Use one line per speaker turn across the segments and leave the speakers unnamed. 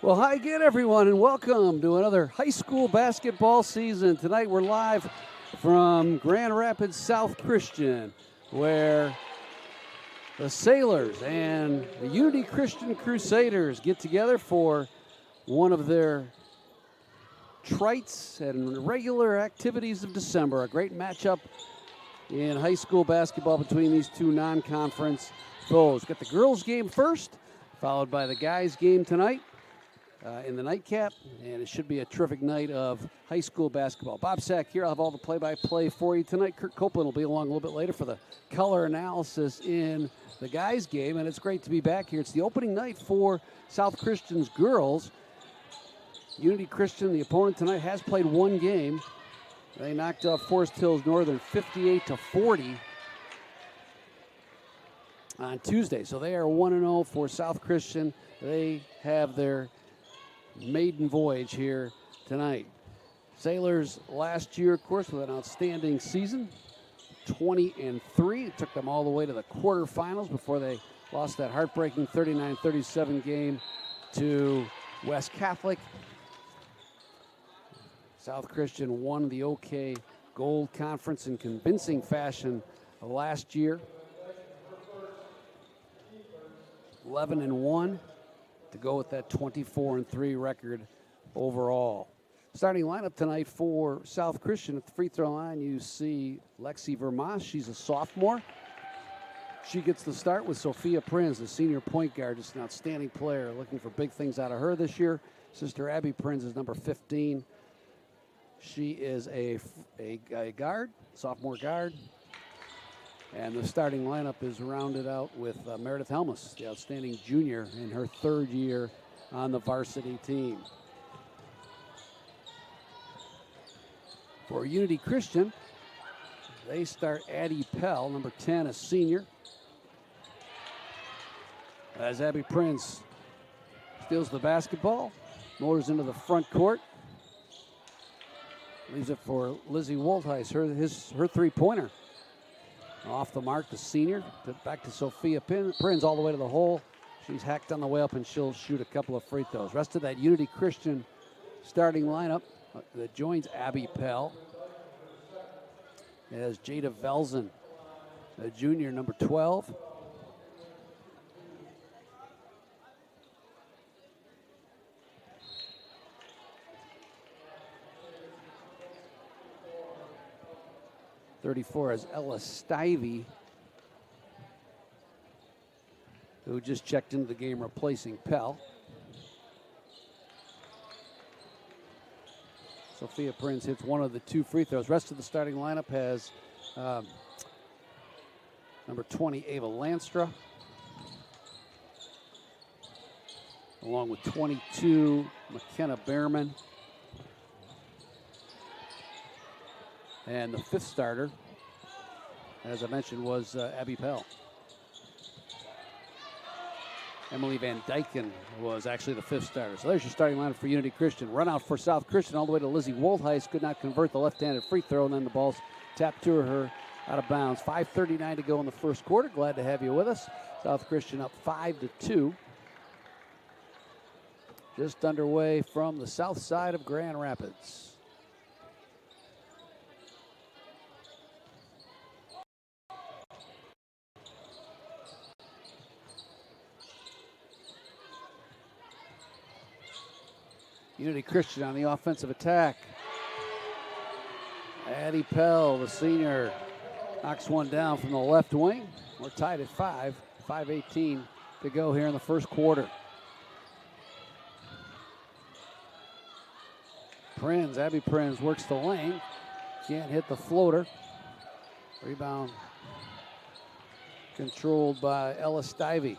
Well, hi again, everyone, and welcome to another high school basketball season. Tonight we're live from Grand Rapids South Christian, where the Sailors and the Unity Christian Crusaders get together for one of their trites and regular activities of December. A great matchup in high school basketball between these two non-conference foes. Got the girls' game first, followed by the guys' game tonight. In the nightcap, and it should be a terrific night of high school basketball. Bob Sack here. I'll have all the play-by-play for you tonight. Kurt Copeland will be along a little bit later for the color analysis in the guys' game, and it's great to be back here. It's the opening night for South Christian's girls. Unity Christian, the opponent tonight, has played one game. They knocked off Forest Hills Northern 58-40 on Tuesday, so they are 1-0 for South Christian. They have their maiden voyage here tonight. Sailors last year, of course, with an outstanding season, 20-3. It took them all the way to the quarterfinals before they lost that heartbreaking 39-37 game to West Catholic. South Christian won the OK Gold Conference in convincing fashion last year. 11-1. To go with that 24-3 record overall. Starting lineup tonight for South Christian at the free throw line, you see Lexi Vermas. She's a sophomore. She gets the start with Sophia Prinz, the senior point guard, just an outstanding player. Looking for big things out of her this year. Sister Abby Prinz is number 15. She is a guard, sophomore guard. And the starting lineup is rounded out with Meredith Helmus, the outstanding junior in her third year on the varsity team. For Unity Christian, they start Addie Pell, number 10, a senior. As Abby Prince steals the basketball, motors into the front court. Leaves it for Lizzie Woltheis, her three-pointer. Off the mark, the senior. Back to Sophia Prinz all the way to the hole. She's hacked on the way up, and she'll shoot a couple of free throws. Rest of that Unity Christian starting lineup that joins Abby Pell as Jada Velzen, a junior, number 12. .34 is Ella Stivey, who just checked into the game replacing Pell. Sophia Prinz hits one of the two free throws. Rest of the starting lineup has number 20, Ava Lanstra, along with 22, McKenna Behrman. And the fifth starter, as I mentioned, was Abby Pell. Emily Van Dyken was actually the fifth starter. So there's your starting lineup for Unity Christian. Run out for South Christian all the way to Lizzie Woltheis. Could not convert the left-handed free throw, and then the ball's tapped to her out of bounds. 5:39 to go in the first quarter. Glad to have you with us. South Christian up 5-2. Just underway from the south side of Grand Rapids. Unity Christian on the offensive attack. Addie Pell, the senior, knocks one down from the left wing. We're tied at 5:18 to go here in the first quarter. Abby Prinz works the lane. Can't hit the floater. Rebound controlled by Ella Stivey.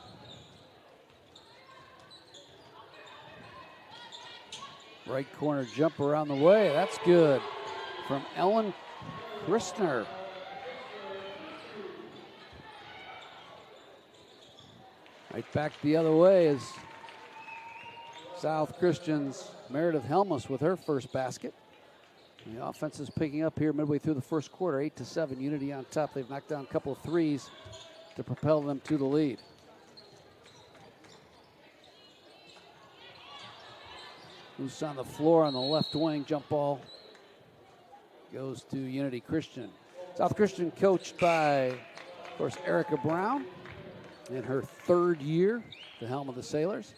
Right corner jumper on the way. That's good from Ellen Christner. Right back the other way is South Christian's Meredith Helmus with her first basket. And the offense is picking up here midway through the first quarter, 8-7. Unity on top. They've knocked down a couple of threes to propel them to the lead. Loose on the floor on the left wing. Jump ball goes to Unity Christian. South Christian coached by, of course, Erica Brown in her 3rd year at the helm of the Sailors.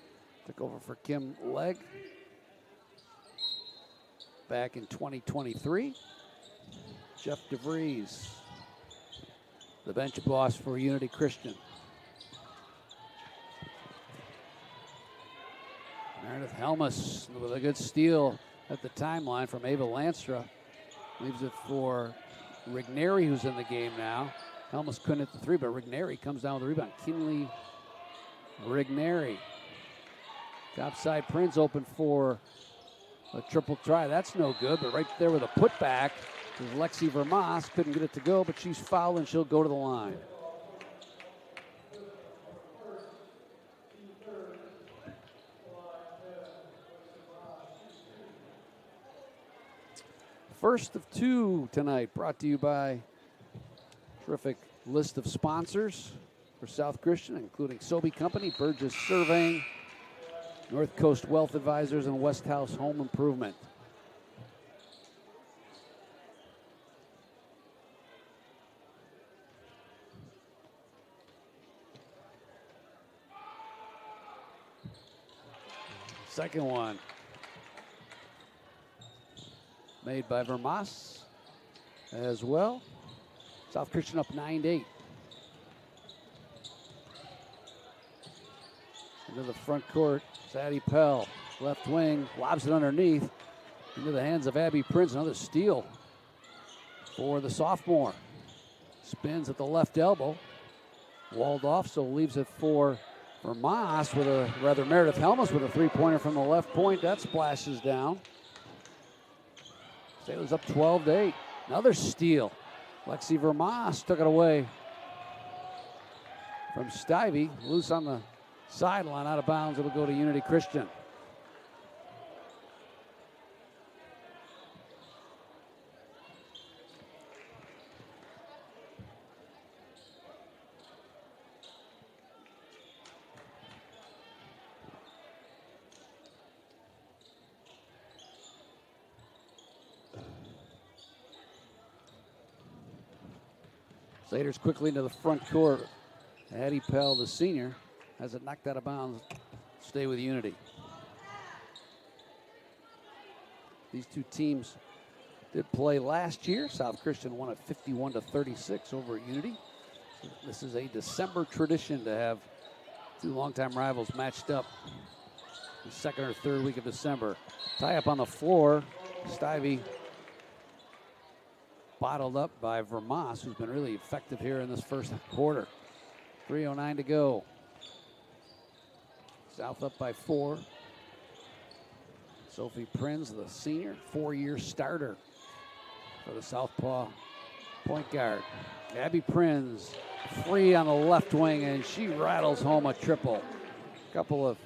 Took over for Kim Legg back in 2023. Jeff DeVries, the bench boss for Unity Christian. Meredith Helmus with a good steal at the timeline from Ava Lanstra. Leaves it for Rigneri, who's in the game now. Helmus couldn't hit the 3, but Rigneri comes down with the rebound. Kinley Rigneri. Topside Prince open for a triple try. That's no good, but right there with a putback is Lexi Vermas. Couldn't get it to go, but she's fouled and she'll go to the line. First of 2 tonight, brought to you by terrific list of sponsors for South Christian, including Sobey Company, Burgess Surveying, North Coast Wealth Advisors, and West House Home Improvement. Second one made by Vermas as well. South Christian up 9-8. Into the front court, Sadie Pell, left wing, lobs it underneath into the hands of Abby Prince. Another steal for the sophomore. Spins at the left elbow, walled off, so leaves it for Vermas with a, rather Meredith Helmus with a 3-pointer from the left point. That splashes down. Sailors up 12-8. Another steal. Lexi Vermas took it away from Stivey. Loose on the sideline, out of bounds. It'll go to Unity Christian. Sailors quickly into the front court. Addie Pell, the senior, has it knocked out of bounds. Stay with Unity. These two teams did play last year. South Christian won at 51-36 over at Unity. This is a December tradition to have two longtime rivals matched up the second or third week of December. Tie up on the floor. Stivey bottled up by Vermas, who's been really effective here in this first quarter. 3:09 to go. South up by 4. Sophie Prinz, the senior, 4-year starter for the Southpaw point guard. Abby Prinz, free on the left wing, and she rattles home a triple. Couple of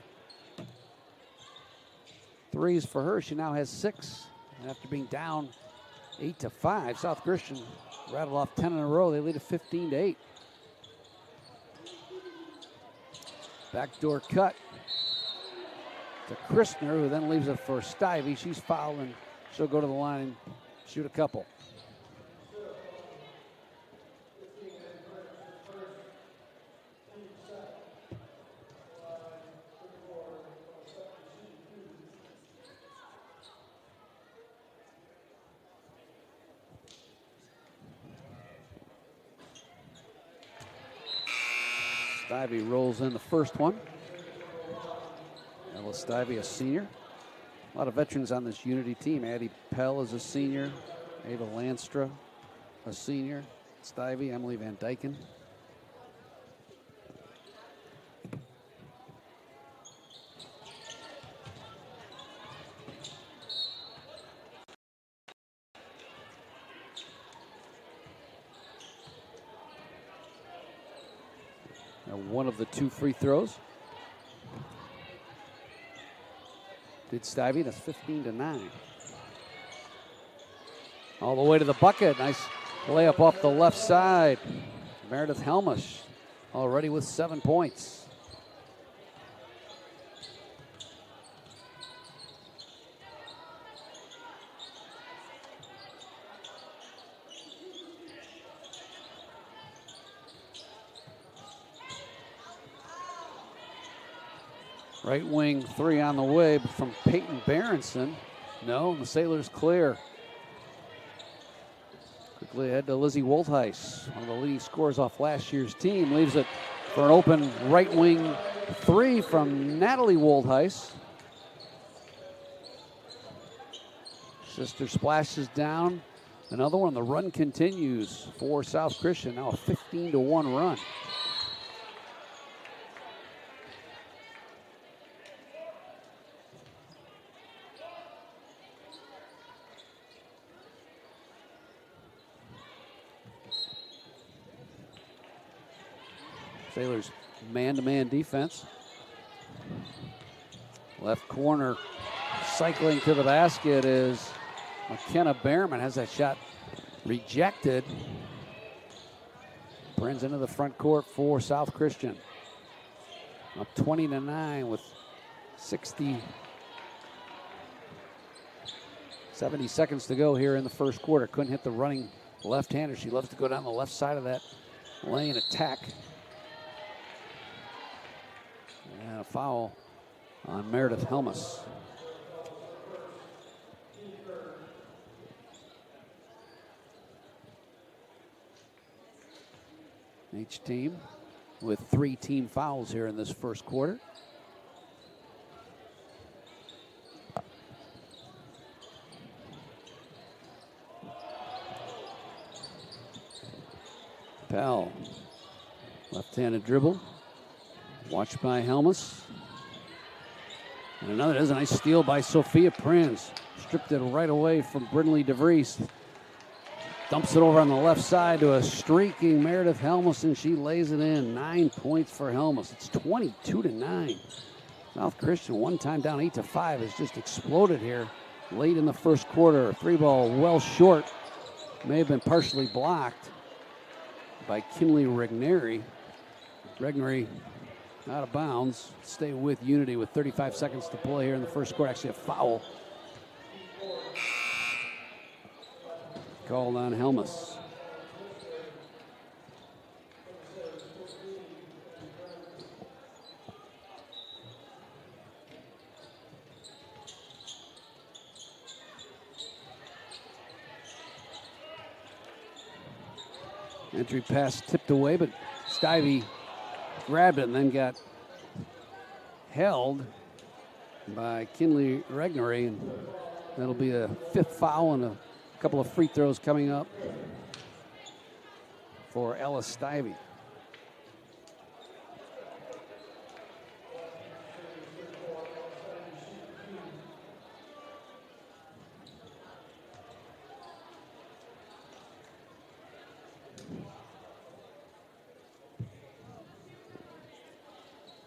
threes for her. She now has 6. And after being down 8-5, South Christian rattled off 10 in a row. They lead at 15-8. Backdoor cut to Christner, who then leaves it for Stivey. She's fouled, and she'll go to the line and shoot a couple. Stivey rolls in the first one. Ella Stivey, a senior. A lot of veterans on this Unity team. Addie Pell is a senior. Ava Lanstra, a senior. Stivey, Emily Van Dyken. One of the 2 free throws. Did Stivey, that's 15-9. All the way to the bucket. Nice layup off the left side. Meredith Helmush already with 7 points. Right wing three on the way, but from Peyton Berenson. No, the Sailors clear. Quickly ahead to Lizzie Woltheis, one of the leading scorers off last year's team. Leaves it for an open right wing three from Natalie Woltheis. Sister splashes down. Another one. The run continues for South Christian. Now a 15-1 run. Sailors man-to-man defense. Left corner cycling to the basket is McKenna Behrman. Has that shot rejected. Brings into the front court for South Christian. Up 20-9 with 70 seconds to go here in the first quarter. Couldn't hit the running left-hander. She loves to go down the left side of that lane attack. And a foul on Meredith Helmus. Each team with 3 team fouls here in this first quarter. Pell, left-handed dribble. Watched by Helmus. And another, there's a nice steal by Sophia Prinz. Stripped it right away from Brindley DeVries. Dumps it over on the left side to a streaking Meredith Helmus, and she lays it in. 9 points for Helmus. It's 22-9. South Christian, one time down 8-5, has just exploded here late in the first quarter. 3-ball well short. May have been partially blocked by Kinley Regneri. Regneri out of bounds. Stay with Unity with 35 seconds to play here in the first quarter. Actually a foul called on Helmus. Entry pass tipped away, but Stivey grabbed it and then got held by Kinley Regnery, and that'll be a 5th foul and a couple of free throws coming up for Ella Stivey.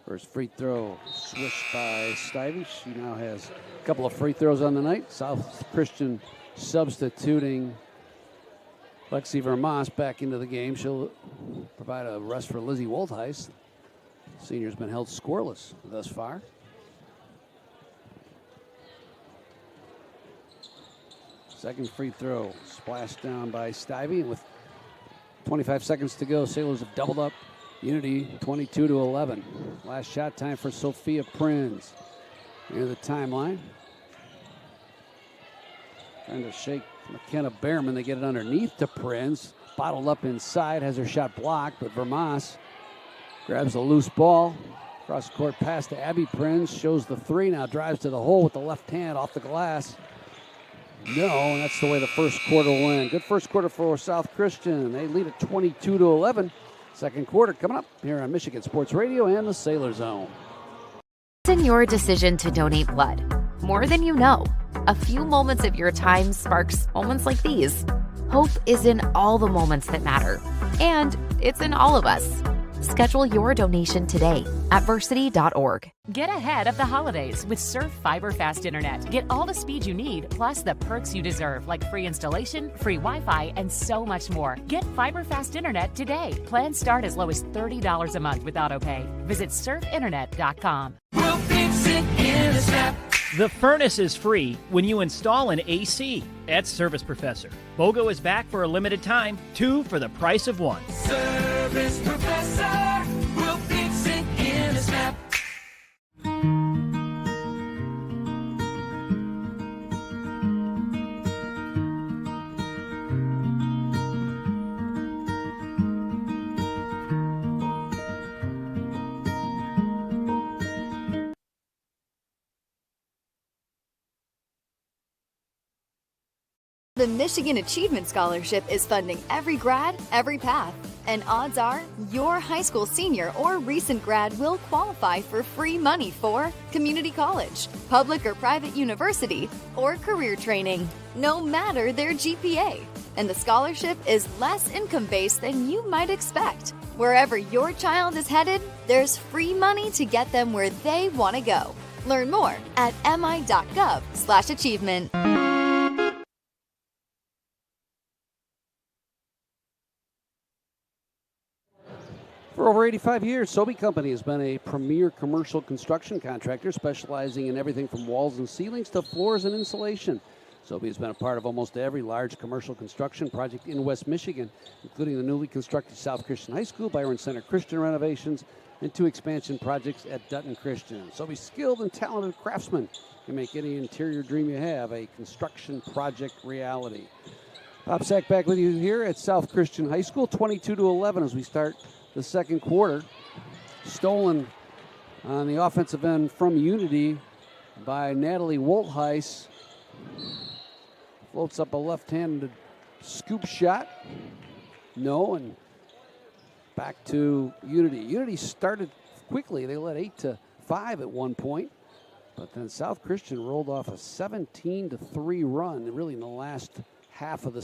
First free throw swished by Stivey. She now has a couple of free throws on the night. South Christian substituting Lexi Vermas back into the game. She'll provide a rest for Lizzie Woltheis. Senior's been held scoreless thus far. Second free throw splashed down by Stivey. And with 25 seconds to go, Sailors have doubled up Unity 22-11. Last shot time for Sophia Prinz. Near the timeline. Trying to shake McKenna Behrman. They get it underneath to Prinz. Bottled up inside, has her shot blocked, but Vermas grabs a loose ball. Cross court pass to Abby Prinz. Shows the three, now drives to the hole with the left hand off the glass. No, and that's the way the first quarter will end. Good first quarter for South Christian. They lead at 22-11. Second quarter coming up here on Michigan Sports Radio and the Sailor Zone.
In your decision to donate blood, more than you know. A few moments of your time sparks moments like these. Hope is in all the moments that matter, and it's in all of us. Schedule your donation today at varsity.org.
Get ahead of the holidays with Surf Fiber Fast Internet. Get all the speed you need, plus the perks you deserve, like free installation, free Wi-Fi, and so much more. Get Fiber Fast Internet today. Plans start as low as $30 a month with autopay. Visit surfinternet.com.
We'll fix it in a snap.
The furnace is free when you install an AC at Service Professor. BOGO is back for a limited time, 2 for the price of 1.
Service Professor, we'll fix it in a snap.
The Michigan Achievement Scholarship is funding every grad, every path. And odds are, your high school senior or recent grad will qualify for free money for community college, public or private university, or career training, no matter their GPA. And the scholarship is less income-based than you might expect. Wherever your child is headed, there's free money to get them where they want to go. Learn more at mi.gov/achievement.
For over 85 years, Sobey Company has been a premier commercial construction contractor specializing in everything from walls and ceilings to floors and insulation. Sobey has been a part of almost every large commercial construction project in West Michigan, including the newly constructed South Christian High School, Byron Center Christian renovations, and 2 expansion projects at Dutton Christian. Sobey's skilled and talented craftsmen can make any interior dream you have a construction project reality. Bob Sack back with you here at South Christian High School, 22-11 as we start the second quarter. Stolen on the offensive end from Unity by Natalie Woltheis. Floats up a left-handed scoop shot. No, and back to Unity. Unity started quickly. They led 8-5 at one point. But then South Christian rolled off a 17-3 run, really in the last half of the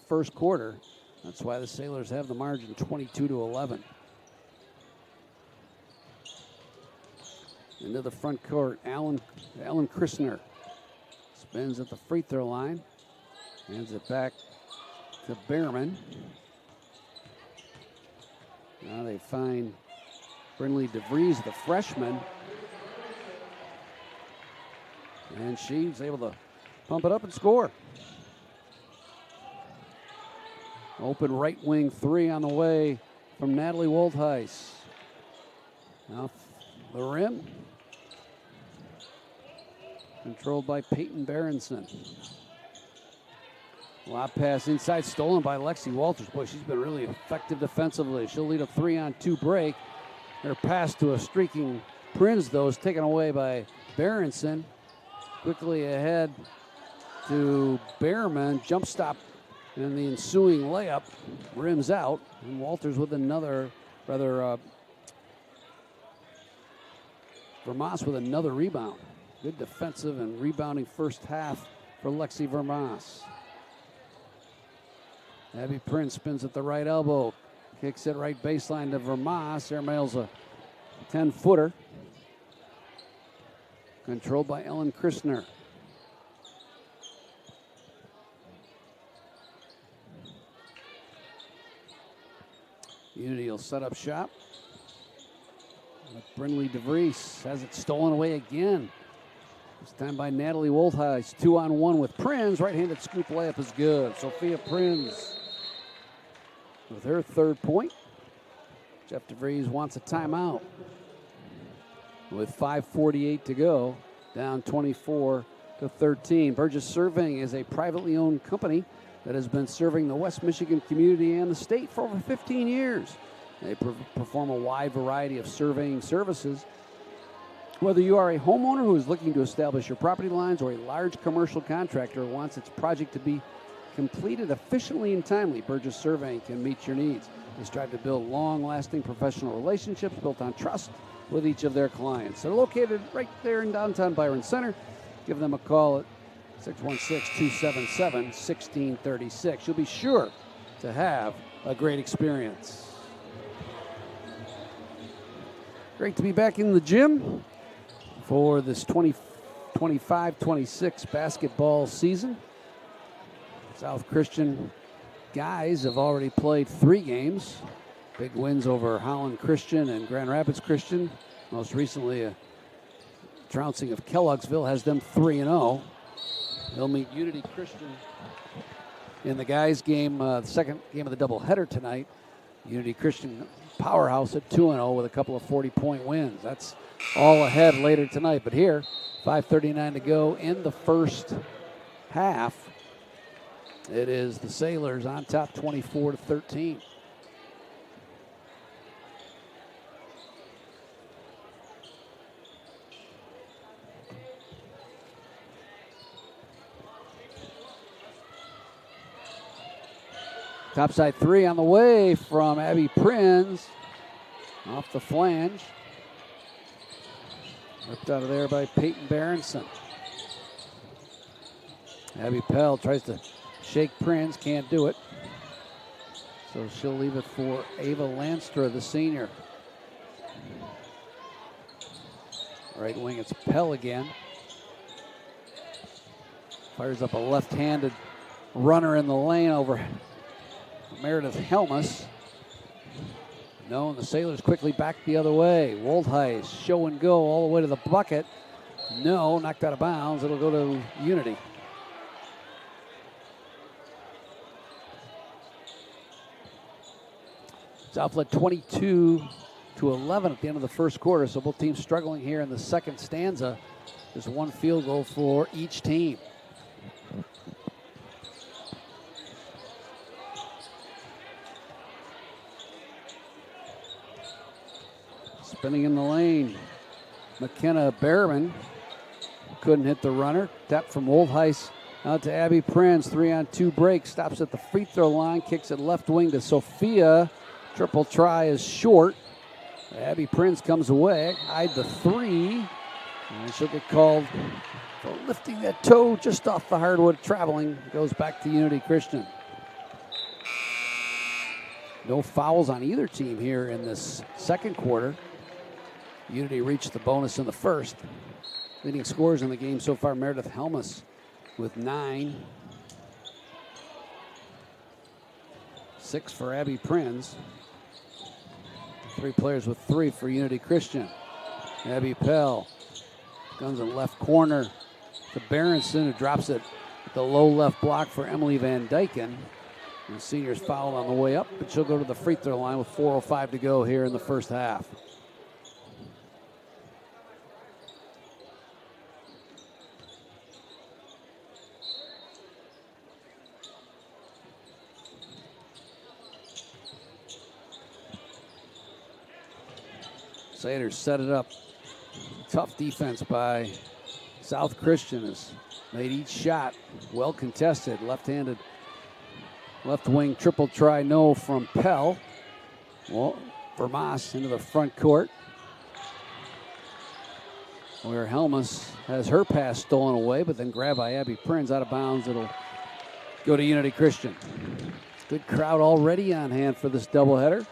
first quarter. That's why the Sailors have the margin 22-11. Into the front court, Alan Christner spins at the free throw line. Hands it back to Behrman. Now they find Brinley DeVries, the freshman. And she's able to pump it up and score. Open right wing 3 on the way from Natalie Woltheis. Now the rim. Controlled by Peyton Berenson. Lob pass inside, stolen by Lexi Walters. Boy, she's been really effective defensively. She'll lead a 3-on-2 break. Her pass to a streaking Prinz, though, is taken away by Berenson. Quickly ahead to Behrman. Jump stop and the ensuing layup rims out. And Walters with another, Vermas with another rebound. Good defensive and rebounding first half for Lexi Vermas. Abby Prince spins at the right elbow. Kicks it right baseline to Vermas. Airmails a 10-footer. Controlled by Ellen Christner. Unity will set up shop. Brinley DeVries has it stolen away again. This time by Natalie Woltheis. 2-on-1 with Prinz. Right-handed scoop layup is good. Sophia Prinz with her third point. Jeff DeVries wants a timeout. With 5:48 to go, down 24-13. Burgess Surveying is a privately owned company that has been serving the West Michigan community and the state for over 15 years. They perform a wide variety of surveying services. Whether you are a homeowner who is looking to establish your property lines or a large commercial contractor who wants its project to be completed efficiently and timely, Burgess Surveying can meet your needs. They strive to build long-lasting professional relationships built on trust with each of their clients. They're located right there in downtown Byron Center. Give them a call at 616-277-1636. You'll be sure to have a great experience. Great to be back in the gym for this 25-26 basketball season. South Christian guys have already played 3 games. Big wins over Holland Christian and Grand Rapids Christian. Most recently, a trouncing of Kellogg'sville has them 3-0. They'll meet Unity Christian in the guys' game, the second game of the doubleheader tonight. Unity Christian powerhouse at 2-0 with a couple of 40-point wins. That's all ahead later tonight. But here, 5:39 to go in the first half. It is the Sailors on top 24-13. Topside three on the way from Abby Prinz. Off the flange. Ripped out of there by Peyton Berenson. Abby Pell tries to shake Prinz, can't do it. So she'll leave it for Ava Lanstra, the senior. Right wing, it's Pell again. Fires up a left-handed runner in the lane over Meredith Helmus. No, and the Sailors quickly back the other way. Woldheis, show and go all the way to the bucket. No, knocked out of bounds. It'll go to Unity. South led 22-11 at the end of the first quarter, so both teams struggling here in the second stanza. There's one field goal for each team. Spinning in the lane, McKenna Behrman couldn't hit the runner. Tap from Woldheis out to Abby Prinz. 3-on-2 break, stops at the free throw line, kicks it left wing to Sophia. Triple try is short. Abby Prinz comes away, eyed the three, and she'll get called for lifting that toe just off the hardwood. Traveling, goes back to Unity Christian. No fouls on either team here in this second quarter. Unity reached the bonus in the first. Leading scorers in the game so far, Meredith Helmus with 9. 6 for Abby Prinz. 3 players with 3 for Unity Christian. Abby Pell guns in left corner to Berenson, who drops it at the low left block for Emily Van Dyken. And the seniors fouled on the way up, but she'll go to the free throw line with 4:05 to go here in the first half. Satyrs set it up. Tough defense by South Christian has made each shot well contested. Left-handed, left wing triple try, no from Pell. Well, Vermas into the front court, where Helmus has her pass stolen away, but then grabbed by Abby Prinz out of bounds. It'll go to Unity Christian. Good crowd already on hand for this doubleheader.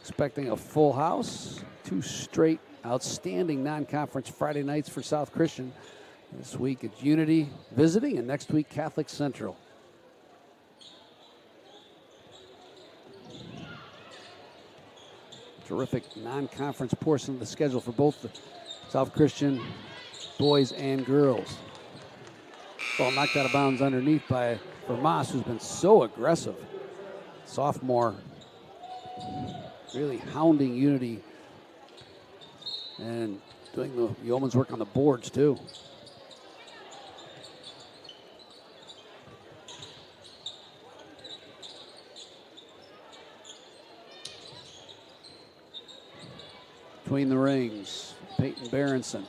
Expecting a full house. 2 straight outstanding non-conference Friday nights for South Christian. This week it's Unity visiting, and next week Catholic Central. Terrific non-conference portion of the schedule for both the South Christian boys and girls. Ball knocked out of bounds underneath by Vermas, who's been so aggressive. Sophomore really hounding Unity and doing the yeoman's work on the boards too. Between the rings, Peyton Berenson.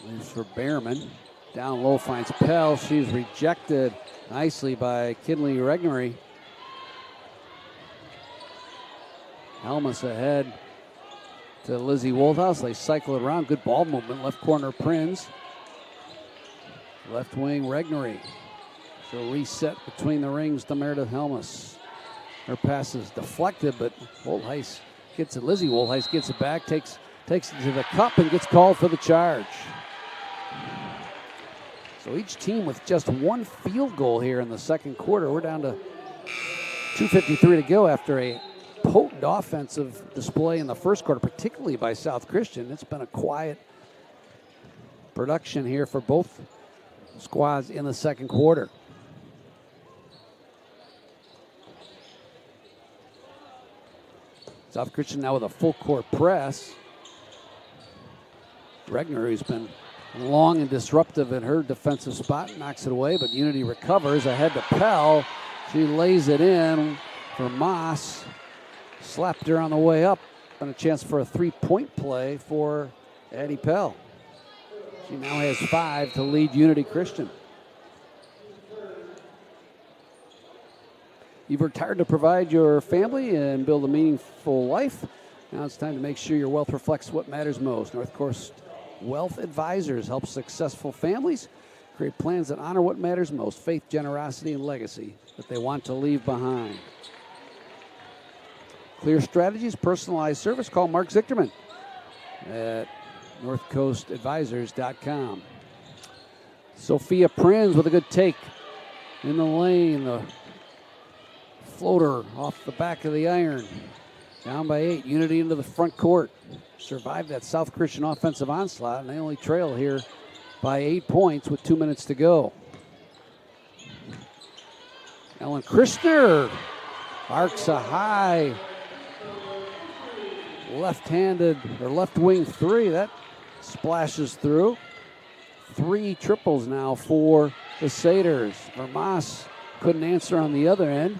Leaves for Behrman. Down low finds Pell. She's rejected nicely by Kinley Regnery. Helmus ahead to Lizzie Woldhouse. They cycle it around. Good ball movement. Left corner Prinz. Left wing Regnery. She'll reset between the rings to Meredith Helmus. Her pass is deflected, but Woldheis gets it. Lizzie Woldheis gets it back, takes it to the cup, and gets called for the charge. So each team with just one field goal here in the second quarter. We're down to 2:53 to go after a potent offensive display in the first quarter, particularly by South Christian. It's been a quiet production here for both squads in the second quarter. South Christian now with a full court press. Regner, who's been long and disruptive in her defensive spot, knocks it away, but Unity recovers ahead to Pell. She lays it in for Moss. Slapped her on the way up, and a chance for a three-point play for Addie Pell. She now has 5 to lead Unity Christian. You've worked hard to provide your family and build a meaningful life. Now it's time to make sure your wealth reflects what matters most. North Coast Wealth Advisors help successful families create plans that honor what matters most: faith, generosity, and legacy that they want to leave behind. Clear strategies, personalized service. Call Mark Zichterman at northcoastadvisors.com. Sophia Prins with a good take in the lane. The floater off the back of the iron. Down by 8. Unity into the front court. Survived that South Christian offensive onslaught, and they only trail here by 8 points with 2 minutes to go. Ellen Christner arcs a high left-handed or left wing three. That splashes through. 3 triples now for the Satyrs. Vermas couldn't answer on the other end.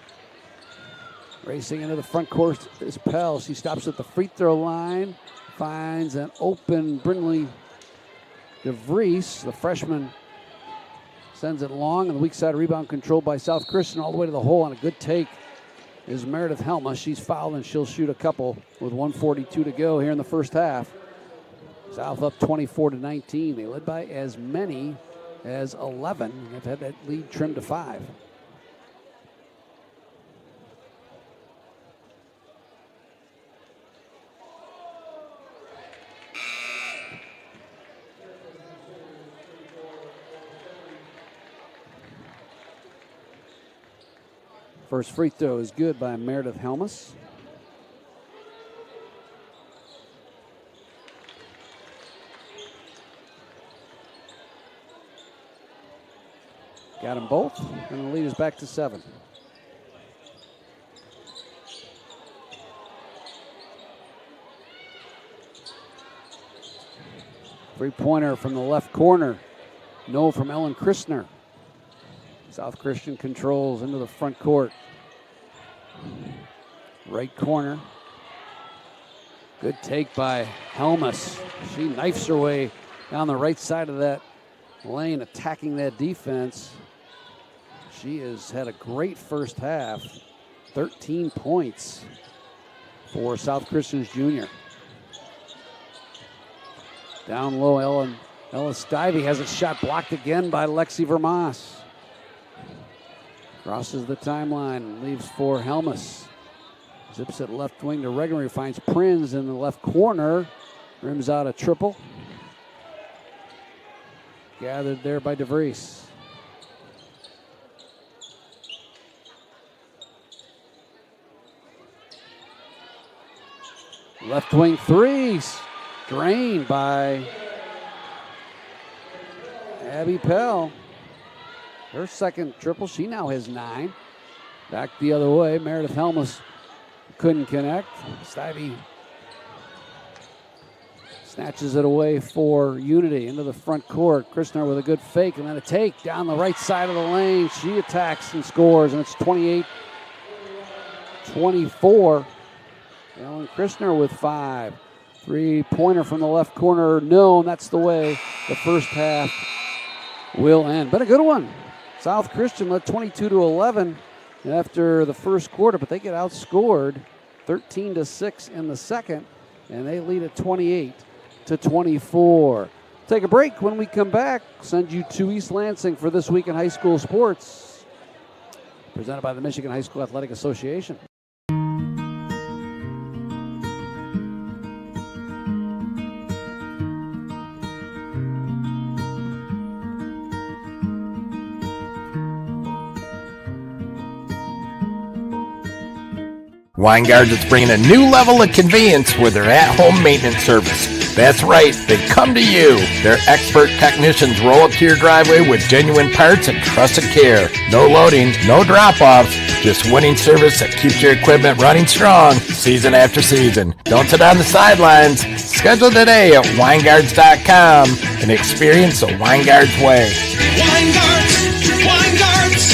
Racing into the front court is Pell. She stops at the free throw line. Finds an open Brindley DeVries. The freshman sends it long, and the weak side rebound controlled by South Christian all the way to the hole, and a good take is Meredith Helma. She's fouled, and she'll shoot a couple with 1:42 to go here in the first half. South up 24-19. They led by as many as 11. They've had that lead trimmed to 5. First free throw is good by Meredith Helmus. Got them both, and the lead is back to 7. Three-pointer from the left corner. No from Ellen Christner. South Christian controls into the front court. Right corner. Good take by Helmus. She knifes her way down the right side of that lane, attacking that defense. She has had a great first half. 13 points for South Christian's junior. Down low, Ellis Stivey has a shot blocked again by Lexi Vermas. Crosses the timeline, leaves for Helmus. Zips it left wing to Regnery, finds Prins in the left corner. Rims out a triple. Gathered there by DeVries. Left wing threes. Drained by Abby Pell. Her second triple. She now has 9. Back the other way. Meredith Helmus couldn't connect. Stivey snatches it away for Unity into the front court. Christner with a good fake and then a take down the right side of the lane. She attacks and scores, and it's 28-24. Ellen Christner with 5. Three-pointer from the left corner. No, and that's the way the first half will end. But a good one. South Christian led 22-11 after the first quarter, but they get outscored 13-6 in the second, and they lead at 28-24. Take a break. When we come back, send you to East Lansing for This Week in High School Sports, presented by the Michigan High School Athletic Association.
Weingards is bringing a new level of convenience with their at-home maintenance service. That's right, they come to you. Their expert technicians roll up to your driveway with genuine parts and trusted care. No loading, no drop-offs, just winning service that keeps your equipment running strong season after season. Don't sit on the sidelines. Schedule today at Weingards.com and experience the Weingards way.
Weingards,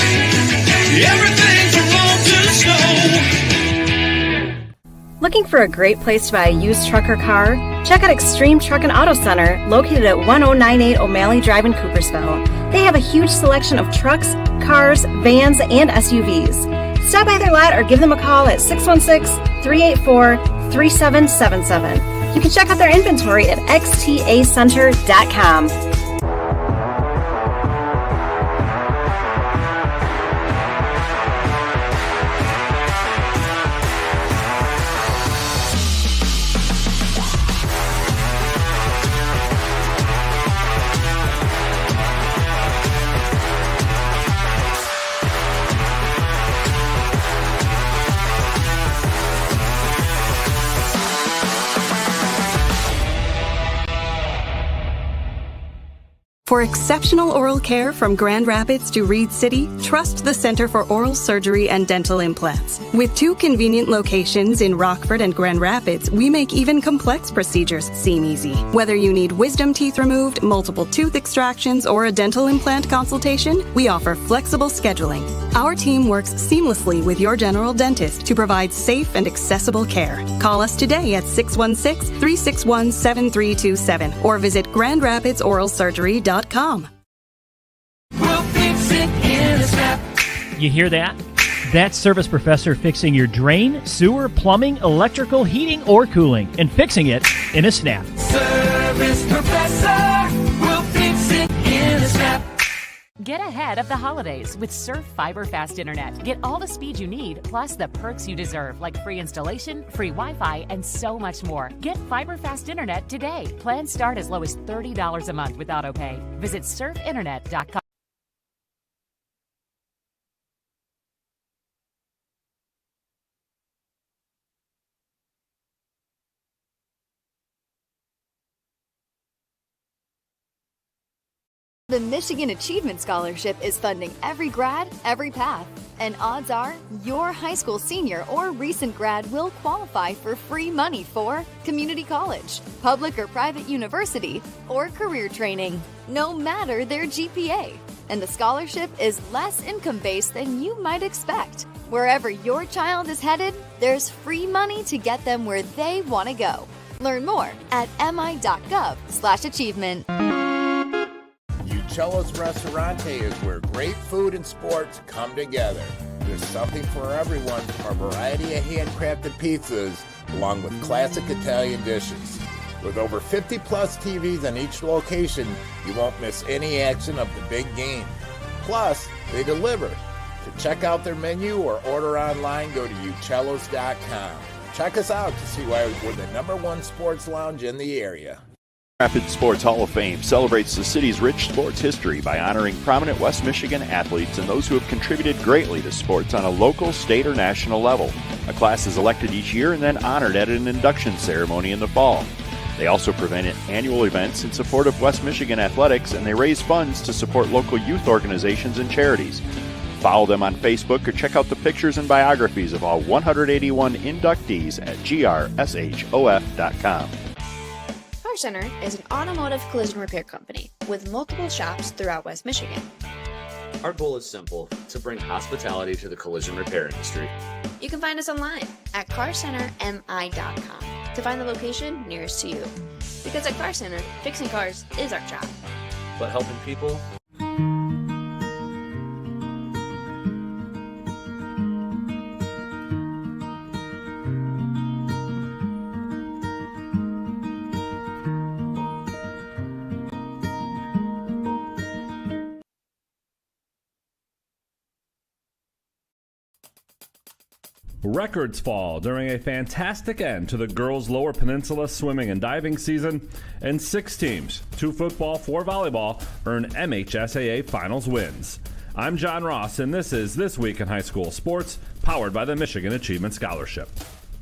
everything from road to snow.
Looking for a great place to buy a used truck or car? Check out Extreme Truck and Auto Center, located at 1098 O'Malley Drive in Coopersville. They have a huge selection of trucks, cars, vans, and SUVs. Stop by their lot or give them a call at 616-384-3777. You can check out their inventory at xtacenter.com.
For exceptional oral care from Grand Rapids to Reed City, trust the Center for Oral Surgery and Dental Implants. With 2 convenient locations in Rockford and Grand Rapids, we make even complex procedures seem easy. Whether you need wisdom teeth removed, multiple tooth extractions, or a dental implant consultation, we offer flexible scheduling. Our team works seamlessly with your general dentist to provide safe and accessible care. Call us today at 616-361-7327 or visit GrandRapidsOralSurgery.com.
We'll fix it in a snap.
You hear that? That's Service Professor fixing your drain, sewer, plumbing, electrical, heating, or cooling, and fixing it in a snap.
Service Professor will fix it in a snap.
Get ahead of the holidays with Surf Fiber Fast Internet. Get all the speed you need, plus the perks you deserve, like free installation, free Wi-Fi, and so much more. Get Fiber Fast Internet today. Plans start as low as $30 a month with autopay. Visit surfinternet.com.
The Michigan Achievement Scholarship is funding every grad, every path. And odds are your high school senior or recent grad will qualify for free money for community college, public or private university, or career training, no matter their GPA. And the scholarship is less income-based than you might expect. Wherever your child is headed, there's free money to get them where they want to go. Learn more at mi.gov/achievement.
Uccello's Restaurante is where great food and sports come together. There's something for everyone from a variety of handcrafted pizzas along with classic Italian dishes. With over 50 plus TVs in each location, you won't miss any action of the big game. Plus, they deliver. To check out their menu or order online, go to uccellos.com. Check us out to see why we're the #1 sports lounge in the area.
Rapid Sports Hall of Fame celebrates the city's rich sports history by honoring prominent West Michigan athletes and those who have contributed greatly to sports on a local, state, or national level. A class is elected each year and then honored at an induction ceremony in the fall. They also prevent annual events in support of West Michigan athletics, and they raise funds to support local youth organizations and charities. Follow them on Facebook or check out the pictures and biographies of all 181 inductees at grshof.com.
Car Center is an automotive collision repair company with multiple shops throughout West Michigan.
Our goal is simple: to bring hospitality to the collision repair industry.
You can find us online at carcentermi.com to find the location nearest to you. Because at Car Center, fixing cars is our job.
But helping people?
Records fall during a fantastic end to the girls' Lower Peninsula swimming and diving season, and 6 teams, 2 football, 4 volleyball, earn MHSAA finals wins. I'm John Ross, and this is This Week in High School Sports, powered by the Michigan Achievement Scholarship.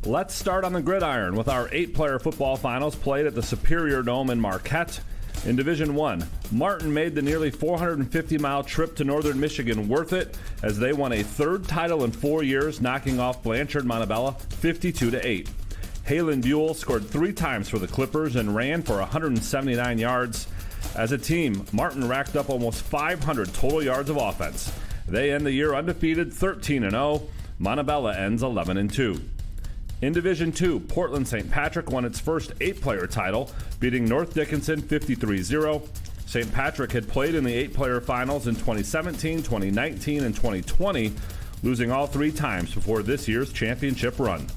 Let's start on the gridiron with our 8-player football finals played at the Superior Dome in Marquette. In Division I, Martin made the nearly 450-mile trip to northern Michigan worth it as they won a 3rd title in 4 years, knocking off Blanchard Montebello 52-8. Halen Buell scored 3 times for the Clippers and ran for 179 yards. As a team, Martin racked up almost 500 total yards of offense. They end the year undefeated 13-0. Montebello ends 11-2. In Division II, Portland St. Patrick won its first 8-player title, beating North Dickinson 53-0. St. Patrick had played in the 8-player finals in 2017, 2019, and 2020, losing all 3 times before this year's championship run.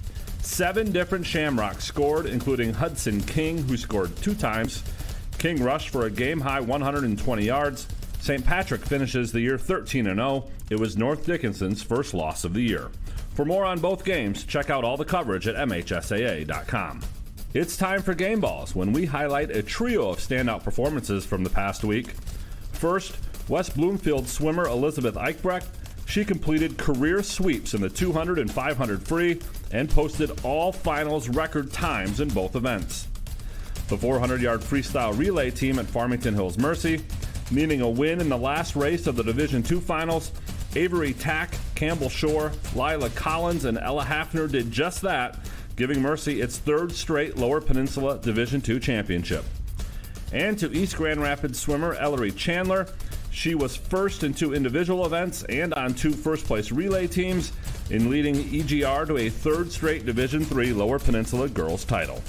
7 different Shamrocks scored, including Hudson King, who scored 2 times. King rushed for a game-high 120 yards. St. Patrick finishes the year 13-0. It was North Dickinson's first loss of the year. For more on both games, check out all the coverage at MHSAA.com. It's time for Game Balls, when we highlight a trio of standout performances from the past week. First, West Bloomfield swimmer Elizabeth Eichbrecht. She completed career sweeps in the 200 and 500 free and posted all finals record times in both events. The 400-yard freestyle relay team at Farmington Hills Mercy, needing a win in the last race of the Division II finals, Avery Tack, Campbell Shore, Lila Collins, and Ella Hafner did just that, giving Mercy its 3rd straight Lower Peninsula Division II championship. And to East Grand Rapids swimmer Ellery Chandler, she was first in 2 individual events and on 2 first-place relay teams in leading EGR to a 3rd straight Division III Lower Peninsula girls title.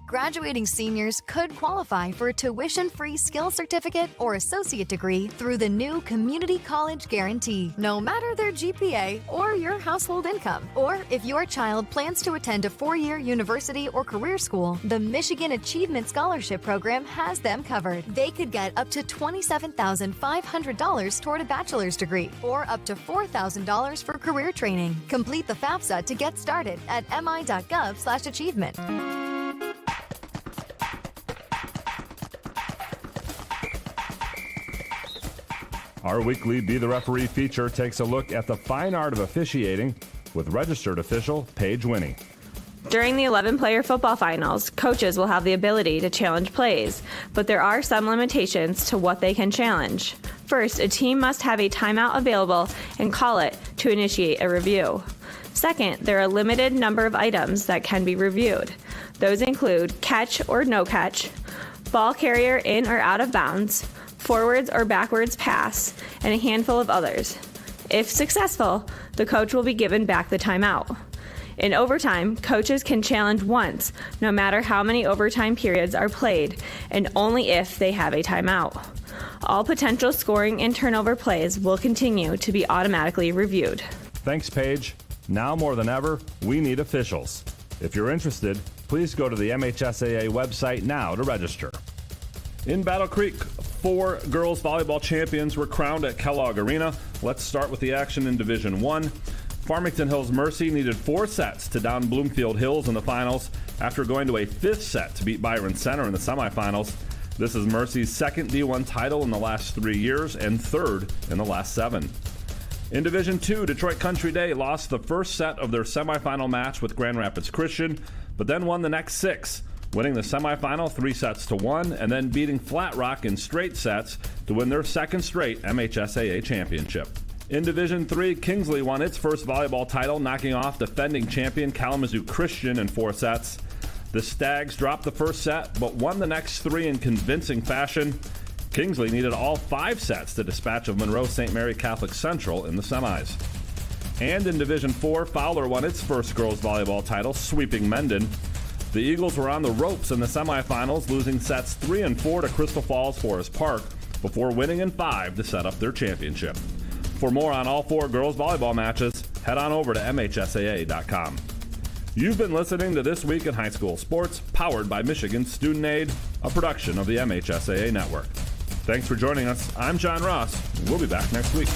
Graduating seniors could qualify for a tuition-free skill certificate or associate degree through the new Community College Guarantee, no matter their GPA or your household income. Or if your child plans to attend a 4-year university or career school, the Michigan Achievement Scholarship Program has them covered. They could get up to $27,500 toward a bachelor's degree or up to $4,000 for career training. Complete the FAFSA to get started at mi.gov/achievement.
Our weekly Be the Referee feature takes a look at the fine art of officiating with registered official Paige Winnie.
During the 11-player football finals, coaches will have the ability to challenge plays, but there are some limitations to what they can challenge. First, a team must have a timeout available and call it to initiate a review. Second, there are a limited number of items that can be reviewed. Those include catch or no catch, ball carrier in or out of bounds, forwards or backwards pass, and a handful of others. If successful, the coach will be given back the timeout. In overtime, coaches can challenge once, no matter how many overtime periods are played, and only if they have a timeout. All potential scoring and turnover plays will continue to be automatically reviewed.
Thanks, Paige. Now more than ever, we need officials. If you're interested, please go to the MHSAA website now to register. In Battle Creek, 4 girls volleyball champions were crowned at Kellogg Arena. Let's start with the action in Division I. Farmington Hills Mercy needed 4 sets to down Bloomfield Hills in the finals after going to a 5th set to beat Byron Center in the semifinals. This is Mercy's 2nd D1 title in the last 3 years and 3rd in the last 7. In Division II, Detroit Country Day lost the first set of their semifinal match with Grand Rapids Christian, but then won the next 6. Winning the semifinal 3-1 and then beating Flat Rock in straight sets to win their 2nd straight MHSAA championship. In Division III, Kingsley won its first volleyball title, knocking off defending champion Kalamazoo Christian in 4 sets. The Stags dropped the first set, but won the next 3 in convincing fashion. Kingsley needed all 5 sets to dispatch of Monroe St. Mary Catholic Central in the semis. And in Division IV, Fowler won its first girls volleyball title, sweeping Mendon. The Eagles were on the ropes in the semifinals, losing sets 3 and 4 to Crystal Falls Forest Park before winning in 5 to set up their championship. For more on all 4 girls volleyball matches, head on over to MHSAA.com. You've been listening to This Week in High School Sports, powered by Michigan Student Aid, a production of the MHSAA Network. Thanks for joining us. I'm John Ross. We'll be back next week.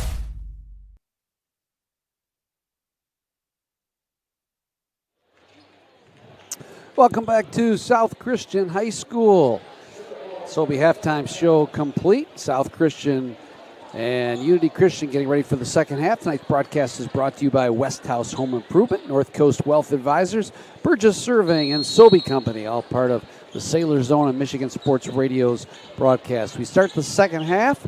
Welcome back to South Christian High School. Sobe halftime show complete. South Christian and Unity Christian getting ready for the second half. Tonight's broadcast is brought to you by Westhouse Home Improvement, North Coast Wealth Advisors, Burgess Surveying, and Sobe Company, all part of the Sailor Zone and Michigan Sports Radio's broadcast. We start the second half.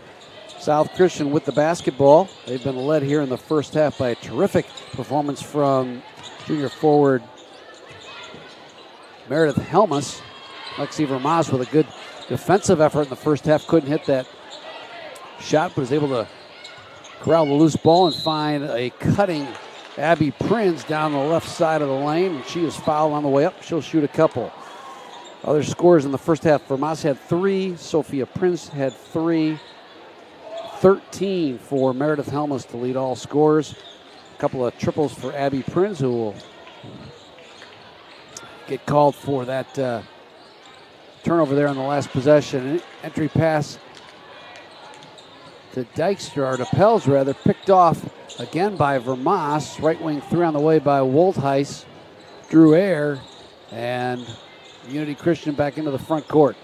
South Christian with the basketball. They've been led here in the first half by a terrific performance from junior forward Meredith Helmus. Lexi Vermaz with a good defensive effort in the first half. Couldn't hit that shot, but was able to corral the loose ball and find a cutting Abby Prinz down the left side of the lane. And she is fouled on the way up. She'll shoot a couple. Other scores in the first half. Vermaz had 3. Sophia Prinz had 3. 13 for Meredith Helmus to lead all scorers. A couple of triples for Abby Prinz, who will get called for that turnover there on the last possession. Entry pass to Dykstra, or to Pels rather, picked off again by Vermas. Right wing three on the way by Woldheis. Drew air, and Unity Christian back into the front court.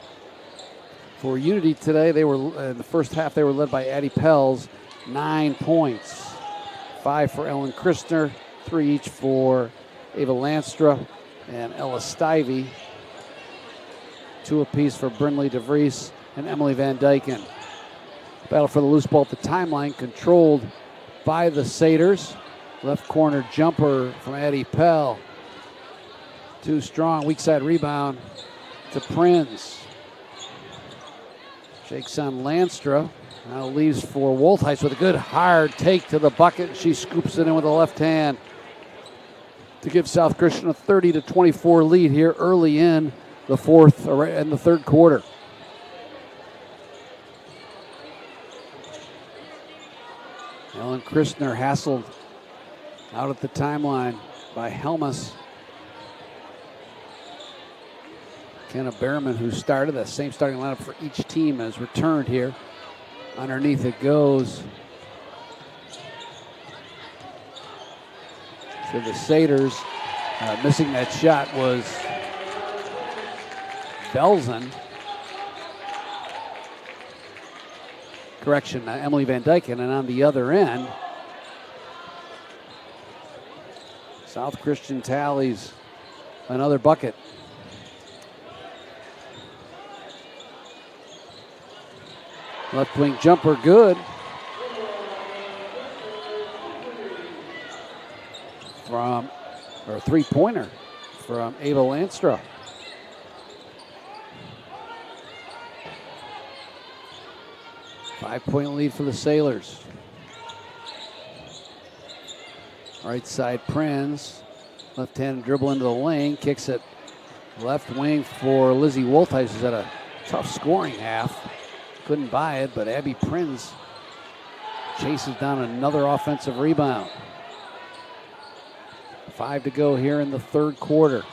For Unity today, they were in the first half, they were led by Addie Pels, 9 points. 5 for Ellen Christner, 3 each for Ava Lanstra and Ella Stivey. 2 apiece for Brinley DeVries and Emily Van Dyken. Battle for the loose ball at the timeline, controlled by the Satyrs. Left corner jumper from Addie Pell. Too strong, weak side rebound to Prinz. Shakes on Lanstra. Now leaves for Woldheis with a good hard take to the bucket. She scoops it in with the left hand to give South Christian a 30-24 lead here early in the third quarter. Ellen Christner hassled out at the timeline by Helmus. Kenna Behrman, who started the same starting lineup for each team, has returned here. Underneath it goes to the Satyrs. Missing that shot was Belzen. Correction, Emily Van Dyken. And on the other end, South Christian tallies another bucket. Left wing jumper good. Three-pointer from Ava Lanstra. Five-point lead for the Sailors. Right side Prinz. Left-handed dribble into the lane. Kicks it left wing for Lizzie Woldheis, who's had a tough scoring half. Couldn't buy it, but Abby Prinz chases down another offensive rebound. 5 to go here in the third quarter.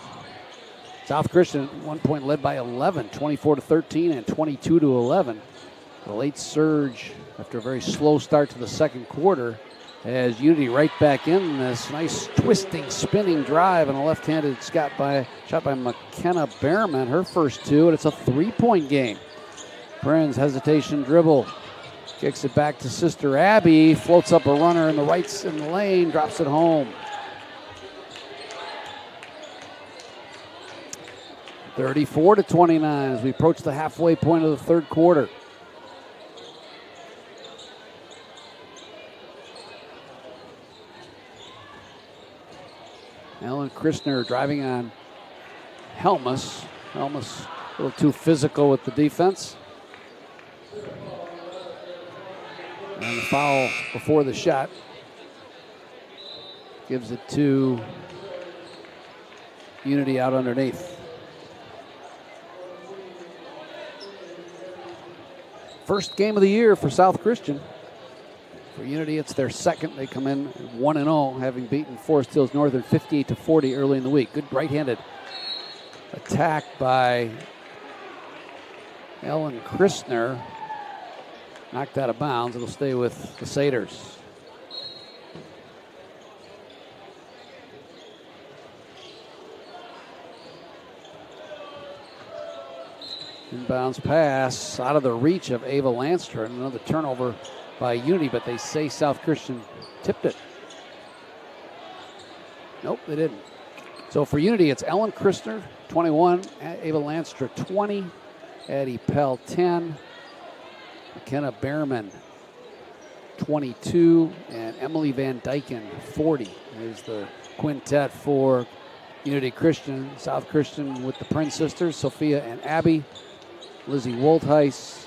South Christian at 1 point led by 11, 24-13 and 22-11. The late surge after a very slow start to the second quarter as Unity right back in this nice twisting, spinning drive and a left-handed shot by McKenna Behrman, her first 2, and it's a 3-point game. Prinz hesitation dribble, kicks it back to Sister Abby, floats up a runner in the right in the lane, drops it home. 34-29 as we approach the halfway point of the third quarter. Ellen Christner driving on Helmus. Helmus a little too physical with the defense. And the foul before the shot. Gives it to Unity out underneath. First game of the year for South Christian. For Unity, it's their second. They come in 1-0, having beaten Forest Hills Northern 58-40 early in the week. Good right-handed attack by Ellen Christner. Knocked out of bounds. It'll stay with the Satyrs. Inbounds pass out of the reach of Ava Lanstra. And another turnover by Unity, but they say South Christian tipped it. Nope, they didn't. So for Unity, it's Ellen Christner, 21, Ava Lanstra, 20, Addie Pell, 10, McKenna Behrman, 22, and Emily Van Dyken, 40, is the quintet for Unity Christian. South Christian with the Prinz sisters, Sophia and Abby, Lizzie Woldheis,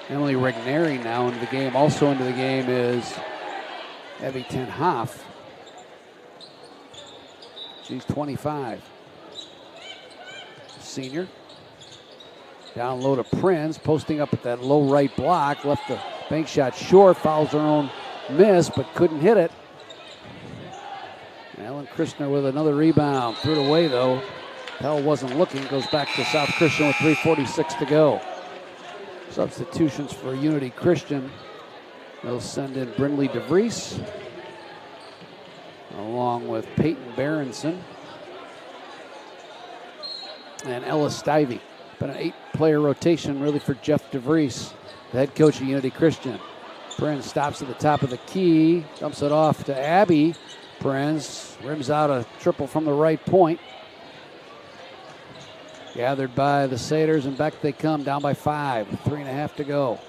Emily Regneri now into the game. Also into the game is Evie Ten Hoff. She's 25. Senior. Down low to Prinz, posting up at that low right block. Left the bank shot short, fouls her own miss, but couldn't hit it. Ellen Christner with another rebound. Threw it away, though. Pell wasn't looking. Goes back to South Christian with 3:46 to go. Substitutions for Unity Christian. They'll send in Brindley DeVries, along with Peyton Berenson and Ella Stivey. Been an 8-player rotation, really, for Jeff DeVries, the head coach of Unity Christian. Prinz stops at the top of the key, dumps it off to Abby. Prinz rims out a triple from the right point. Gathered by the Satyrs, and back they come, down by 5, 3.5 to go.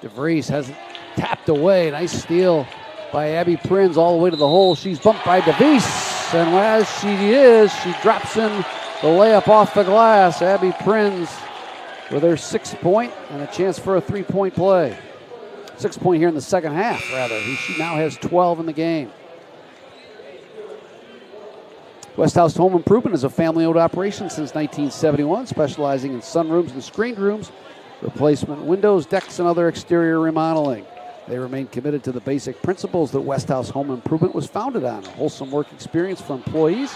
DeVries has it tapped away. Nice steal by Abby Prinz all the way to the hole. She's bumped by DeVries, and as she is, she drops in the layup off the glass. Abby Prinz with her 6th point and a chance for a 3-point play. 6 point here in the second half, rather. She now has 12 in the game. Westhouse Home Improvement is a family-owned operation since 1971, specializing in sunrooms and screened rooms, replacement windows, decks, and other exterior remodeling. They remain committed to the basic principles that Westhouse Home Improvement was founded on: a wholesome work experience for employees.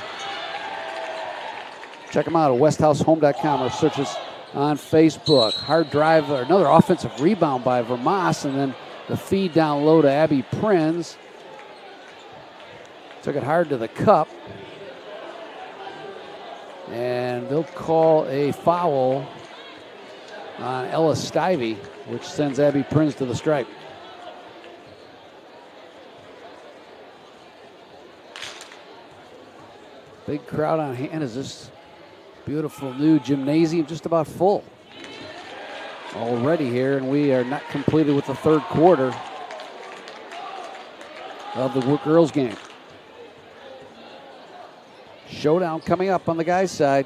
Check them out at westhousehome.com or search us on Facebook. Hard drive, another offensive rebound by Vermas, and then the feed down low to Abby Prinz. Took it hard to the cup. And they'll call a foul on Ella Stivey, which sends Abby Prinz to the stripe. Big crowd on hand as this beautiful new gymnasium just about full already here, and we are not completed with the third quarter of the girls game. Showdown coming up on the guys' side.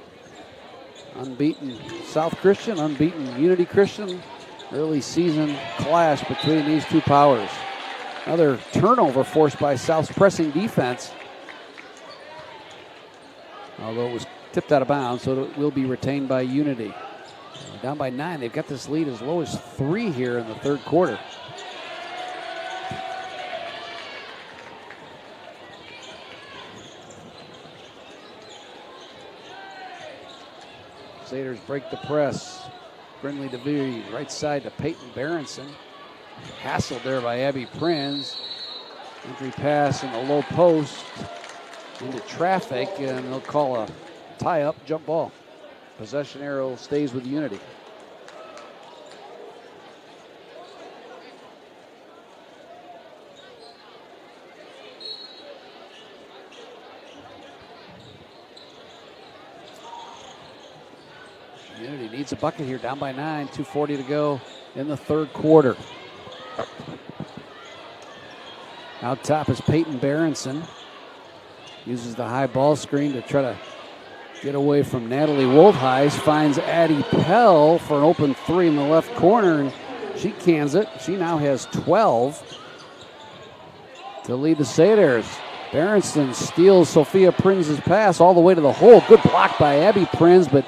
Unbeaten South Christian, unbeaten Unity Christian. Early season clash between these two powers. Another turnover forced by South's pressing defense, although it was tipped out of bounds, so it will be retained by Unity. Down by 9. They've got this lead as low as 3 here in the third quarter. Satyrs break the press. Brindley DeVries, right side to Peyton Berenson. Hassled there by Abby Prinz. Entry pass in the low post into traffic, and they'll call a tie-up jump ball. Possession arrow stays with Unity. Unity needs a bucket here, down by 9, 2:40 to go in the third quarter. Out top is Peyton Berenson. Uses the high ball screen to try to get away from Natalie Woltheis. Finds Addie Pell for an open 3 in the left corner, and she cans it. She now has 12 to lead the Satyrs. Berenson steals Sophia Prinz's pass all the way to the hole. Good block by Abby Prinz, but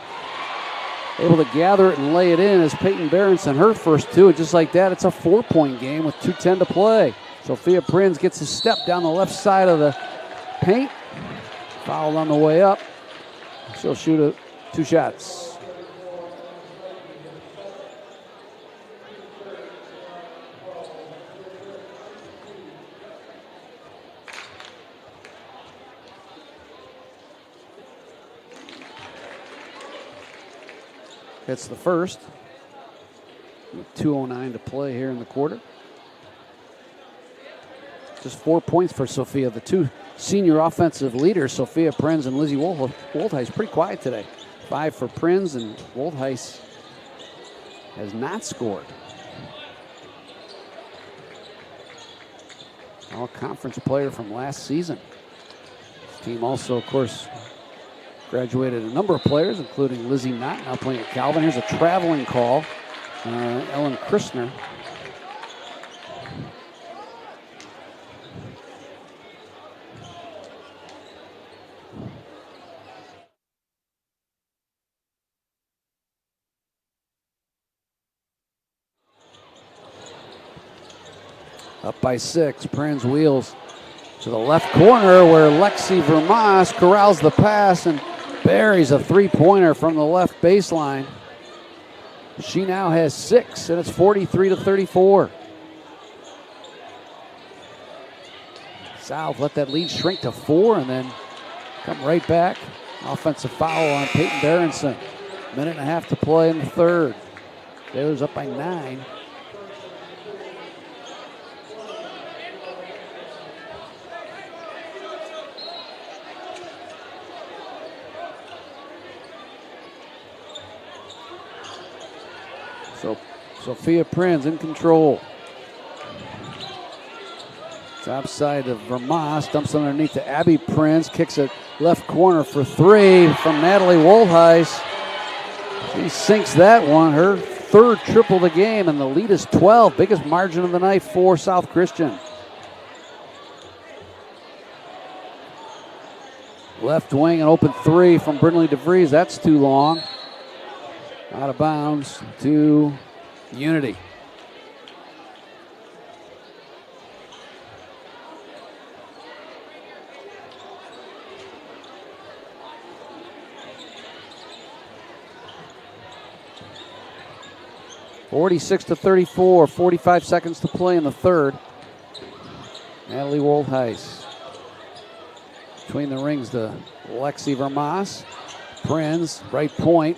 able to gather it and lay it in as Peyton Berenson, her first 2. And just like that, it's a 4-point game with 2:10 to play. Sophia Prinz gets a step down the left side of the paint. Fouled on the way up. She'll shoot 2 shots. Hits the first. With 2:09 to play here in the quarter. Just 4 points for Sophia. The 2 senior offensive leaders, Sophia Prinz and Lizzie Woltheis, pretty quiet today. 5 for Prinz, and Woltheis has not scored. All-conference player from last season. This team also, of course, graduated a number of players, including Lizzie Knott, now playing at Calvin. Here's a traveling call. Ellen Christner. Up by 6. Prinz wheels to the left corner where Lexi Vermas corrals the pass and buries a three-pointer from the left baseline. She now has 6, and it's 43-34. South let that lead shrink to 4 and then come right back. Offensive foul on Peyton Berenson. Minute and a half to play in the third. Sailors up by 9. So Sophia Prinz in control. Top side of Vermas, dumps underneath to Abby Prinz, kicks it left corner for 3 from Natalie Wohlheis. She sinks that one, her third triple of the game, and the lead is 12, biggest margin of the night for South Christian. Left wing, an open 3 from Brinley DeVries, that's too long. Out of bounds to Unity. (46-34), 45 seconds to play in the third. Natalie Wohlheis. Between the rings to Lexi Vermas. Prinz, right point,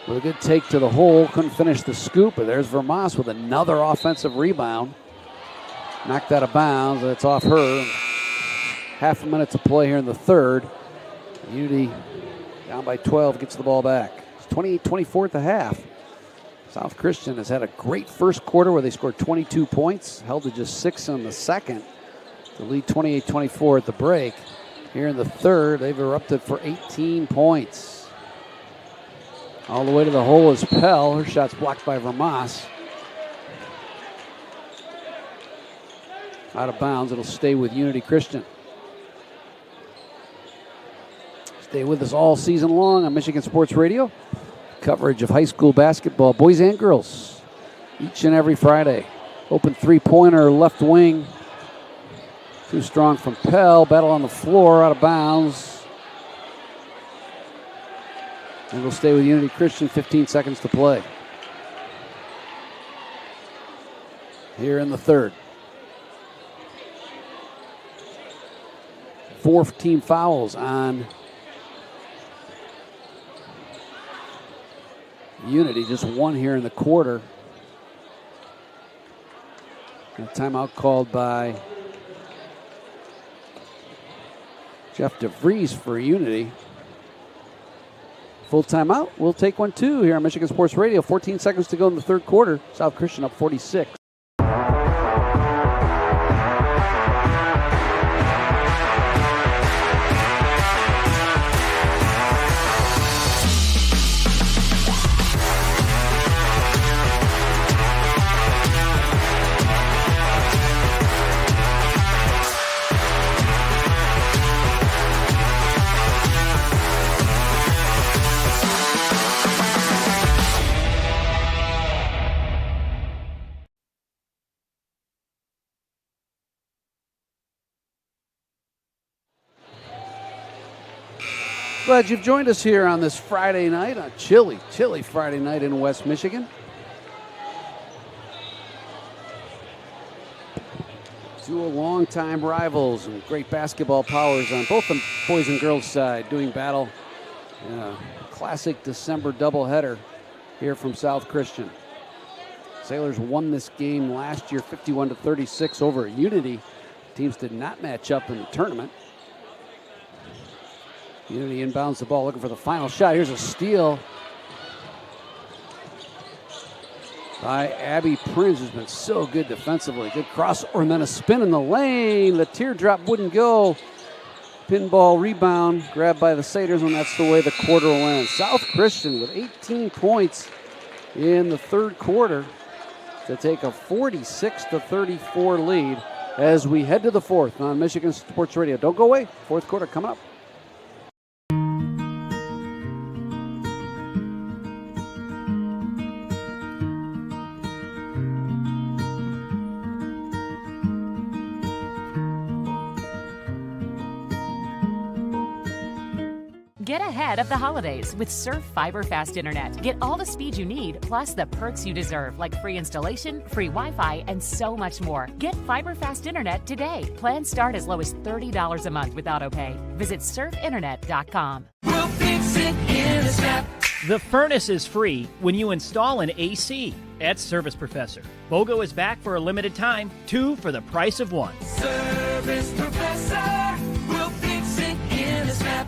with a good take to the hole. Couldn't finish the scoop, but there's Vermas with another offensive rebound. Knocked out of bounds, it's off her. Half a minute to play here in the third. Unity down by 12, gets the ball back. It's 28-24 at the half. South Christian has had a great first quarter where they scored 22 points, held to just 6 in the second to lead 28-24 at the break. Here in the third, they've erupted for 18 points. All the way to the hole is Pell. Her shot's blocked by Vermas. Out of bounds, it'll stay with Unity Christian. Stay with us all season long on Michigan Sports Radio. Coverage of high school basketball, boys and girls, each and every Friday. Open three-pointer, left wing. Too strong from Pell. Battle on the floor, out of bounds. And we'll stay with Unity Christian, 15 seconds to play. Here in the third. 4 team fouls on Unity, just 1 here in the quarter. A timeout called by Jeff DeVries for Unity. Full timeout. We'll take one too here on Michigan Sports Radio. 14 seconds to go in the third quarter. South Christian up 46. Glad you've joined us here on this Friday night, a chilly Friday night in West Michigan. Two longtime rivals and great basketball powers on both the boys and girls side doing battle in a classic December doubleheader here from South Christian. Sailors won this game last year 51-36 over Unity. Teams did not match up in the tournament. Unity inbounds the ball, looking for the final shot. Here's a steal by Abby Prinz, who's been so good defensively. Good cross, and then a spin in the lane. The teardrop wouldn't go. Pinball rebound, grabbed by the Satyrs, and that's the way the quarter will end. South Christian with 18 points in the third quarter to take a 46-34 lead as we head to the fourth on Michigan Sports Radio. Don't go away. Fourth quarter coming up.
Get ahead of the holidays with Surf Fiber Fast Internet. Get all the speed you need, plus the perks you deserve, like free installation, free Wi-Fi, and so much more. Get Fiber Fast Internet today. Plans start as low as $30 a month with autopay. Visit surfinternet.com.
We'll fix it in a snap.
The furnace is free when you install an AC at Service Professor. BOGO is back for a limited time, 2 for the price of 1.
Service Professor, we'll fix it in a snap.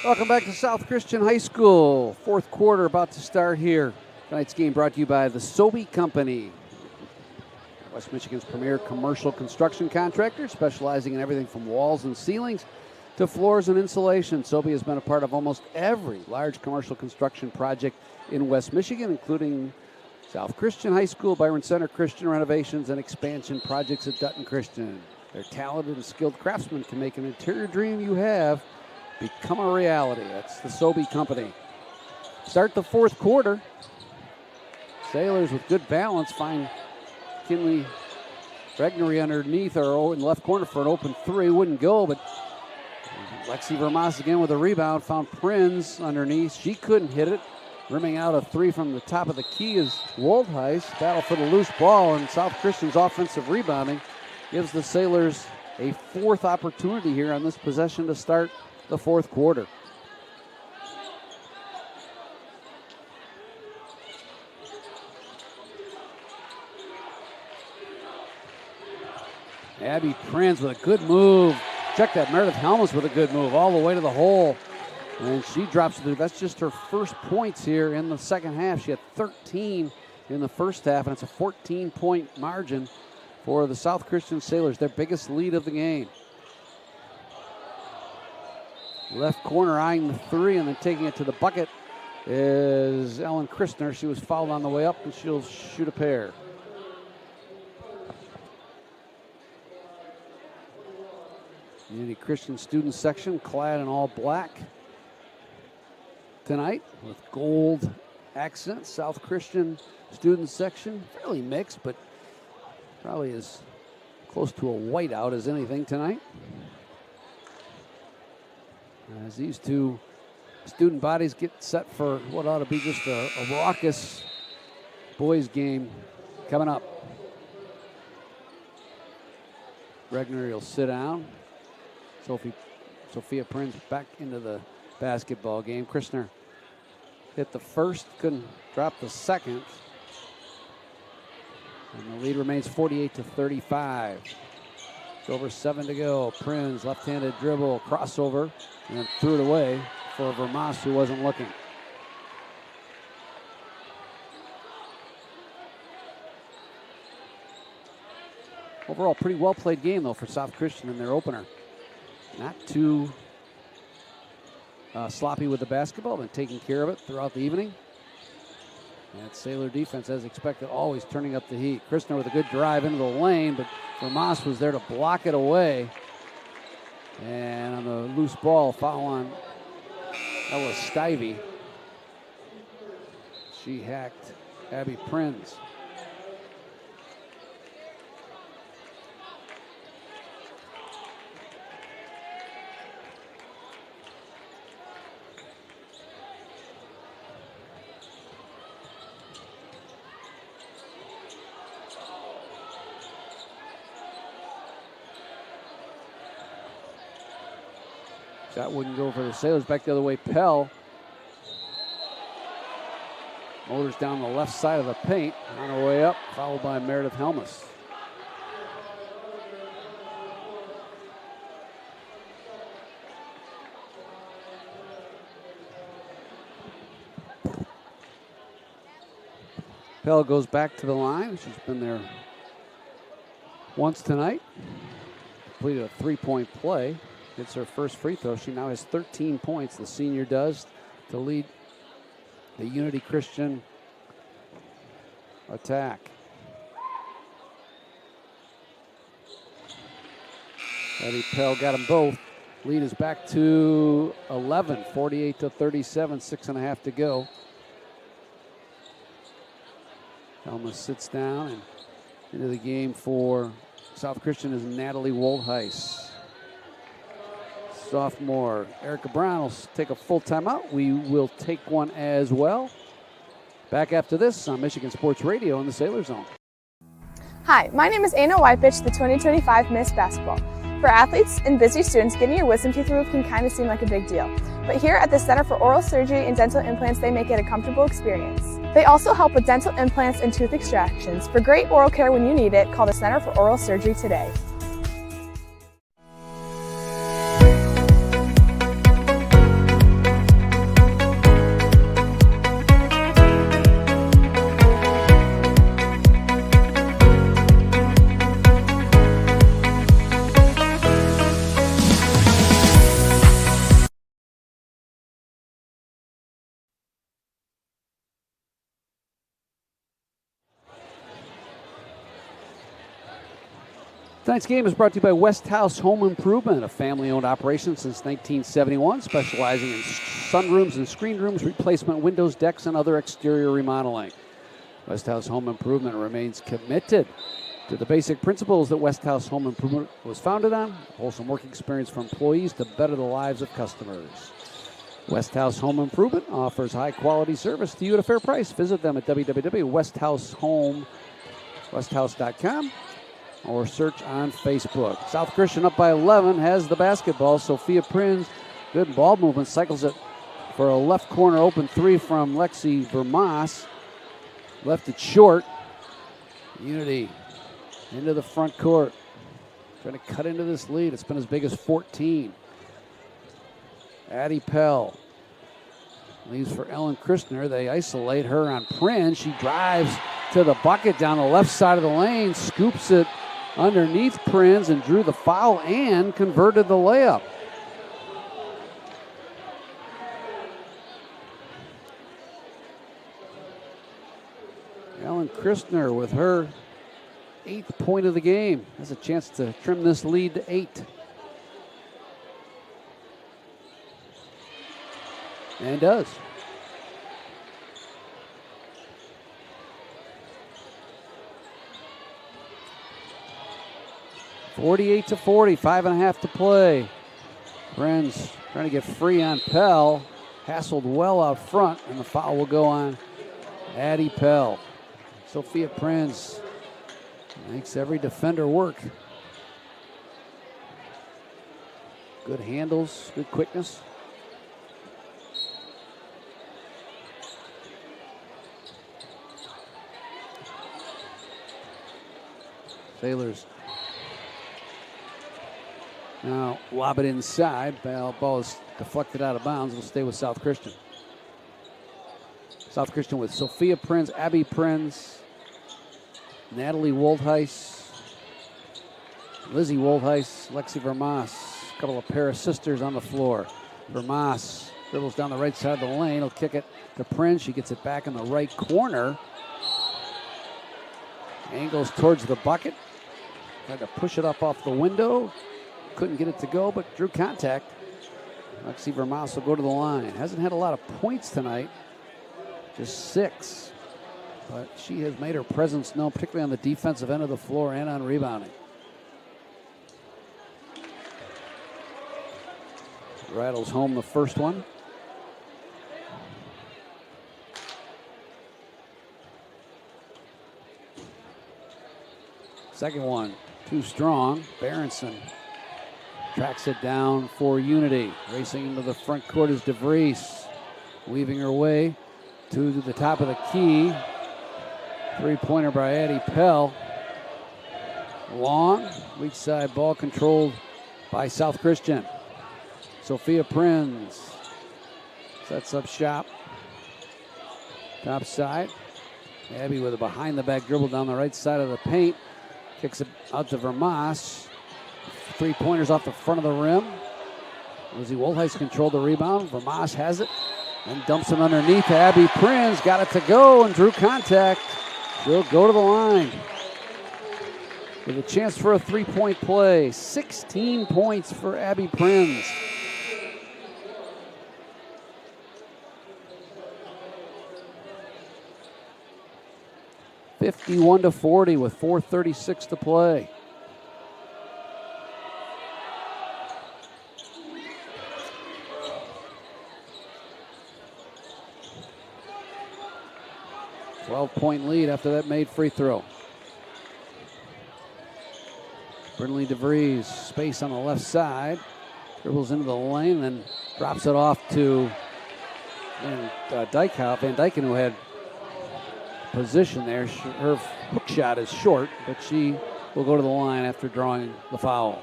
Welcome back to South Christian High School. Fourth quarter about to start here. Tonight's game brought to you by the Sobey Company, West Michigan's premier commercial construction contractor, specializing in everything from walls and ceilings to floors and insulation. Sobey has been a part of almost every large commercial construction project in West Michigan, including South Christian High School, Byron Center Christian renovations, and expansion projects at Dutton Christian. Their talented and skilled craftsmen can make an interior dream you have become a reality. That's the Sobey Company. Start the fourth quarter. Sailors with good balance find Kinley Regnery underneath or in left corner for an open three. Wouldn't go, but Lexi Vermas again with a rebound. Found Prinz underneath. She couldn't hit it. Rimming out a three from the top of the key is Woldheis. Battle for the loose ball, and South Christian's offensive rebounding gives the Sailors a fourth opportunity here on this possession to start the fourth quarter. Abby Prinz with a good move. Check that. Meredith Helmus with a good move all the way to the hole. And she drops it. That's just her first points here in the second half. She had 13 in the first half, and it's a 14-point margin for the South Christian Sailors, their biggest lead of the game. Left corner eyeing the three and then taking it to the bucket is Ellen Christner. She was fouled on the way up, and she'll shoot a pair. Unity Christian student section clad in all black tonight with gold accents. South Christian student section, fairly mixed, but probably as close to a whiteout as anything tonight. As these two student bodies get set for what ought to be just a raucous boys game coming up. Regnery will sit down. Sophia Prinz back into the basketball game. Christner hit the first, couldn't drop the second. And the lead remains 48-35. Over 7 to go. Prinz, left-handed dribble, crossover, and then threw it away for Vermas, who wasn't looking. Overall, pretty well-played game, though, for South Christian in their opener. Not too sloppy with the basketball, been taking care of it throughout the evening. And Sailor defense, as expected, always turning up the heat. Christner with a good drive into the lane, but Vermas was there to block it away. And on the loose ball, foul on Ella Stivey. She hacked Abby Prinz. That wouldn't go for the Sailors. Back the other way, Pell. Motors down the left side of the paint. On her way up, followed by Meredith Helmus. Pell goes back to the line. She's been there once tonight. Completed a three-point play. Gets her first free throw. She now has 13 points, the senior does, to lead the Unity Christian attack. Eddie Pell got them both. Lead is back to 11, 48-37, 6.5 to go. Helmus sits down, and Into the game for South Christian is Natalie Woldheis. Sophomore Erica Brown will take a full timeout. We will take one as well. Back after this on Michigan Sports Radio in the Sailor Zone.
Hi, my name is Anna Wypich, the 2025 Miss Basketball. For athletes and busy students, getting your wisdom teeth removed can kind of seem like a big deal. But here at the Center for Oral Surgery and Dental Implants, they make it a comfortable experience. They also help with dental implants and tooth extractions. For great oral care when you need it, call the Center for Oral Surgery today.
Tonight's game is brought to you by West House Home Improvement, a family-owned operation since 1971, specializing in sunrooms and screen rooms, replacement windows, decks, and other exterior remodeling. West House Home Improvement remains committed to the basic principles that West House Home Improvement was founded on, wholesome work experience for employees to better the lives of customers. West House Home Improvement offers high-quality service to you at a fair price. Visit them at www.westhouse.com. or search on Facebook. South Christian up by 11 has the basketball. Sophia Prinz, good ball movement, cycles it for a left corner open three from Lexi Vermas. Left it short. Unity into the front court. Trying to cut into this lead. It's been as big as 14. Addie Pell leaves for Ellen Christner. They isolate her on Prinz. She drives to the bucket down the left side of the lane, scoops it underneath Prinz and drew the foul and converted the layup. Ellen Christner with her 8th point of the game has a chance to trim this lead to 8. And does. (48-40), 5.5 to play. Prinz trying to get free on Pell. Hassled well out front, and the foul will go on Addie Pell. Sophia Prinz makes every defender work. Good handles, good quickness. Sailors now lob it inside. Ball is deflected out of bounds. It'll stay with South Christian. South Christian with Sophia Prinz, Abby Prinz, Natalie Woldheis, Lizzie Woldheis, Lexi Vermas. A couple of pair of sisters on the floor. Vermas dribbles down the right side of the lane. He'll kick it to Prinz. She gets it back in the right corner. Angles towards the bucket. Tried to push it up off the window. Couldn't get it to go, but drew contact. Lexi Vermas will go to the line. Hasn't had a lot of points tonight. Just 6. But she has made her presence known, particularly on the defensive end of the floor and on rebounding. Rattles home the first one. Second one, too strong. Berenson tracks it down for Unity. Racing into the front court is DeVries, weaving her way to the top of the key. Three-pointer by Addie Pell. Long, weak side ball controlled by South Christian. Sophia Prinz sets up shop. Top side. Abby with a behind-the-back dribble down the right side of the paint. Kicks it out to Vermas. 3-pointers off the front of the rim. Lizzie Woldheis controlled the rebound. Vermas has it and dumps it underneath to Abby Prinz. Got it to go and drew contact. She'll go to the line with a chance for a 3-point play. 16 points for Abby Prinz. 51-40 with 4:36 to play. .point lead after that made free throw. Brindley DeVries, space on the left side. Dribbles into the lane and drops it off to Van Dyken, who had position there. Her hook shot is short, but she will go to the line after drawing the foul.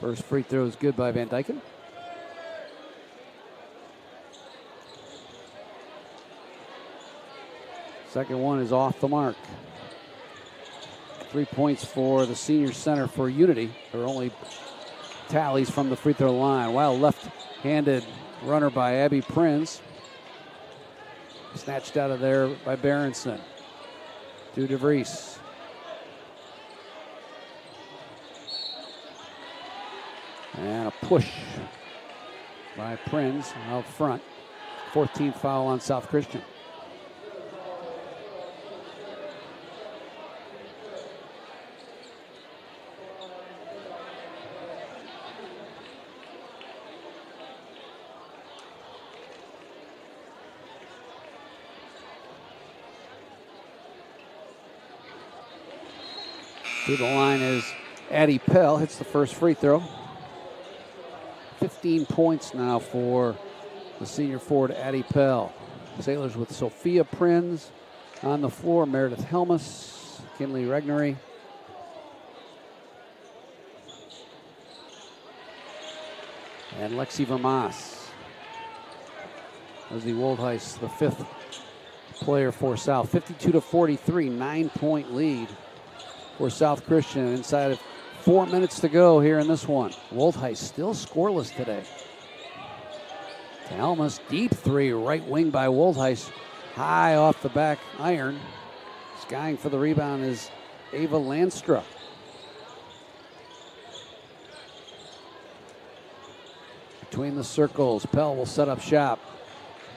First free throw is good by Van Dyken. Second one is off the mark. 3 points for the senior center for Unity. Her only tallies from the free throw line. Wild left-handed runner by Abby Prinz. Snatched out of there by Berenson. To DeVries. And a push by Prinz out front. 14th foul on South Christian. To the line is Addie Pell, hits the first free throw. 15 points now for the senior forward, Addie Pell. Sailors with Sophia Prinz on the floor, Meredith Helmus, Kinley Regnery. And Lexi Vermas. Leslie Woldheis, the fifth player for South. 52-43, 9-point lead for South Christian inside of 4 minutes to go here in this one. Woldheis still scoreless today. Helmus, deep three, right wing by Woldheis, high off the back iron. Skying for the rebound is Ava Landstra. Between the circles, Pell will set up shop.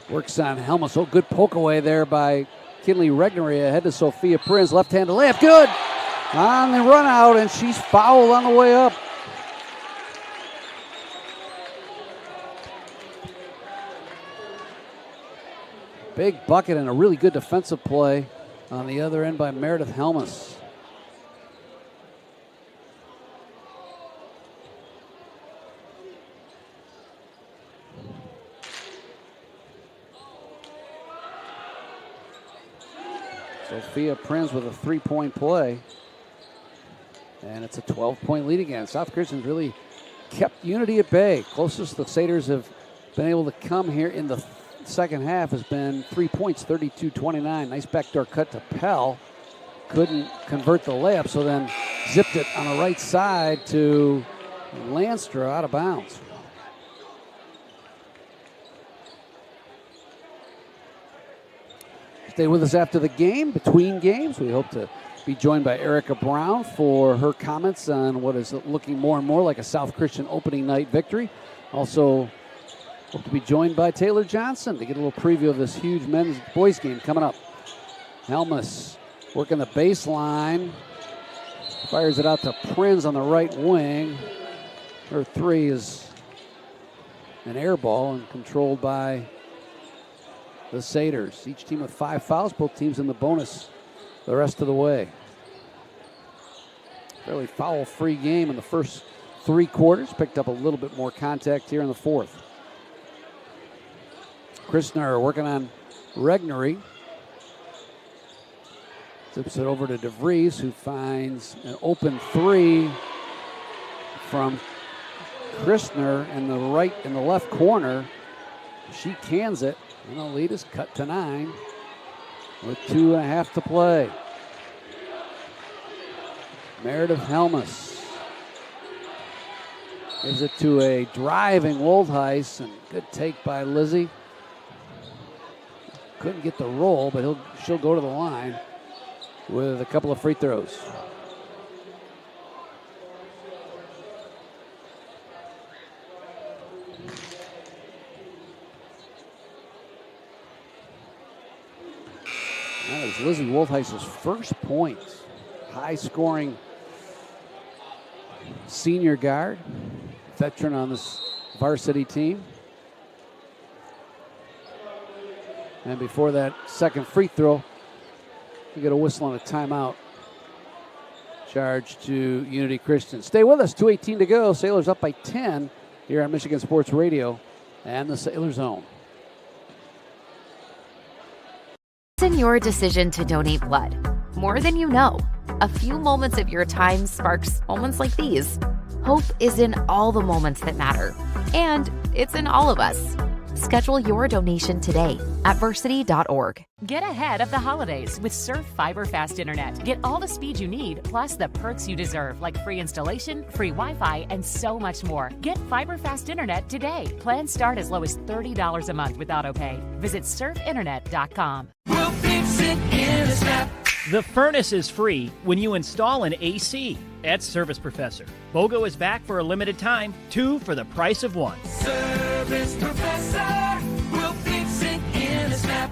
Works on Helmus. Oh, good poke away there by Kinley Regnery ahead to Sophia Prinz. Left-handed layup, good! On the run out, and she's fouled on the way up. Big bucket and a really good defensive play on the other end by Meredith Helmus. Sophia Prinz with a 3-point play. And it's a 12-point lead again. South Christian's really kept Unity at bay. Closest the Satyrs have been able to come here in the second half has been 3 points, 32-29. Nice backdoor cut to Pell. Couldn't convert the layup, so then zipped it on the right side to Landstra out of bounds. Stay with us after the game, between games. We hope to be joined by Erica Brown for her comments on what is looking more and more like a South Christian opening night victory. Also, hope to be joined by Taylor Johnson to get a little preview of this huge boys game coming up. Helmus working the baseline. Fires it out to Prinz on the right wing. Her three is an air ball and controlled by the Satyrs. Each team with 5 fouls, both teams in the bonus the rest of the way. Fairly foul-free game in the first 3 quarters. Picked up a little bit more contact here in the fourth. Christner working on Regnery. Zips it over to DeVries, who finds an open 3 from Christner in the left corner. She cans it, and the lead is cut to 9 with 2.5 to play. Meredith Helmus gives it to a driving Woldheis, and good take by Lizzie. couldn't get the roll, but she'll go to the line with a couple of free throws. That is Lizzie Woltheis's first points. High-scoring senior guard, veteran on this varsity team. And before that second free throw, we get a whistle and a timeout. Charge to Unity Christian. Stay with us, 2:18 to go. Sailors up by 10 here on Michigan Sports Radio and the Sailor Zone.
In your decision to donate blood. More than you know. A few moments of your time sparks moments like these. Hope is in all the moments that matter. And it's in all of us. Schedule your donation today at varsity.org.
Get ahead of the holidays with Surf Fiber Fast Internet. Get all the speed you need, plus the perks you deserve, like free installation, free Wi-Fi, and so much more. Get Fiber Fast Internet today. Plans start as low as $30 a month with AutoPay. Visit surfinternet.com.
We'll fix it in a snap.
The furnace is free when you install an AC at Service Professor. BOGO is back for a limited time, 2 for the price of 1.
Service Professor, we'll fix it in a snap.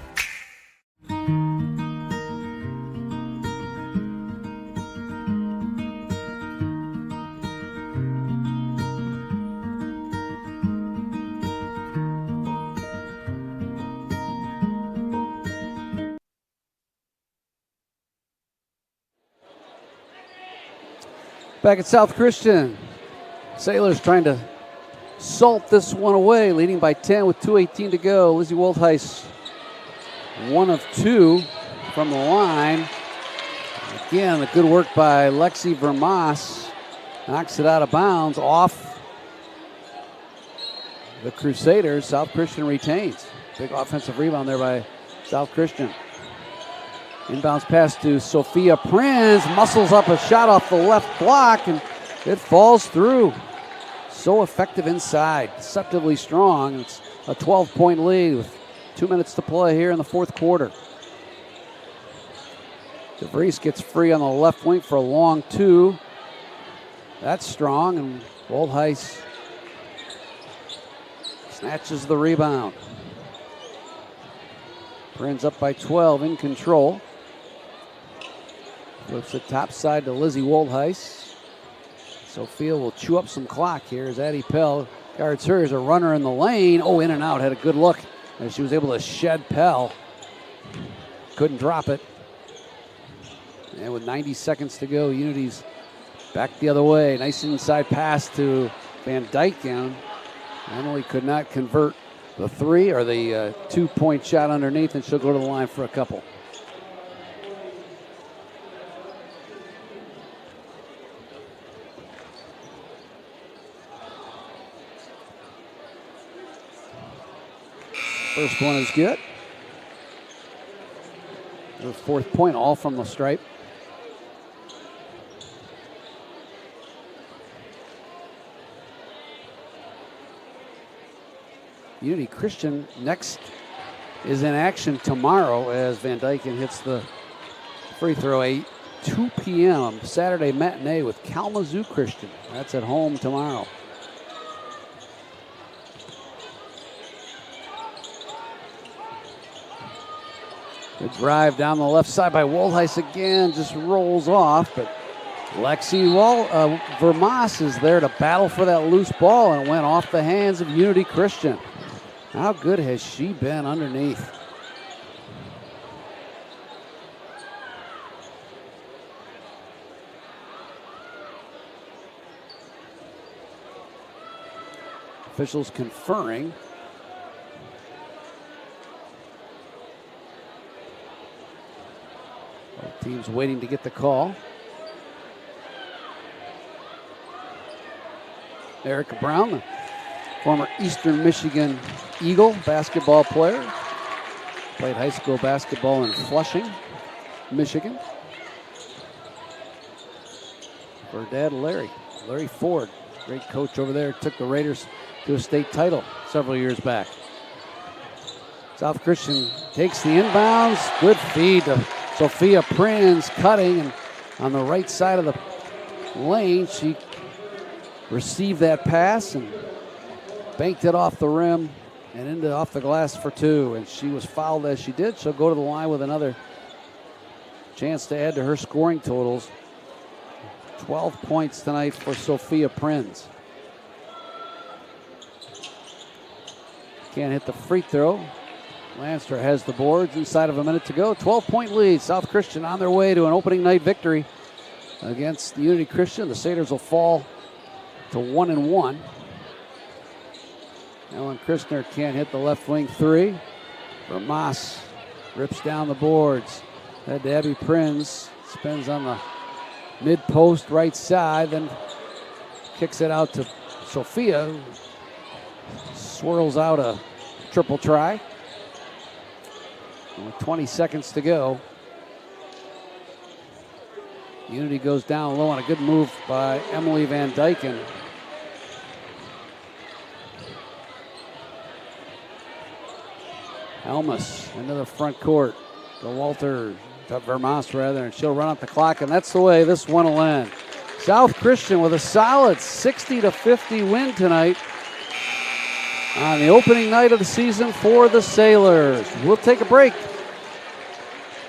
Back at South Christian, Sailors trying to salt this one away, leading by 10 with 2:18 to go. Lizzie Woltheis, 1 of 2 from the line. Again, the good work by Lexi Vermas. Knocks it out of bounds off the Crusaders. South Christian retains. Big offensive rebound there by South Christian. Inbounds pass to Sophia Prinz. Muscles up a shot off the left block, and it falls through. So effective inside. Deceptively strong. It's a 12-point lead with 2 minutes to play here in the fourth quarter. DeVries gets free on the left wing for a long 2. That's strong, and Woltheis snatches the rebound. Prinz up by 12, in control. Flips it top side to Lizzie Woltheis. Sophia will chew up some clock here as Addie Pell guards her as a runner in the lane. Oh, in and out, had a good look as she was able to shed Pell. Couldn't drop it. And with 90 seconds to go, Unity's back the other way. Nice inside pass to Van Dyke, and Emily could not convert the 3 or the 2-point shot underneath, and she'll go to the line for a couple. First one is good. The 4th point, all from the stripe. Unity Christian next is in action tomorrow as Van Dyken hits the free throw. A 2 p.m. Saturday matinee with Kalamazoo Christian. That's at home tomorrow. Good drive down the left side by Woltheis again, just rolls off, but Lexi Vermas is there to battle for that loose ball, and it went off the hands of Unity Christian. How good has she been underneath? Officials conferring. Both teams waiting to get the call. Erica Brown, the former Eastern Michigan Eagle basketball player. Played high school basketball in Flushing, Michigan. For her dad, Larry Ford, great coach over there. Took the Raiders to a state title several years back. South Christian takes the inbounds. Good feed to Sophia Prinz, cutting, and on the right side of the lane, she received that pass and banked it off the rim and off the glass for two. And she was fouled as she did. She'll go to the line with another chance to add to her scoring totals. 12 points tonight for Sophia Prinz. Can't hit the free throw. Lanster has the boards inside of a minute to go. 12-point lead. South Christian on their way to an opening night victory against Unity Christian. The Satyrs will fall to 1-1. Ellen Christner can't hit the left wing three. Vermas rips down the boards. Head to Abby Prinz. Spins on the mid-post right side, then kicks it out to Sophia. Swirls out a triple try. And with 20 seconds to go, Unity goes down low on a good move by Emily Van Dyken. Helmus into the front court. To Walter, to Vermas rather, and she'll run out the clock, and that's the way this one will end. South Christian with a solid 60-50 win tonight on the opening night of the season for the Sailors. We'll take a break.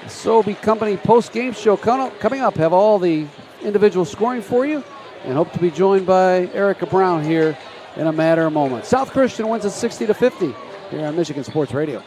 The Sobey Company post-game show coming up. Have all the individual scoring for you and hope to be joined by Erica Brown here in a matter of moments. South Christian wins at 60-50 here on Michigan Sports Radio.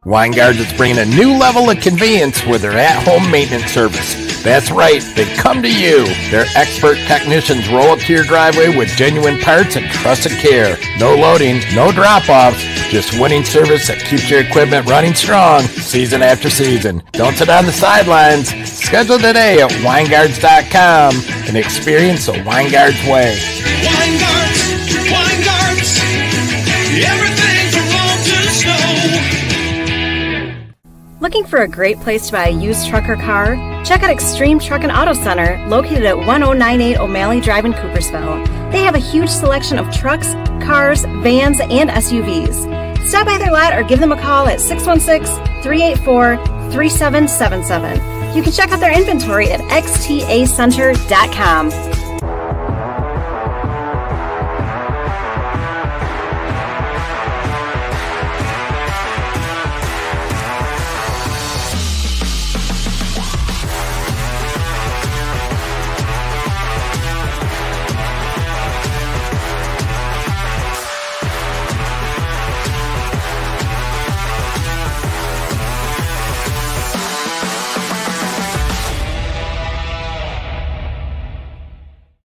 Weingards is bringing a new level of convenience with their at-home maintenance service. That's right, they come to you. Their expert technicians roll up to your driveway with genuine parts and trusted care. No loading, no drop-offs, just winning service that keeps your equipment running strong season after season. Don't sit on the sidelines. Schedule today at Weingards.com and experience the Weingards way.
Weingards, everything from road to snow.
Looking for a great place to buy a used truck or car? Check out Extreme Truck and Auto Center, located at 1098 O'Malley Drive in Coopersville. They have a huge selection of trucks, cars, vans, and SUVs. Stop by their lot or give them a call at 616-384-3777. You can check out their inventory at xtacenter.com.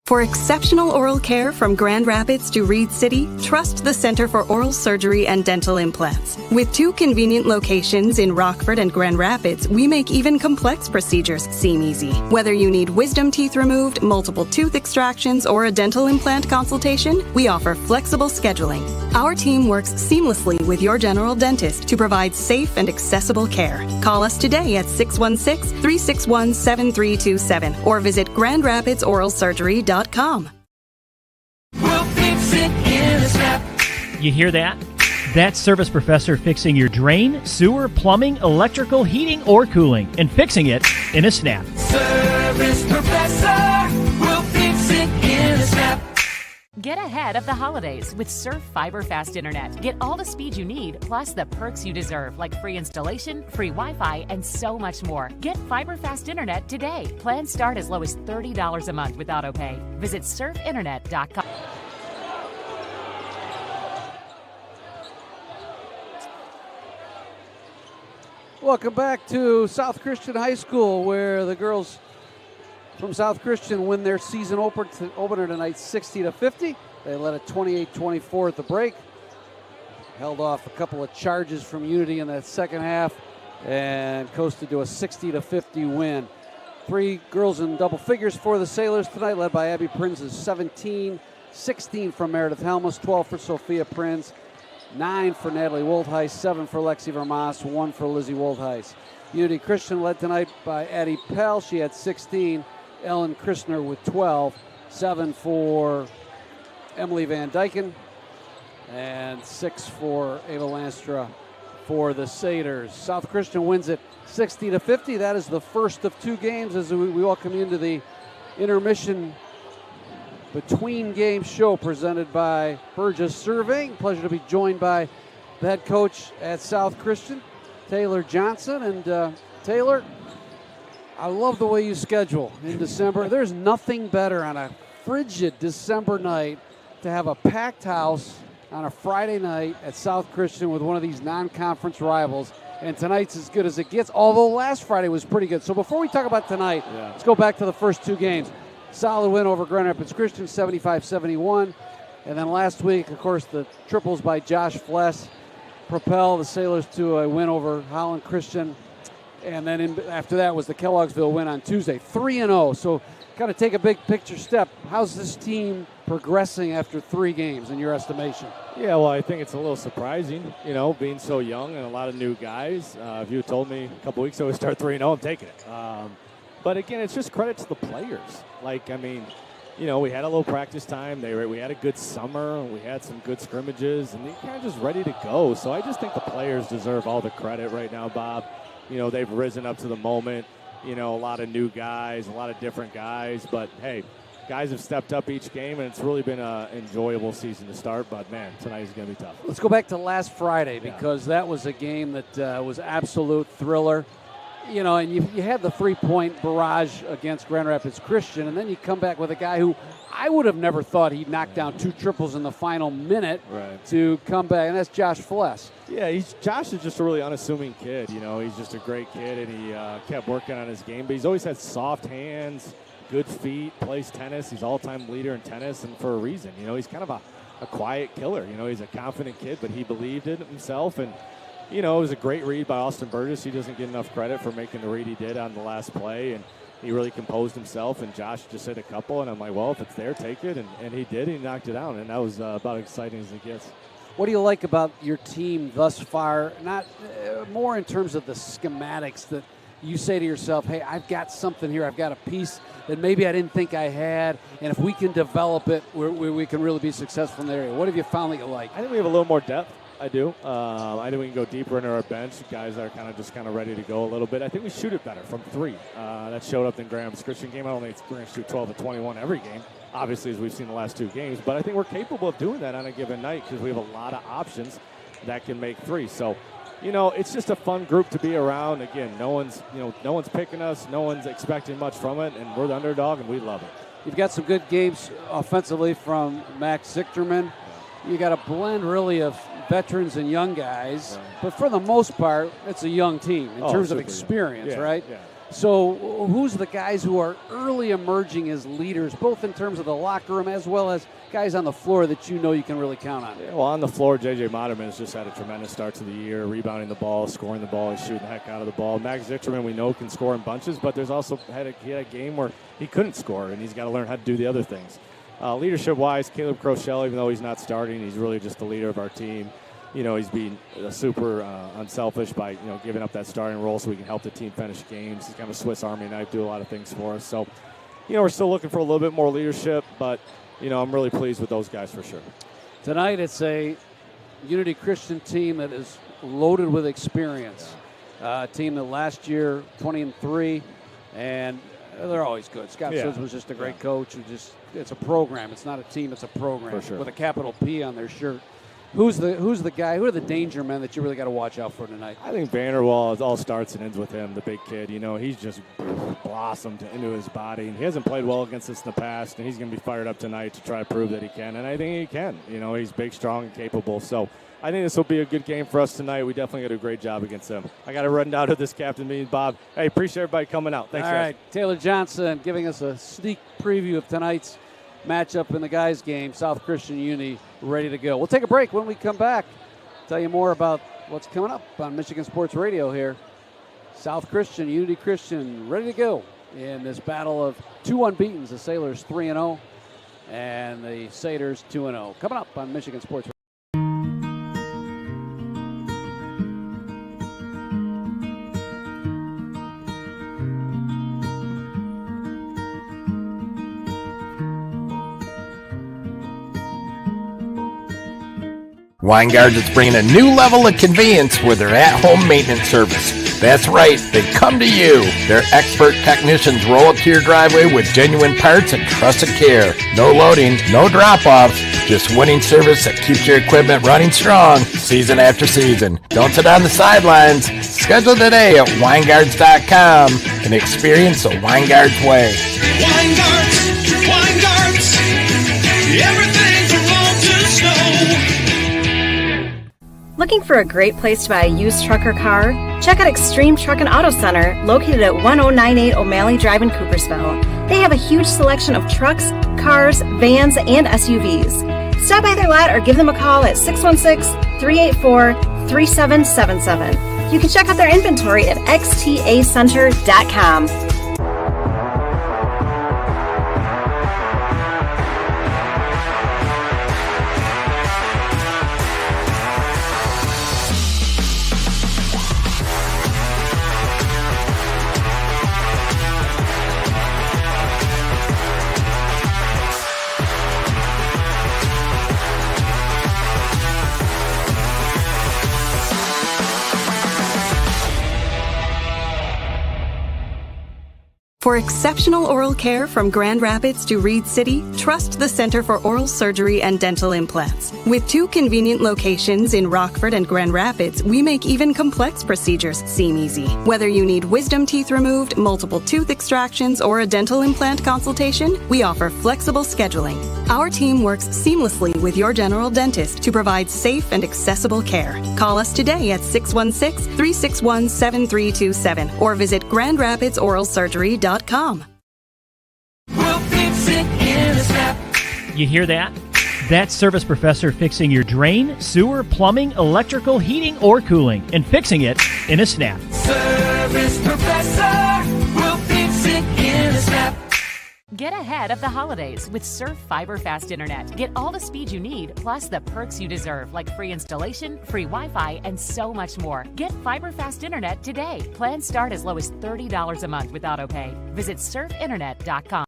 For exceptional oral care from Grand Rapids to Reed City, trust the Center for Oral Surgery and Dental Implants. With 2 convenient locations in Rockford and Grand Rapids, we make even complex procedures seem easy. Whether you need wisdom teeth removed, multiple tooth extractions, or a dental implant consultation, we offer flexible scheduling. Our team works seamlessly with your general dentist to provide safe and accessible care. Call us today at 616-361-7327 or visit GrandRapidsOralSurgery.com.
We'll fix it in a snap.
You hear that? That's Service Professor fixing your drain, sewer, plumbing, electrical, heating, or cooling, and fixing it in a snap.
Service Professor will fix it in a snap.
Get ahead of the holidays with Surf Fiber Fast Internet. Get all the speed you need, plus the perks you deserve, like free installation, free Wi-Fi, and so much more. Get Fiber Fast Internet today. Plans start as low as $30 a month with AutoPay. Visit surfinternet.com.
Welcome back to South Christian High School, where the girls from South Christian win their season opener tonight 60-50. They led at 28-24 at the break. Held off a couple of charges from Unity in that second half and coasted to a 60-50 win. 3 girls in double figures for the Sailors tonight, led by Abby Prinz, 17, 16 from Meredith Helmus, 12 for Sophia Prinz, 9 for Natalie Woldheis, 7 for Lexi Vermas, 1 for Lizzie Woldheis. Unity Christian led tonight by Addie Pell. She had 16. Ellen Christner with 12. 7 for Emily Van Dyken. And 6 for Ava Lanstra for the Satyrs. South Christian wins it 60-50. That is the first of 2 games as we welcome you into the intermission between game show presented by Burgess Surveying. Pleasure to be joined by the head coach at South Christian, Taylor Johnson. And Taylor, I love the way you schedule in December. There's nothing better on a frigid December night to have a packed house on a Friday night at South Christian with one of these non-conference rivals. And tonight's as good as it gets, although last Friday was pretty good. So before we talk about tonight, let's go back to the first 2 games. Solid win over Grand Rapids Christian, 75-71. And then last week, of course, the triples by Josh Fless propel the Sailors to a win over Holland Christian. And then after that was the Kellogg'sville win on Tuesday, 3-0. So kind of take a big picture step. How's this team progressing after 3 games in your estimation?
Yeah, well, I think it's a little surprising, being so young and a lot of new guys. If you told me a couple weeks ago we start 3-0, I'm taking it. But again, it's just credit to the players. We had a little practice time. We had a good summer. We had some good scrimmages, and they're kind of just ready to go. So I just think the players deserve all the credit right now, Bob. They've risen up to the moment. A lot of new guys, a lot of different guys. But, hey, guys have stepped up each game, and it's really been an enjoyable season to start. But, man, tonight is going to be tough.
Let's go back to last Friday because that was a game that was absolute thriller. And you had the 3-point barrage against Grand Rapids Christian, and then you come back with a guy who I would have never thought he'd knock down 2 triples in the final minute to come back, and that's Josh Fless.
Yeah, Josh is just a really unassuming kid. He's just a great kid, and he kept working on his game. But he's always had soft hands, good feet, plays tennis. He's all-time leader in tennis, and for a reason. He's kind of a quiet killer. He's a confident kid, but he believed in himself, and it was a great read by Austin Burgess. He doesn't get enough credit for making the read he did on the last play, and he really composed himself, and Josh just hit a couple, and I'm like, well, if it's there, take it, and he did. He knocked it down, and that was about as exciting as it gets.
What do you like about your team thus far? Not more in terms of the schematics that you say to yourself, hey, I've got something here. I've got a piece that maybe I didn't think I had, and if we can develop it, we can really be successful in the area. What have you found that you like?
I think we have a little more depth. I do. I think we can go deeper into our bench. Guys that are kind of ready to go a little bit. I think we shoot it better from 3. That showed up in Graham's Christian game. I don't think we're going to shoot 12 of 21 every game, obviously, as we've seen the last 2 games. But I think we're capable of doing that on a given night because we have a lot of options that can make 3. So, it's just a fun group to be around. Again, no one's picking us. No one's expecting much from it, and we're the underdog, and we love it.
You've got some good games offensively from Max Zichterman. You got a blend, really, of veterans and young guys, but for the most part, it's a young team in terms of experience, right? Yeah. So who's the guys who are early emerging as leaders, both in terms of the locker room as well as guys on the floor that you can really count on?
Yeah, well, on the floor, J.J. Moderman has just had a tremendous start to the year, rebounding the ball, scoring the ball, he's shooting the heck out of the ball. Max Zichterman, we know, can score in bunches, but there's also he had a game where he couldn't score, and he's got to learn how to do the other things. Leadership-wise, Caleb Crochelle, even though he's not starting, he's really just the leader of our team. He's being super unselfish by, giving up that starting role so we can help the team finish games. He's kind of a Swiss Army knife, do a lot of things for us. So, we're still looking for a little bit more leadership, but, I'm really pleased with those guys for sure.
Tonight it's a Unity Christian team that is loaded with experience. A team that last year, 20-3, and they're always good. Scott Sons was just a great coach. It's a program. It's not a team. It's a program with a capital P on their shirt. Who's the guy? Who are the danger men that you really got to watch out for tonight?
I think Vanderwall, it all starts and ends with him, the big kid. He's just blossomed into his body. He hasn't played well against us in the past, and he's going to be fired up tonight to try to prove that he can. And I think he can. He's big, strong, and capable. So I think this will be a good game for us tonight. We definitely got to do a great job against them. I got to run down to this captain meeting, Bob. Hey, appreciate everybody coming out. Thanks,
guys. All right, Taylor Johnson giving us a sneak preview of tonight's matchup in the guys' game. South Christian Uni ready to go. We'll take a break. When we come back, tell you more about what's coming up on Michigan Sports Radio here. South Christian, Unity Christian, ready to go in this battle of 2 unbeatens. The Sailors 3-0 and the Satyrs 2-0. Coming up on Michigan Sports Radio.
Weingards is bringing a new level of convenience with their at-home maintenance service. That's right, they come to you. Their expert technicians roll up to your driveway with genuine parts and trusted care. No loading, no drop-offs, just winning service that keeps your equipment running strong season after season. Don't sit on the sidelines. Schedule today at Weingards.com and experience the Weingards way.
Weingards, everything from road to snow.
Looking for a great place to buy a used truck or car? Check out Extreme Truck and Auto Center, located at 1098 O'Malley Drive in Coopersville. They have a huge selection of trucks, cars, vans, and SUVs. Stop by their lot or give them a call at 616-384-3777. You can check out their inventory at xtacenter.com.
For exceptional oral care from Grand Rapids to Reed City, trust the Center for Oral Surgery and Dental Implants. With 2 convenient locations in Rockford and Grand Rapids, we make even complex procedures seem easy. Whether you need wisdom teeth removed, multiple tooth extractions, or a dental implant consultation, we offer flexible scheduling. Our team works seamlessly with your general dentist to provide safe and accessible care. Call us today at 616-361-7327 or visit GrandRapidsOralSurgery.com.
We'll fix it in a snap.
You hear that? That's Service Professor fixing your drain, sewer, plumbing, electrical, heating, or cooling, and fixing it in a snap.
Service Professor will fix it in a snap.
Get ahead of the holidays with Surf Fiber Fast Internet. Get all the speed you need, plus the perks you deserve, like free installation, free Wi-Fi, and so much more. Get Fiber Fast Internet today. Plans start as low as $30 a month with autopay. Visit surfinternet.com.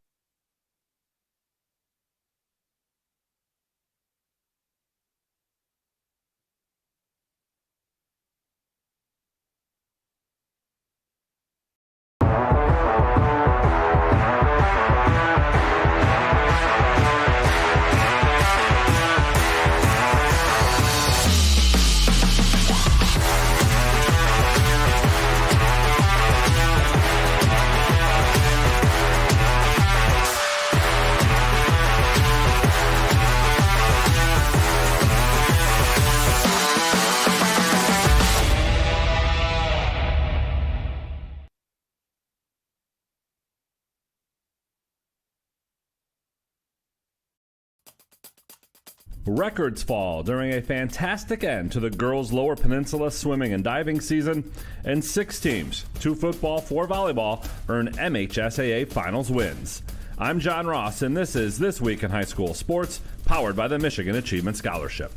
Records fall during a fantastic end to the girls' Lower Peninsula swimming and diving season, and 6 teams, 2 football, 4 volleyball, earn MHSAA finals wins. I'm John Ross, and this is This Week in High School Sports, powered by the Michigan Achievement Scholarship.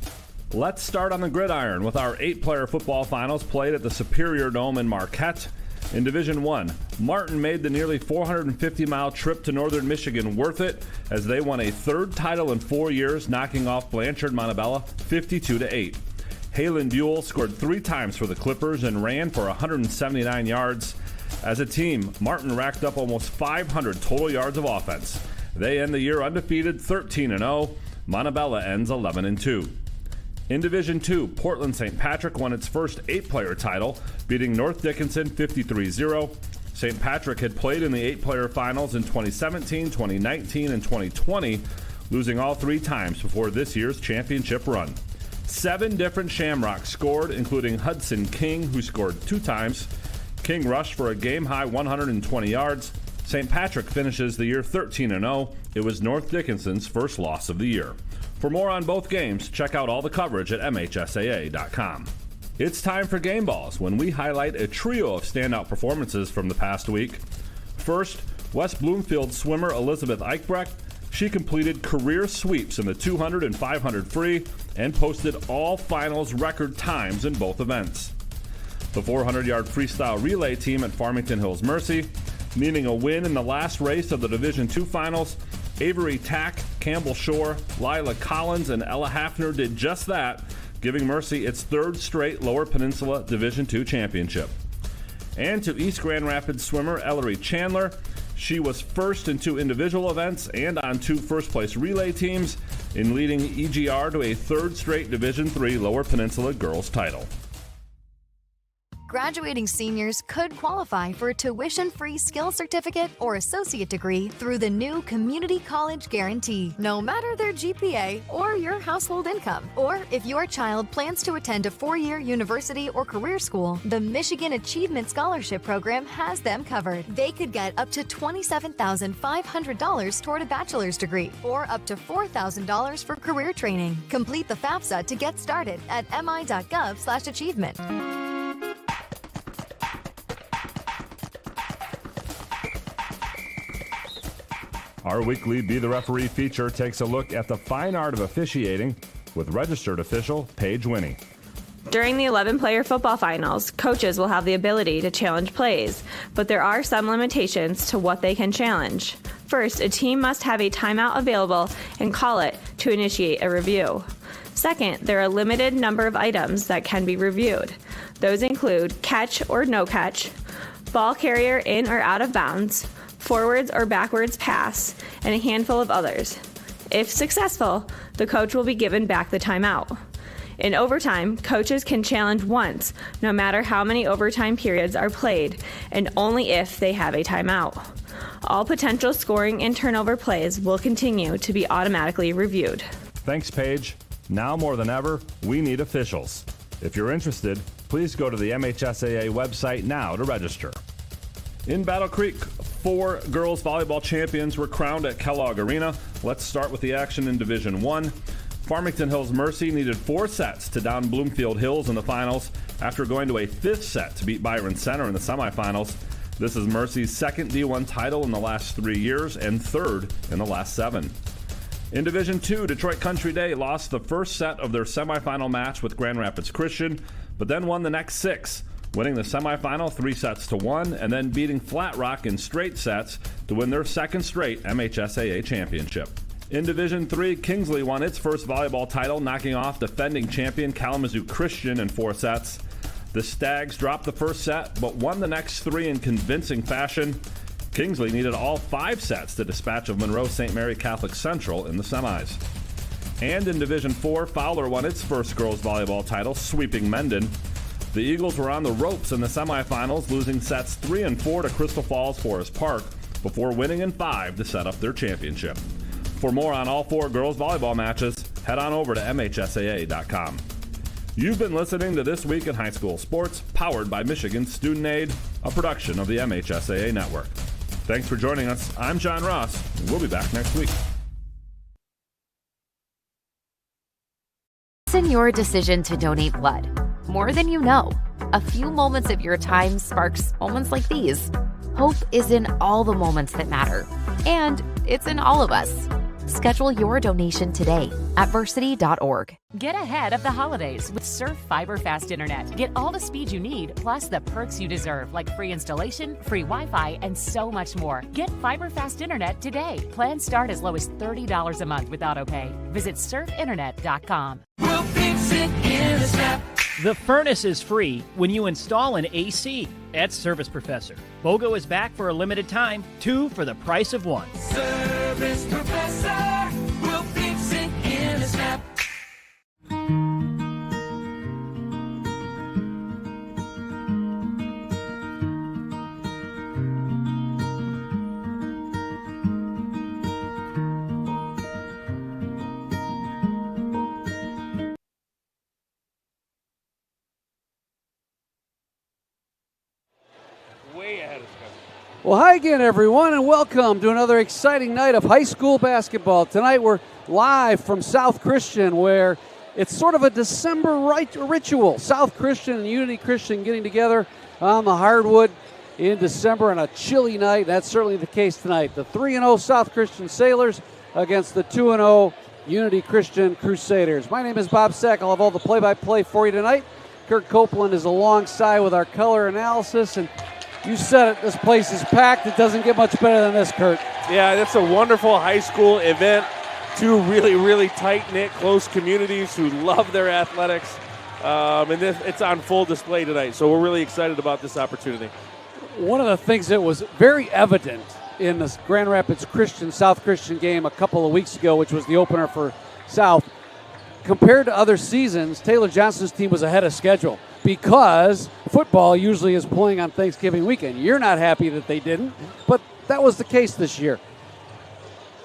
Let's start on the gridiron with our 8-player football finals played at the Superior Dome in Marquette. In Division I, Martin made the nearly 450-mile trip to northern Michigan worth it as they won a 3rd title in 4 years, knocking off Blanchard Montebella 52-8. Halen Buell scored 3 times for the Clippers and ran for 179 yards. As a team, Martin racked up almost 500 total yards of offense. They end the year undefeated 13-0. Montebella ends 11-2. In Division II, Portland St. Patrick won its first 8-player title, beating North Dickinson 53-0. St. Patrick had played in the 8-player finals in 2017, 2019, and 2020, losing all 3 times before this year's championship run. 7 different Shamrocks scored, including Hudson King, who scored 2 times. King rushed for a game-high 120 yards. St. Patrick finishes the year 13-0. It was North Dickinson's first loss of the year. For more on both games, check out all the coverage at MHSAA.com. It's time for Game Balls, when we highlight a trio of standout performances from the past week. First, West Bloomfield swimmer Elizabeth Eichbrecht. She completed career sweeps in the 200 and 500 free and posted all finals record times in both events. The 400-yard freestyle relay team at Farmington Hills Mercy, needing a win in the last race of the Division II finals, Avery Tack, Campbell Shore, Lila Collins, and Ella Hafner did just that giving Mercy its third straight Lower Peninsula Division II championship. And to East Grand Rapids swimmer Ellery Chandler, she was first in 2 individual events and on 2 first-place relay teams in leading EGR to a third straight Division III Lower Peninsula girls title.
Graduating seniors could qualify for a tuition-free skill certificate or associate degree through the new Community College Guarantee, no matter their GPA or your household income. Or if your child plans to attend a 4-year university or career school, the Michigan Achievement Scholarship Program has them covered. They could get up to $27,500 toward a bachelor's degree or up to $4,000 for career training. Complete the FAFSA to get started at mi.gov/achievement.
Our weekly Be the Referee feature takes a look at the fine art of officiating with registered official Paige Winnie.
During the 11-player football finals, coaches will have the ability to challenge plays, but there are some limitations to what they can challenge. First, a team must have a timeout available and call it to initiate a review. Second, there are a limited number of items that can be reviewed. Those include catch or no catch, ball carrier in or out of bounds, forwards or backwards pass, and a handful of others. If successful, the coach will be given back the timeout. In overtime, coaches can challenge once, no matter how many overtime periods are played, and only if they have a timeout. All potential scoring and turnover plays will continue to be automatically reviewed.
Thanks, Paige. Now more than ever, we need officials. If you're interested, please go to the MHSAA website now to register. In Battle Creek, 4 girls volleyball champions were crowned at Kellogg Arena. Let's start with the action in Division I. Farmington Hills Mercy needed 4 sets to down Bloomfield Hills in the finals after going to a 5th set to beat Byron Center in the semifinals. This is Mercy's 2nd D1 title in the last 3 years and 3rd in the last 7. In Division II, Detroit Country Day lost the first set of their semifinal match with Grand Rapids Christian, but then won the next 6. Winning the semifinal 3-1 and then beating Flat Rock in straight sets to win their 2nd straight MHSAA championship. In Division III, Kingsley won its first volleyball title, knocking off defending champion Kalamazoo Christian in 4 sets. The Stags dropped the first set, but won the next 3 in convincing fashion. Kingsley needed all 5 sets to dispatch of Monroe St. Mary Catholic Central in the semis. And in Division IV, Fowler won its first girls volleyball title, sweeping Mendon. The Eagles were on the ropes in the semifinals, losing sets 3 and 4 to Crystal Falls Forest Park before winning in 5 to set up their championship. For more on all 4 girls volleyball matches, head on over to MHSAA.com. You've been listening to This Week in High School Sports, powered by Michigan Student Aid, a production of the MHSAA Network. Thanks for joining us. I'm John Ross, and we'll be back next week.
In your decision to donate blood. More than you know. A few moments of your time sparks moments like these. Hope is in all the moments that matter. And it's in all of us. Schedule your donation today at varsity.org.
Get ahead of the holidays with Surf Fiber Fast Internet. Get all the speed you need, plus the perks you deserve, like free installation, free Wi-Fi, and so much more. Get Fiber Fast Internet today. Plans start as low as $30 a month with autopay. Visit surfinternet.com.
We'll fix it in a snap.
The furnace is free when you install an AC at Service Professor. BOGO is back for a limited time, 2 for the price of 1.
Service Professor, we'll fix it in a snap.
Well, hi again, everyone, and welcome to another exciting night of high school basketball. Tonight we're live from South Christian, where it's sort of a December ritual. South Christian and Unity Christian getting together on the hardwood in December on a chilly night. That's certainly the case tonight. The 3-0 South Christian Sailors against the 2-0 Unity Christian Crusaders. My name is Bob Sack. I'll have all the play-by-play for you tonight. Kurt Copeland is alongside with our color analysis, and you said it, this place is packed. It doesn't get much better than this, Kurt.
Yeah, that's a wonderful high school event two really, really tight-knit, close communities who love their athletics. And it's on full display tonight, so we're really excited about this opportunity.
One of the things that was very evident in the Grand Rapids South Christian game a couple of weeks ago, which was the opener for South, compared to other seasons, Taylor Johnson's team was ahead of schedule because football usually is playing on Thanksgiving weekend. You're not happy that they didn't, but that was the case this year.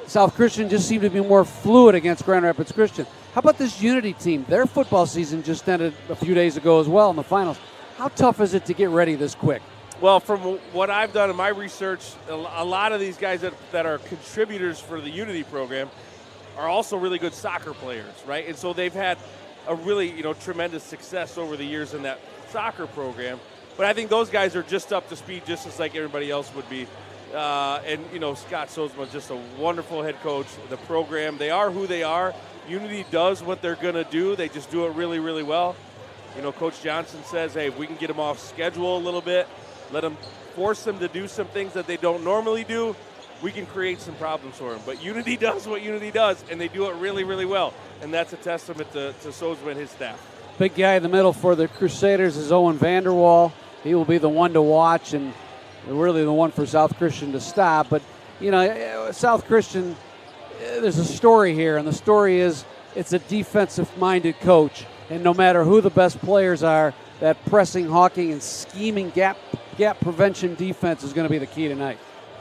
South Christian just seemed to be more fluid against Grand Rapids Christian. How about this Unity team? Their football season just ended a few days ago as well in the finals. How tough is it to get ready this quick?
Well, from what I've done in my research, a lot of these guys that are contributors for the Unity program are also really good soccer players, right? And so they've had a really, tremendous success over the years in that soccer program. But I think those guys are just up to speed just as like everybody else would be. And Scott Sozma, just a wonderful head coach. The program, they are who they are. Unity does what they're going to do. They just do it really, really well. Coach Johnson says, hey, if we can get them off schedule a little bit, force them to do some things that they don't normally do, we can create some problems for them. But Unity does what Unity does, and they do it really, really well. And that's a testament to Sozma and his staff.
Big guy in the middle for the Crusaders is Owen Vanderwall. He will be the one to watch and really the one for South Christian to stop. But, South Christian, there's a story here, and the story is it's a defensive-minded coach. And no matter who the best players are, that pressing, hawking, and scheming gap prevention defense is going to be the key tonight.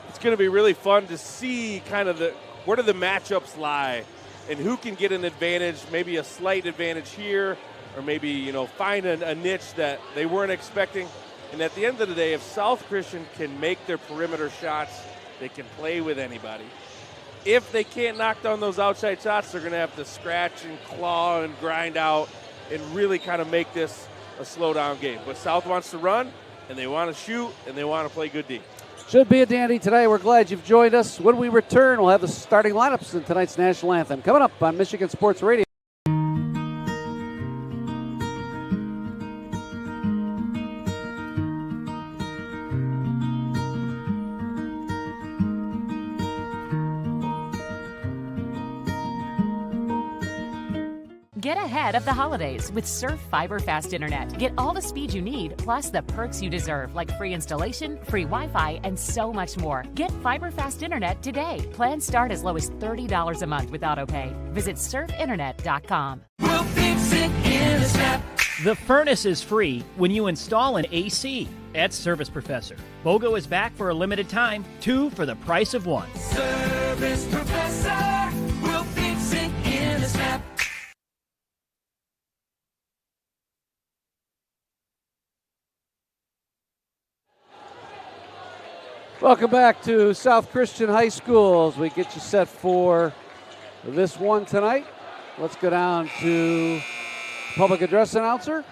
It's going to be really fun to see kind of where do the matchups lie and who can get an advantage, maybe a slight advantage here, or maybe, find a niche that they weren't expecting. And at the end of the day, if South Christian can make their perimeter shots, they can play with anybody. If they can't knock down those outside shots, they're going to have to scratch and claw and grind out and really kind of make this a slow-down game. But South wants to run, and they want to shoot, and they want to play good D.
Should be a dandy today. We're glad you've joined us. When we return, we'll have the starting lineups in tonight's national anthem. Coming up on Michigan Sports Radio.
Get ahead of the holidays with Surf Fiber Fast Internet. Get all the speed you need, plus the perks you deserve, like free installation, free Wi-Fi, and so much more. Get Fiber Fast Internet today. Plans start as low as $30 a month with autopay. Visit surfinternet.com.
We'll fix it in a snap.
The furnace is free when you install an AC at Service Professor. BOGO is back for a limited time, 2 for the price of 1.
Service Professor, we'll fix it in a snap.
Welcome back to South Christian High School as we get you set for this one tonight. Let's go down to public address announcer,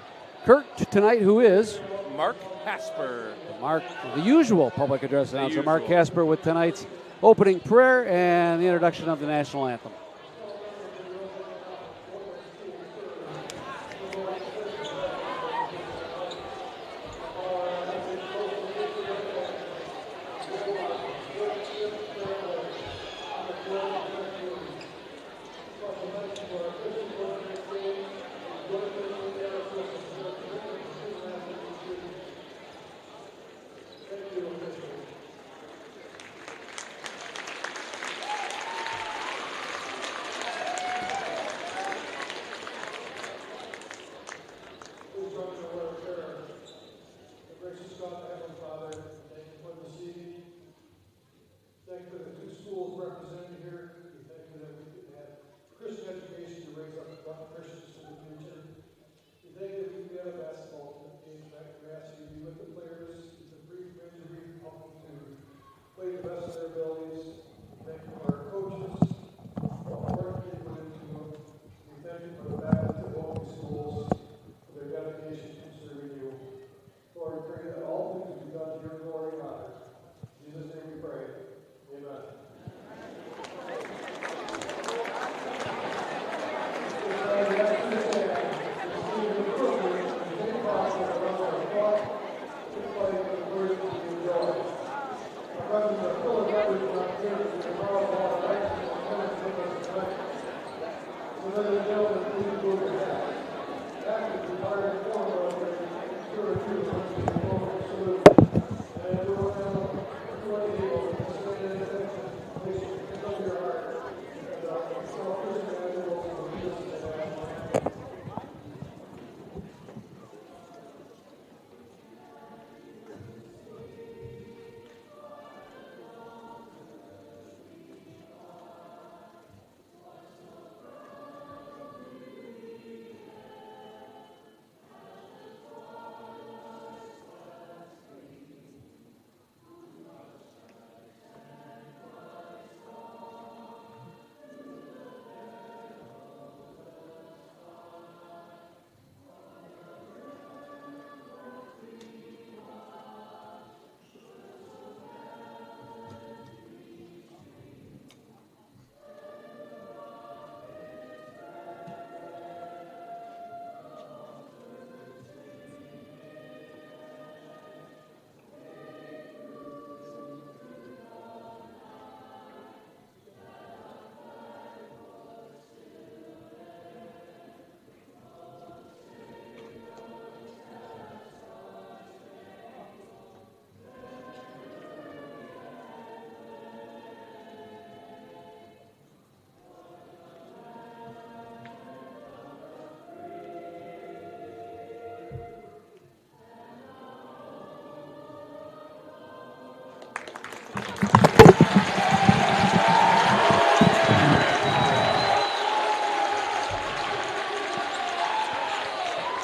Kurt, tonight, who is?
Mark Hasper.
The usual public address announcer, Mark Hasper, with tonight's opening prayer and the introduction of the national anthem.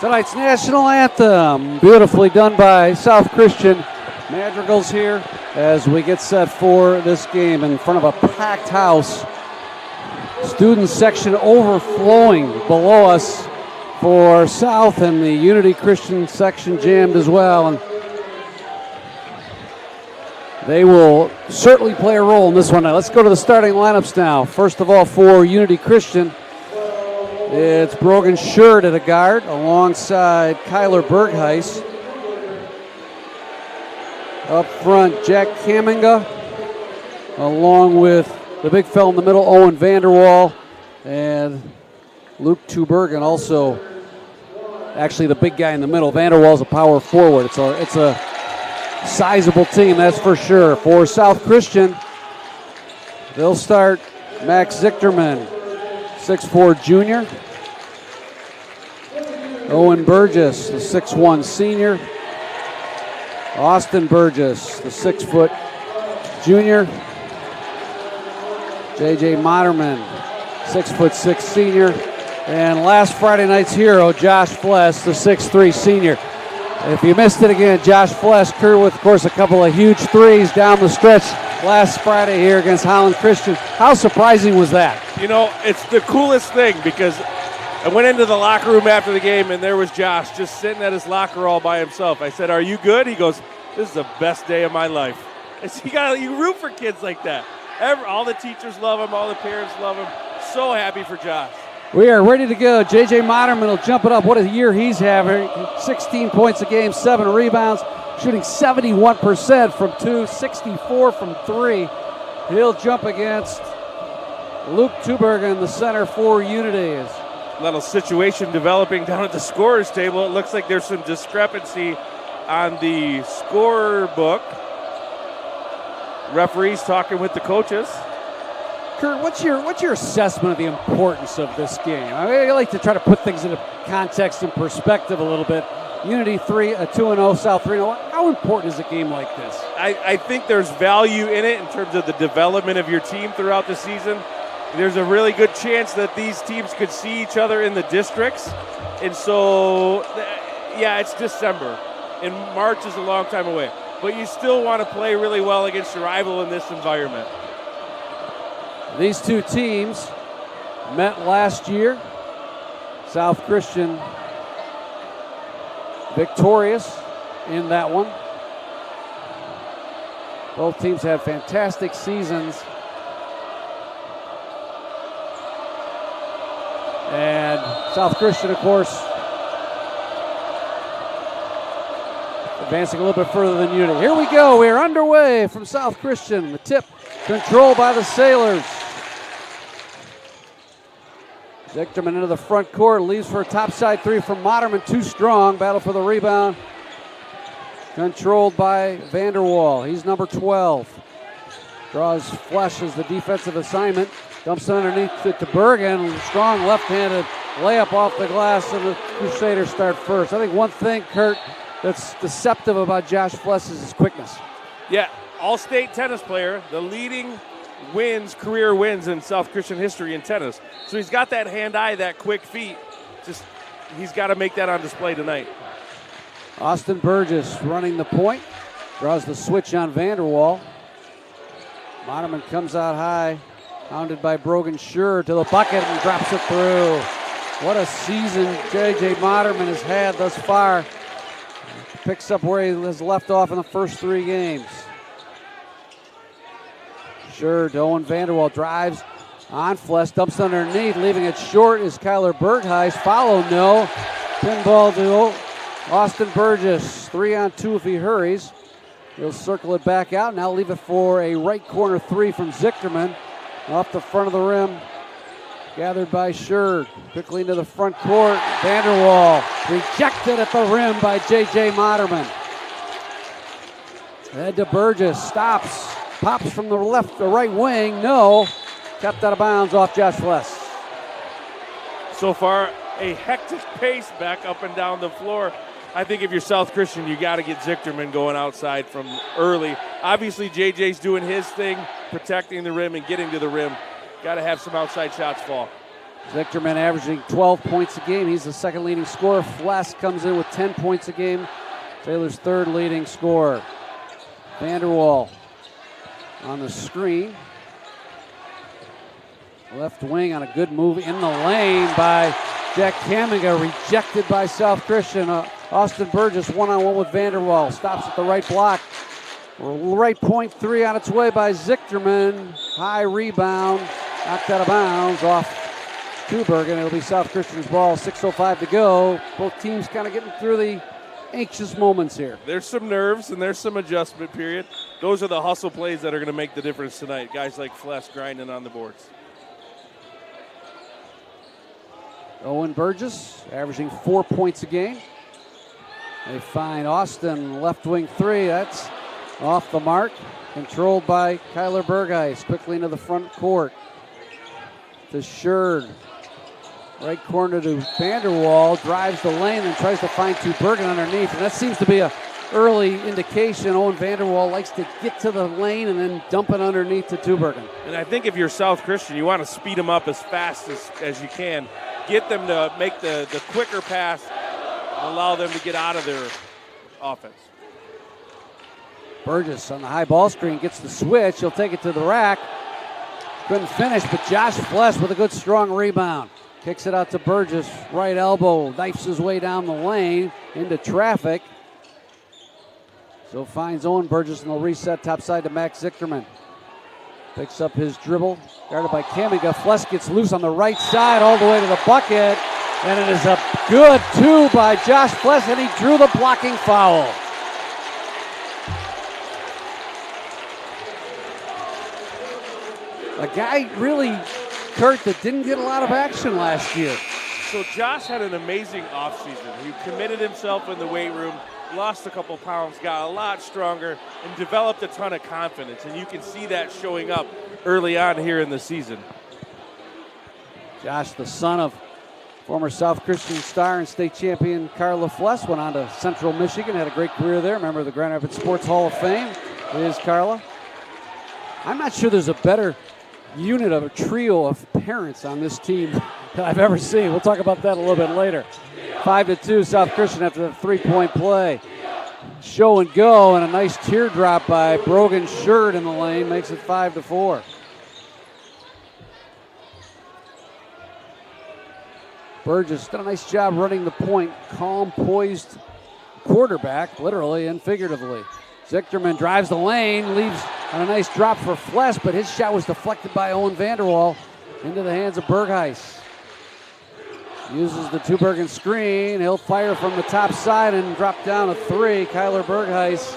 Tonight's national anthem, beautifully done by South Christian Madrigals here as we get set for this game in front of a packed house. Student section overflowing below us for South, and the Unity Christian section jammed as well. And they will certainly play a role in this one. Now let's go to the starting lineups now. First of all, for Unity Christian, it's Brogan Schurd at a guard alongside Kyler Bergheis. Up front, Jack Kaminga, along with the big fella in the middle, Owen Vanderwall, and Luke Tubergen also. Actually, the big guy in the middle. Vanderwall's a power forward. It's a sizable team, that's for sure. For South Christian, they'll start Max Zichterman, 6'4" junior. Owen Burgess, the 6'1" senior. Austin Burgess, the 6-foot junior. J.J. Moderman, 6'6" senior. And last Friday night's hero, Josh Fless, the 6'3" senior. If you missed it again, Josh Fless, with, of course, a couple of huge threes down the stretch last Friday here against Holland Christian. How surprising was that?
You know, it's the coolest thing because I went into the locker room after the game and there was Josh just sitting at his locker all by himself. I said, "Are you good?" He goes, "This is the best day of my life." You root for kids like that. All the teachers love him. All the parents love him. So happy for Josh.
We are ready to go. J.J. Moderman will jump it up. What a year he's having. 16 points a game, 7 rebounds, shooting 71% from 2, 64 from 3. He'll jump against Luke Tubergen, the center for Unity.
Little situation developing down at the scorer's table. It looks like there's some discrepancy on the score book. Referees talking with the coaches.
Kurt, what's your assessment of the importance of this game? I like to try to put things into context and perspective a little bit. Unity 2-0, South 3-0. How important is a game like this?
I think there's value in it in terms of the development of your team throughout the season. There's a really good chance that these teams could see each other in the districts. And so, yeah, it's December, and March is a long time away. But you still want to play really well against your rival in this environment.
These two teams met last year. South Christian victorious in that one. Both teams had fantastic seasons. And South Christian, of course, advancing a little bit further than Unity. Here we go. We're underway from South Christian. The tip controlled by the Sailors. Zichterman into the front court, leaves for a topside three from Moderman, too strong. Battle for the rebound. Controlled by Vanderwall. He's number 12. Draws flush as the defensive assignment. Dumps it underneath to Bergen. Strong left-handed layup off the glass, and the Crusaders start first. I think one thing, Kurt, that's deceptive about Josh Fless is his quickness.
Yeah, all-state tennis player, the leading career wins in South Christian history in tennis. So he's got that hand-eye, that quick feet. Just he's got to make that on display tonight.
Austin Burgess running the point. Draws the switch on Vanderwall. Moderman comes out high. Hounded by Brogan Schurd to the bucket and drops it through. What a season J.J. Moderman has had thus far. Picks up where he has left off in the first 3 games. Schurd, Owen Vanderwall drives on Fless, dumps underneath, leaving it short is Kyler Bergheis. Follow, no. Pinball to Austin Burgess. 3-on-2 if he hurries. He'll circle it back out. Now leave it for a right corner 3 from Zichterman. Off the front of the rim. Gathered by Schurd. Quickly into the front court. Vanderwall rejected at the rim by J.J. Moderman. Head to Burgess. Stops. Pops from the right wing. No. Kept out of bounds off Josh Fless.
So far, a hectic pace back up and down the floor. I think if you're South Christian, you got to get Zichterman going outside from early. Obviously, JJ's doing his thing, protecting the rim and getting to the rim. Got to have some outside shots fall.
Zichterman averaging 12 points a game. He's the second leading scorer. Fless comes in with 10 points a game. Taylor's third leading scorer. Vanderwall on the screen. Left wing on a good move in the lane by Jack Kamiga, rejected by South Christian. Austin Burgess one-on-one with Vanderwall. Stops at the right block. Right point three on its way by Zichterman. High rebound. Knocked out of bounds off Tubergen. It'll be South Christian's ball. 6:05 to go. Both teams kind of getting through the anxious moments here.
There's some nerves and there's some adjustment period. Those are the hustle plays that are going to make the difference tonight. Guys like Fless grinding on the boards.
Owen Burgess averaging 4 points a game. They find Austin left wing three. That's off the mark. Controlled by Kyler Bergeis. Quickly into the front court. To Sherd. Right corner to Vanderwall. Drives the lane and tries to find Tubergen underneath. And that seems to be a early indication. Owen Vanderwall likes to get to the lane and then dump it underneath to Tubergen.
And I think if you're South Christian, you want to speed them up as fast as you can. Get them to make the quicker pass and allow them to get out of their offense.
Burgess on the high ball screen gets the switch. He'll take it to the rack. Couldn't finish, but Josh Fless with a good strong rebound. Kicks it out to Burgess. Right elbow. Knifes his way down the lane into traffic. So finds Owen Burgess and they'll reset topside to Max Zichterman. Picks up his dribble. Guarded by Kamiga. Fless gets loose on the right side all the way to the bucket. And it is a good two by Josh Fless, and he drew the blocking foul. A guy really, Kurt, that didn't get a lot of action last year.
So Josh had an amazing offseason. He committed himself in the weight room, lost a couple pounds, got a lot stronger, and developed a ton of confidence. And you can see that showing up early on here in the season.
Josh, the son of former South Christian star and state champion Carla Fless, went on to Central Michigan, had a great career there. Member of the Grand Rapids Sports Hall of Fame is Carla. I'm not sure there's a better unit of a trio of parents on this team that I've ever seen. We'll talk about that a little bit later. 5-2 South Christian after the three-point play. Show and go, and a nice teardrop by Brogan Sherd in the lane makes it 5-4. Burgess done a nice job running the point. Calm, poised quarterback, literally and figuratively. Zichterman drives the lane, leaves on a nice drop for Fless, but his shot was deflected by Owen Vanderwall into the hands of Berghuis. Uses the Tubergen screen. He'll fire from the top side and drop down a three. Kyler Berghuis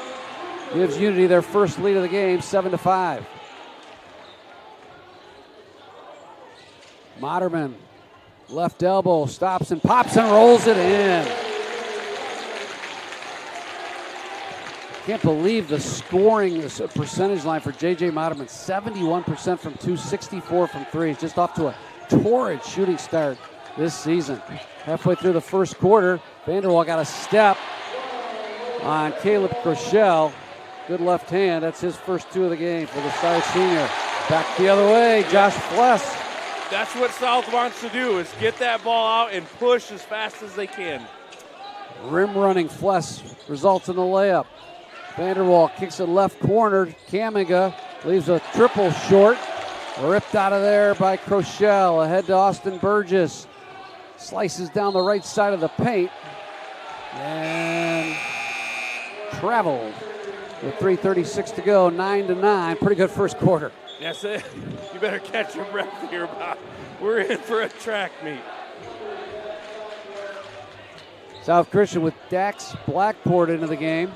gives Unity their first lead of the game, 7-5. Moderman, left elbow, stops and pops and rolls it in. Can't believe the scoring percentage line for J.J. Moderman. 71% from two, 64 from three. He's just off to a torrid shooting start this season. Halfway through the first quarter, Vanderwall got a step on Caleb Crochelle. Good left hand. That's his first two of the game for the star senior. Back the other way, Josh Fless.
That's what South wants to do, is get that ball out and push as fast as they can.
Rim running Fless results in the layup. Vanderwall kicks it left corner. Kamiga leaves a triple short. Ripped out of there by Crochelle. Ahead to Austin Burgess. Slices down the right side of the paint. And traveled with 3:36 to go, 9-9. Pretty good first quarter.
That's it. You better catch your breath here, Bob. We're in for a track meet.
South Christian with Dax Blackport into the game.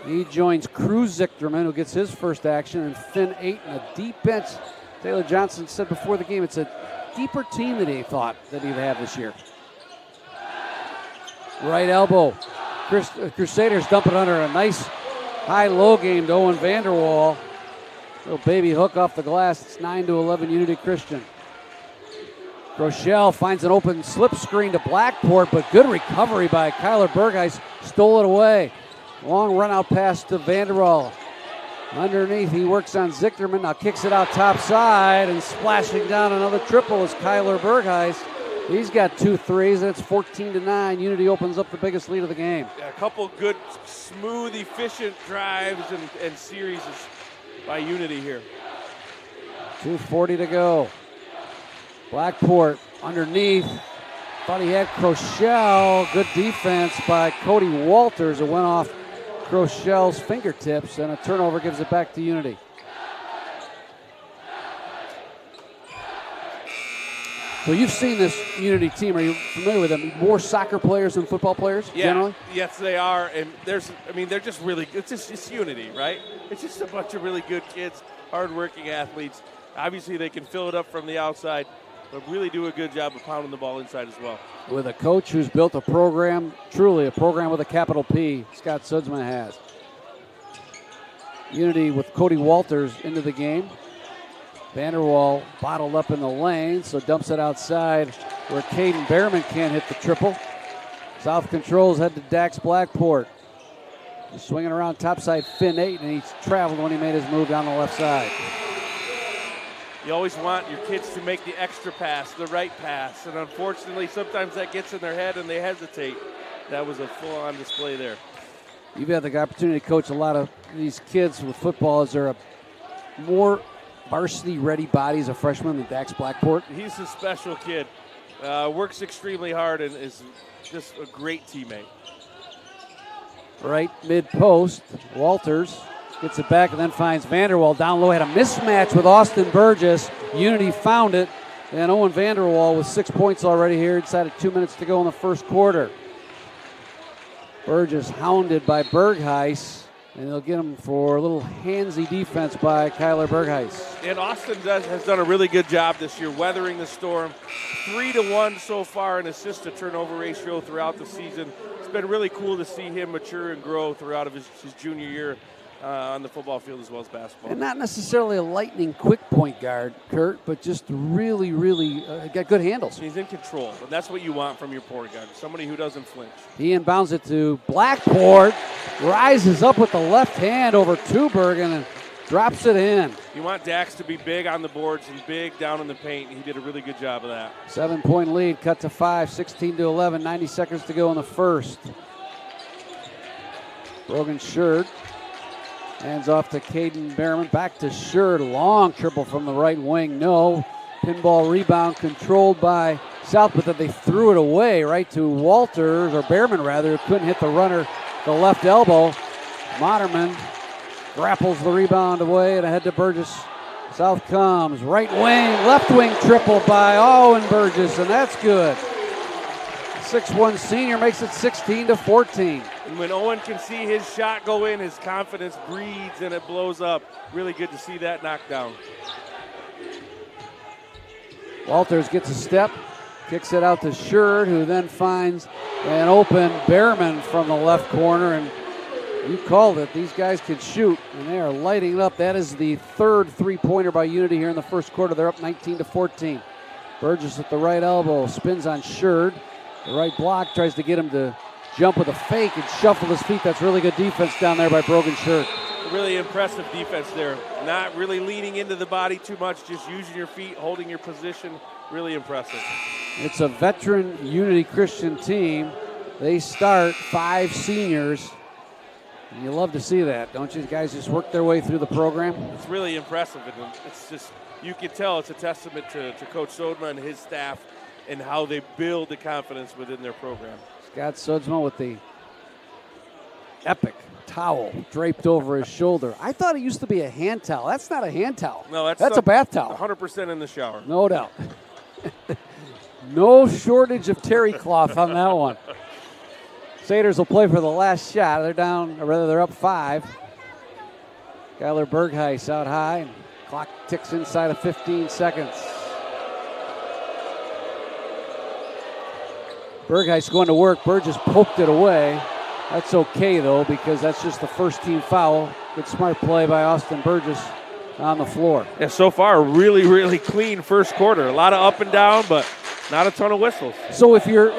He joins Cruz Zichterman, who gets his first action, and Finn Aiton, a deep bench. Taylor Johnson said before the game it's a deeper team than he thought that he'd have this year. Right elbow. Crusaders dump it under a nice high-low game to Owen Vanderwall. Little baby hook off the glass. It's 9-11 Unity Christian. Rochelle finds an open slip screen to Blackport, but good recovery by Kyler Berghuis. Stole it away. Long run out pass to Vanderwall. Underneath, he works on Zichterman. Now kicks it out top side, and splashing down another triple is Kyler Bergheis. He's got 2 threes, and it's 14-9. Unity opens up the biggest lead of the game.
Yeah, a couple good, smooth, efficient drives and series by Unity here.
2:40 to go. Blackport underneath. Thought he had Crochelle. Good defense by Cody Walters. It went off Crochelle's fingertips, and a turnover gives it back to Unity. So you've seen this Unity team. Are you familiar with them? More soccer players than football players, generally?
Yes, they are. And they're just really good. It's Unity, right? It's just a bunch of really good kids, hardworking athletes. Obviously, they can fill it up from the outside, but really do a good job of pounding the ball inside as well.
With a coach who's built a program, truly a program with a capital P, Scott Sudsman has. Unity with Cody Walters into the game. Vanderwall bottled up in the lane, so dumps it outside where Caden Behrman can't hit the triple. South controls head to Dax Blackport. He's swinging around topside Finn 8, and he's traveled when he made his move down the left side.
You always want your kids to make the extra pass, the right pass, and unfortunately sometimes that gets in their head and they hesitate. That was a full-on display there.
You've had the opportunity to coach a lot of these kids with football. Is there a more varsity-ready body as a freshman than Dax Blackport?
He's a special kid. Works extremely hard and is just a great teammate.
Right mid-post, Walters gets it back and then finds Vanderwall down low. Had a mismatch with Austin Burgess. Unity found it, and Owen Vanderwall with 6 points already here inside of 2 minutes to go in the first quarter. Burgess hounded by Bergheis, and they'll get him for a little handsy defense by Kyler Bergheis.
And Austin has done a really good job this year weathering the storm. 3-1 so far in assist to turnover ratio throughout the season. It's been really cool to see him mature and grow throughout of his junior year on the football field as well as basketball.
And not necessarily a lightning quick point guard, Kurt, but just really, really got good handles.
He's in control, and that's what you want from your point guard, somebody who doesn't flinch.
He inbounds it to Blackport, rises up with the left hand over Tubergen and drops it in.
You want Dax to be big on the boards and big down in the paint. He did a really good job of that.
7-point lead, cut to 5, 16-11, 90 seconds to go in the first. Brogan Sherd hands off to Caden Behrman. Back to Sherd. Long triple from the right wing. No. Pinball rebound controlled by South, but then they threw it away right to Walters, or Behrman rather, who couldn't hit the runner, the left elbow. Moderman grapples the rebound away and ahead to Burgess. South comes. Right wing, left wing triple by Owen Burgess, and that's good. 6'1 senior makes it 16-14.
And when Owen can see his shot go in, his confidence breathes and it blows up. Really good to see that knockdown.
Walters gets a step, kicks it out to Sherd, who then finds an open Behrman from the left corner. And you called it. These guys can shoot, and they are lighting it up. That is the third three-pointer by Unity here in the first quarter. They're up 19-14. Burgess at the right elbow, spins on Sherd. The right block tries to get him to jump with a fake and shuffle his feet. That's really good defense down there by Brogan Sherd.
Really impressive defense there. Not really leaning into the body too much, just using your feet, holding your position. Really impressive.
It's a veteran Unity Christian team. They start 5 seniors. And you love to see that, don't you? The guys just work their way through the program.
It's really impressive. And it's just, you can tell it's a testament to Coach Sodma and his staff and how they build the confidence within their program.
Scott Sudsma with the epic towel draped over his shoulder. I thought it used to be a hand towel. That's not a hand towel.
No,
that's a bath towel.
100% in the shower.
No doubt. No shortage of terry cloth on that one. Satyrs will play for the last shot. They're down, or rather they're up 5. Kyler Bergheis out high, and clock ticks inside of 15 seconds. Bergheis going to work. Burgess poked it away. That's okay, though, because that's just the first team foul. Good smart play by Austin Burgess on the floor.
Yeah, so far, really, really clean first quarter. A lot of up and down, but Not a ton of whistles.
So if you're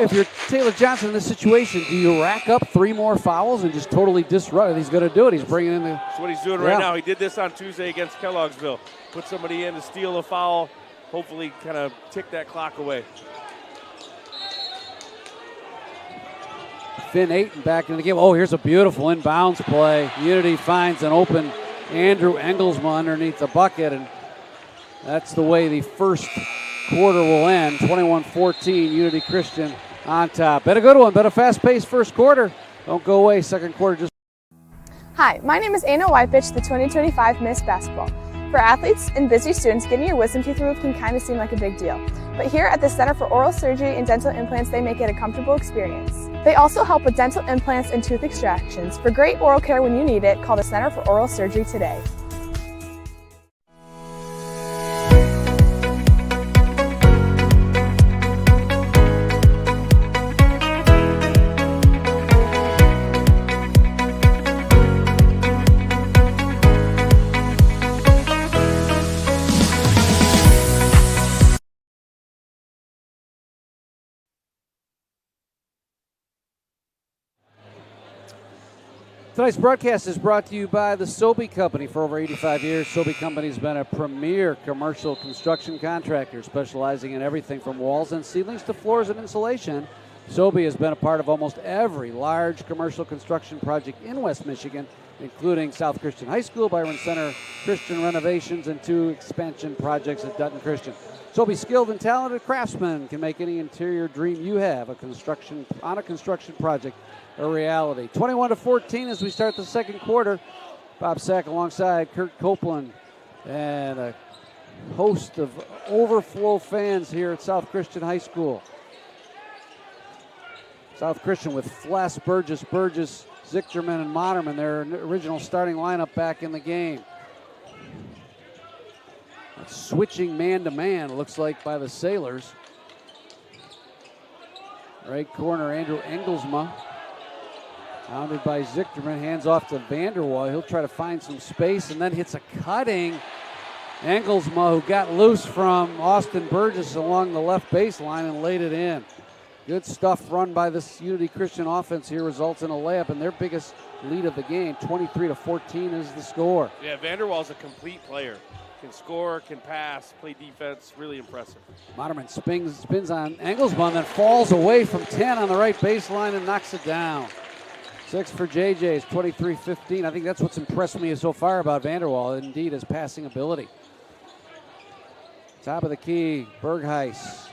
Taylor Johnson in this situation, do you rack up 3 more fouls and just totally disrupt it? He's going to do it. He's bringing in the.
That's what he's doing right now. He did this on Tuesday against Kelloggsville. Put somebody in to steal a foul, hopefully kind of tick that clock away.
Finn Ayton back in the game. Oh, here's a beautiful inbounds play. Unity finds an open Andrew Engelsma underneath the bucket, and that's the way the first quarter will end. 21-14, Unity Christian on top. Been a good one, been a fast-paced first quarter. Don't go away, second quarter just.
Hi, my name is Anna Wypich, the 2025 Miss Basketball. For athletes and busy students, getting your wisdom teeth removed can kind of seem like a big deal. But here at the Center for Oral Surgery and Dental Implants, they make it a comfortable experience. They also help with dental implants and tooth extractions. For great oral care when you need it, call the Center for Oral Surgery today.
Tonight's broadcast is brought to you by the Sobey Company. For over 85 years, Sobey Company has been a premier commercial construction contractor specializing in everything from walls and ceilings to floors and insulation. Sobey has been a part of almost every large commercial construction project in West Michigan, including South Christian High School, Byron Center, Christian renovations, and 2 expansion projects at Dutton Christian. Sobey's skilled and talented craftsmen can make any interior dream you have on a construction project a reality. 21-14 as we start the second quarter. Bob Sack alongside Kurt Copeland and a host of overflow fans here at South Christian High School. South Christian with Fless, Burgess, Zichterman, and Moderman, their original starting lineup back in the game. Switching man-to-man, it looks like, by the Sailors. Right corner, Andrew Engelsma. Hounded by Zichterman, hands off to Vanderwall. He'll try to find some space and then hits a cutting Engelsma, who got loose from Austin Burgess along the left baseline and laid it in. Good stuff run by this Unity Christian offense here, results in a layup and their biggest lead of the game. 23-14 is the score.
Yeah, Vanderwall's a complete player. Can score, can pass, play defense, really impressive.
Moderman spins on Engelsma and then falls away from 10 on the right baseline and knocks it down. 6 for JJ's, 23-15. I think that's what's impressed me so far about Vanderwall, indeed, his passing ability. Top of the key, Bergheis.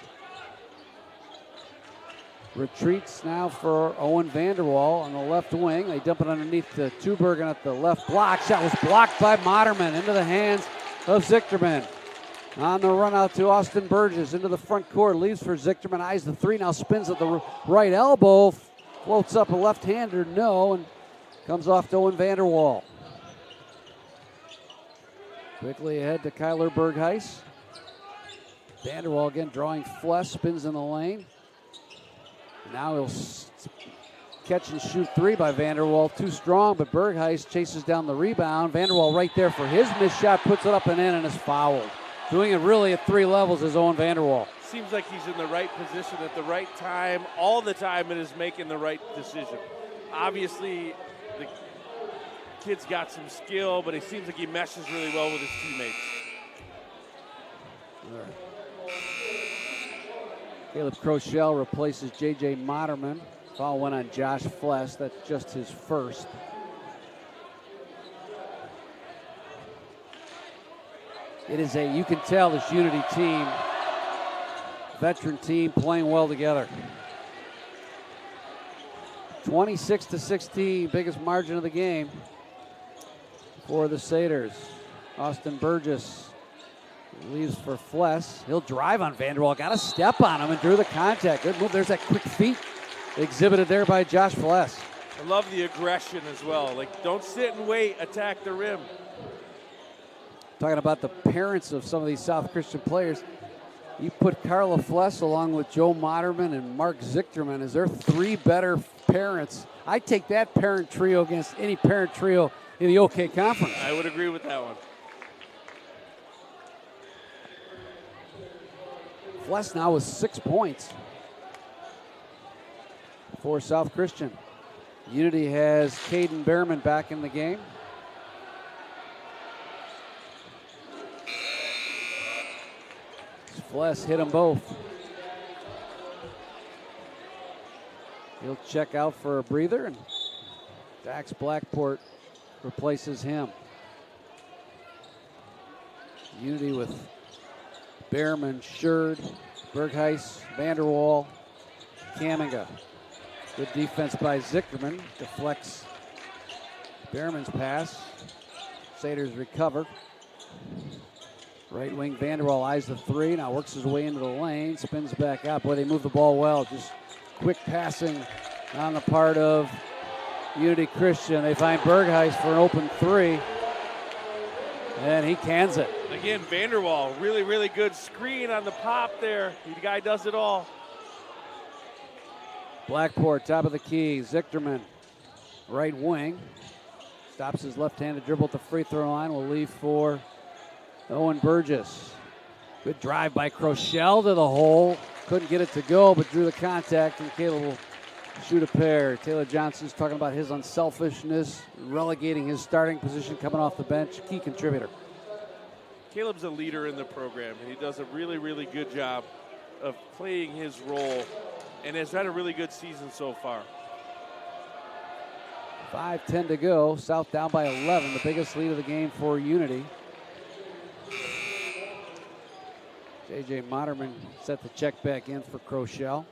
Retreats now for Owen Vanderwall on the left wing. They dump it underneath the Tubergen at the left block. Shot was blocked by Moderman into the hands of Zichterman. On the run out to Austin Burgess into the front court. Leaves for Zichterman, eyes the 3, now spins at the right elbow. Floats up a left-hander, no, and comes off to Owen Vanderwall. Quickly ahead to Kyler Bergheis. Vanderwall again drawing Fless, spins in the lane. Now he'll catch and shoot 3 by Vanderwall. Too strong, but Bergheis chases down the rebound. Vanderwall right there for his missed shot, puts it up and in, and is fouled. Doing it really at 3 levels is Owen Vanderwall.
Seems like he's in the right position at the right time, all the time, and is making the right decision. Obviously, the kid's got some skill, but it seems like he meshes really well with his teammates.
All right. Caleb Crochelle replaces J.J. Moderman. Foul went on Josh Fless. That's just his first. It is you can tell this Unity team, veteran team, playing well together. 26-16, biggest margin of the game for the Satyrs. Austin Burgess leaves for Fless. He'll drive on Vanderwall. Got a step on him and drew the contact. Good move. There's that quick feet exhibited there by Josh Fless.
I love the aggression as well. Like, don't sit and wait, attack the rim.
Talking about the parents of some of these South Christian players. You put Carla Fless along with Joe Moderman and Mark Zichterman. Is there 3 better parents? I take that parent trio against any parent trio in the OK Conference.
I would agree with that one.
Fless now with 6 points for South Christian. Unity has Caden Behrman back in the game. Fless hit them both. He'll check out for a breather, and Dax Blackport replaces him. Unity with Behrman, Sherd, Bergheis, Vanderwall, Kaminga. Good defense by Zichterman. Deflects Behrman's pass. Saters recover. Right wing Vanderwall eyes the three. Now works his way into the lane. Spins back out. Boy, they move the ball well. Just quick passing on the part of Unity Christian. They find Bergheis for an open three. And he cans it.
Again, Vanderwall, really, really good screen on the pop there. The guy does it all.
Blackport, top of the key. Zichterman, right wing. Stops his left-handed dribble at the free throw line. Will leave for Owen Burgess. Good drive by Crochelle to the hole. Couldn't get it to go, but drew the contact, and Caleb will shoot a pair. Taylor Johnson's talking about his unselfishness, relegating his starting position coming off the bench. Key contributor.
Caleb's a leader in the program, and he does a really, really good job of playing his role, and has had a really good season so far.
5:10 to go. South down by 11, the biggest lead of the game for Unity. J.J. Moderman set the check back in for Crochelle.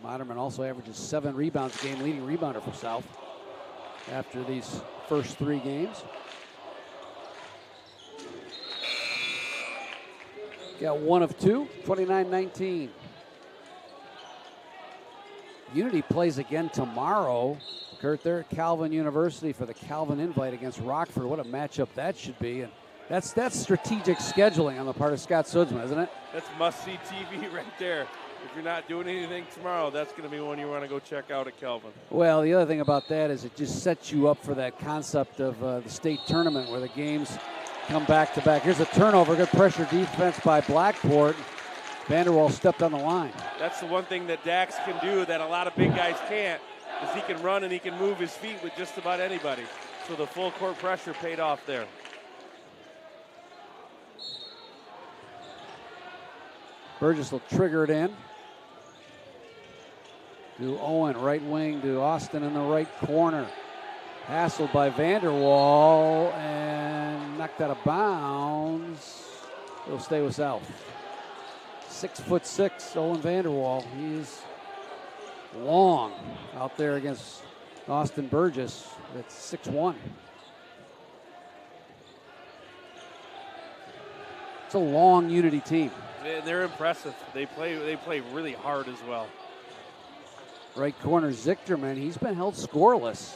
Moderman also averages 7 rebounds a game, leading rebounder for South after these first 3 games. Got 1 of 2, 29-19. Unity plays again tomorrow. Kurt, they're at Calvin University for the Calvin Invite against Rockford. What a matchup that should be. And that's strategic scheduling on the part of Scott Sudsman, isn't it?
That's must-see TV right there. If you're not doing anything tomorrow, that's going to be one you want to go check out at Calvin.
Well, the other thing about that is it just sets you up for that concept of the state tournament where the games come back to back. Here's a turnover. Good pressure defense by Blackport. Vanderwall stepped on the line.
That's the one thing that Dax can do that a lot of big guys can't, is he can run and he can move his feet with just about anybody. So the full court pressure paid off there.
Burgess will trigger it in. To Owen, right wing to Austin in the right corner. Hassled by Vanderwall and knocked out of bounds. He'll stay with South. 6'6", Owen Vanderwall. He's long out there against Austin Burgess. That's 6'1". It's a long Unity team.
They're impressive. They play really hard as well.
Right corner, Zichterman. He's been held scoreless.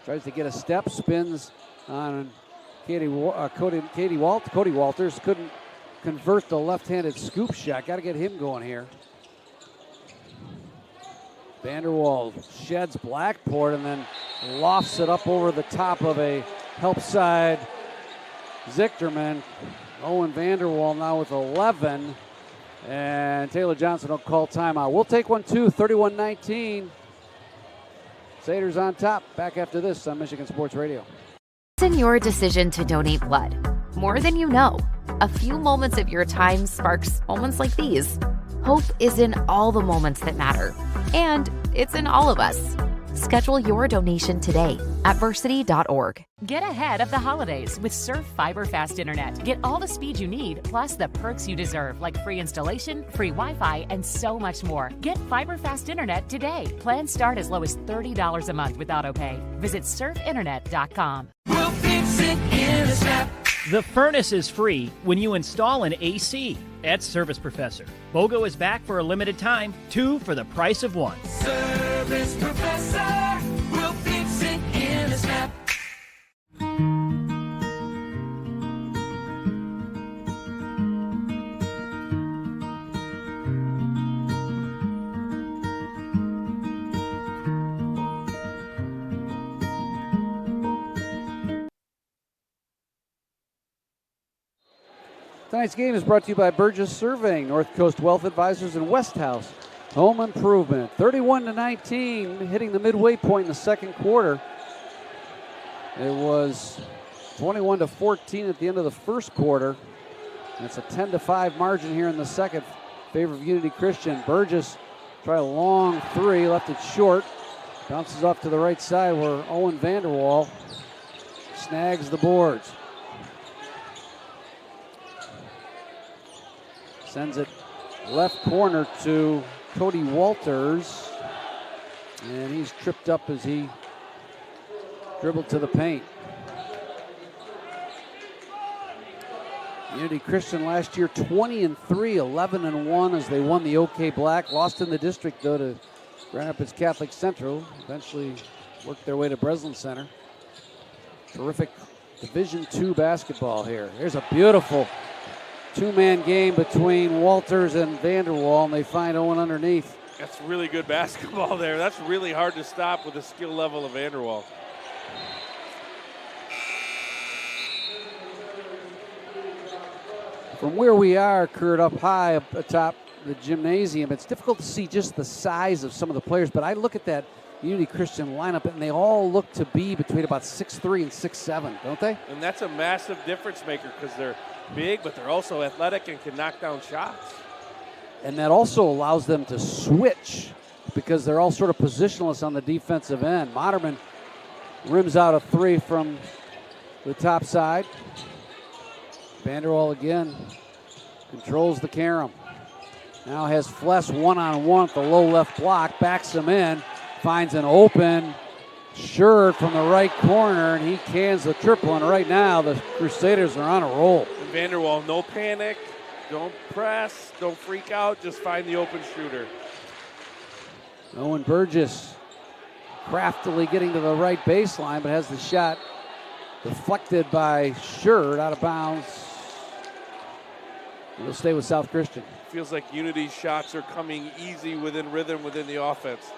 Tries to get a step, spins on Cody Walters. Couldn't convert the left-handed scoop shot. Got to get him going here. Vanderwall sheds Blackport and then lofts it up over the top of a help side Zichterman. Owen Vanderwall now with 11. And Taylor Johnson will call timeout. We'll take one, too, 31-19. Saters on top. Back after this on Michigan Sports Radio.
In your decision to donate blood. More than you know. A few moments of your time sparks moments like these. Hope is in all the moments that matter. And it's in all of us. Schedule your donation today at varsity.org.
Get ahead of the holidays with Surf Fiber Fast Internet. Get all the speed you need, plus the perks you deserve, like free installation, free Wi-Fi, and so much more. Get Fiber Fast Internet today. Plans start as low as $30 a month with autopay. Visit surfinternet.com.
We'll fix it in a snap.
The furnace is free when you install an AC at Service Professor. BOGO is back for a limited time, 2 for the price of 1.
Service Professor will fix it in a snap.
Tonight's game is brought to you by Burgess Surveying, North Coast Wealth Advisors, and Westhouse Home Improvement. 31-19, hitting the midway point in the second quarter. It was 21-14 at the end of the first quarter. It's a 10-5 margin here in the second, in favor of Unity Christian. Burgess tried a long three, left it short. Bounces off to the right side where Owen Vanderwall snags the boards. Sends it left corner to Cody Walters. And he's tripped up as he dribbled to the paint. Unity Christian last year 20-3, 11-1 as they won the OK Black. Lost in the district though to Grand Rapids Catholic Central. Eventually worked their way to Breslin Center. Terrific Division II basketball here. Here's a beautiful two-man game between Walters and Vanderwall, and they find Owen underneath.
That's really good basketball there. That's really hard to stop with the skill level of Vanderwall.
From where we are, Kurt, up high up atop the gymnasium, it's difficult to see just the size of some of the players, but I look at that Unity Christian lineup, and they all look to be between about 6'3" and 6'7", don't they?
And that's a massive difference maker because they're big, but they're also athletic and can knock down shots.
And that also allows them to switch because they're all sort of positionless on the defensive end. Moderman rims out a three from the top side. Vanderwall again controls the carom. Now has Fless one-on-one at the low left block, backs him in, finds an open Sherd from the right corner, and he cans the triple. And right now, the Crusaders are on a roll.
And Vanderwall, no panic, don't press, don't freak out, just find the open shooter.
Owen Burgess craftily getting to the right baseline, but has the shot deflected by Sherd out of bounds. He'll stay with South Christian.
Feels like Unity's shots are coming easy within rhythm within the offense.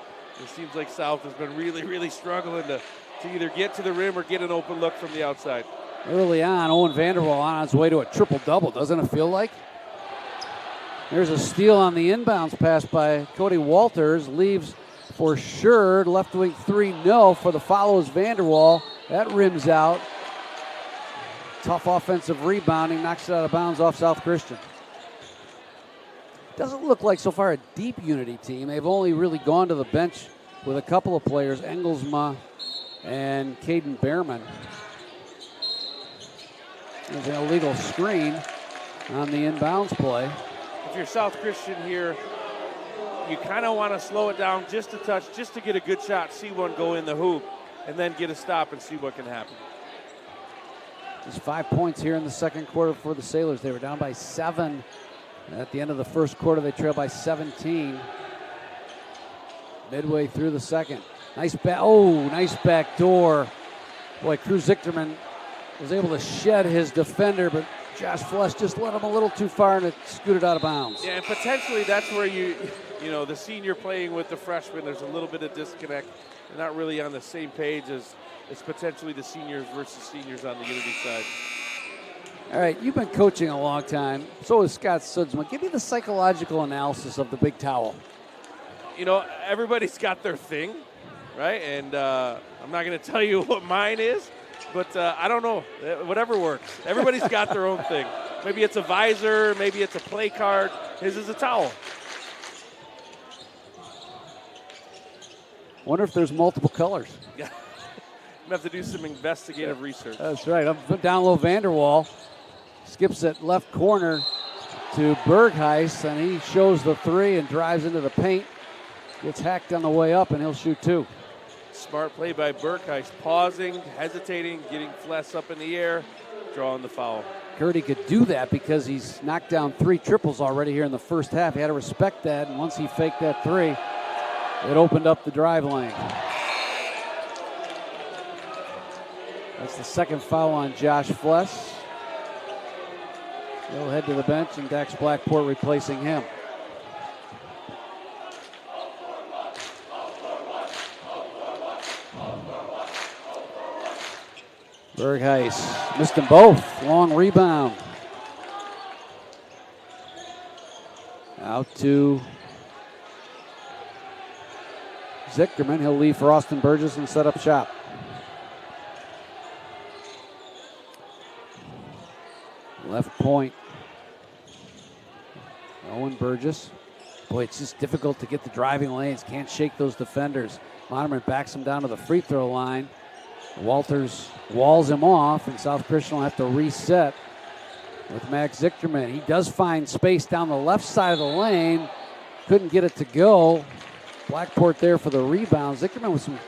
It seems like South has been really, really struggling to either get to the rim or get an open look from the outside.
Early on, Owen Vanderwall on his way to a triple-double, doesn't it feel like? There's a steal on the inbounds pass by Cody Walters. Leaves for Sherd. Left wing three, no. For the follow is Vanderwall. That rims out. Tough offensive rebounding. Knocks it out of bounds off South Christian. Doesn't look like so far a deep Unity team. They've only really gone to the bench with a couple of players, Engelsma and Caden Behrman. There's an illegal screen on the inbounds play.
If you're South Christian here, you kind of want to slow it down just a touch, just to get a good shot, see one go in the hoop, and then get a stop and see what can happen.
Just 5 points here in the second quarter for the Sailors. They were down by 7. At the end of the first quarter, they trailed by 17. Midway through the second. Nice back door. Boy, Cruz Zichterman was able to shed his defender, but Josh Fless just led him a little too far, and it scooted out of bounds.
Yeah, and potentially that's where you know, the senior playing with the freshman, there's a little bit of disconnect. They're not really on the same page as potentially the seniors versus seniors on the Unity side.
All right, you've been coaching a long time. So is Scott Sudsma. Give me the psychological analysis of the big towel.
You know, everybody's got their thing, right? And I'm not going to tell you what mine is, but I don't know. Whatever works. Everybody's got their own thing. Maybe it's a visor. Maybe it's a play card. His is a towel.
Wonder if there's multiple colors.
Yeah. I'm going to have to do some investigative research.
That's right. Up down low, Vanderwall skips it left corner to Bergheis, and he shows the three and drives into the paint. Gets hacked on the way up, and he'll shoot two.
Smart play by Bergheis, pausing, hesitating, getting Fless up in the air, drawing the foul.
Gertie could do that because he's knocked down 3 triples already here in the first half. He had to respect that, and once he faked that three, it opened up the drive lane. That's the second foul on Josh Fless. He'll head to the bench, and Dax Blackport replacing him. Bergheis missed them both. Long rebound. Out to Zichterman. He'll leave for Austin Burgess and set up shop. Left point. Owen Burgess. Boy, it's just difficult to get the driving lanes. Can't shake those defenders. Monomer backs him down to the free throw line. Walters walls him off, and South Christian will have to reset with Max Zichterman. He does find space down the left side of the lane. Couldn't get it to go. Blackport there for the rebound. Zichterman with some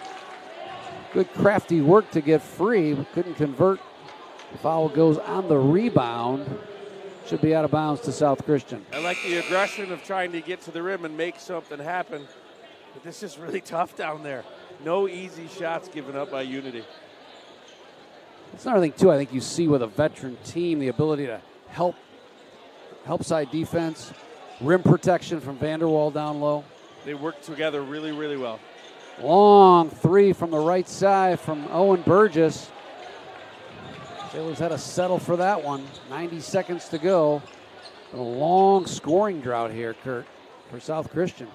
good crafty work to get free, but couldn't convert. The foul goes on the rebound. Should be out of bounds to South Christian.
I like the aggression of trying to get to the rim and make something happen, but this is really tough down there. No easy shots given up by Unity.
That's another thing, too, I think you see with a veteran team, the ability to help side defense, rim protection from Vanderwall down low.
They work together really, really well.
Long three from the right side from Owen Burgess. Sailors had to settle for that one. 90 seconds to go. A long scoring drought here, Kurt, for South Christian.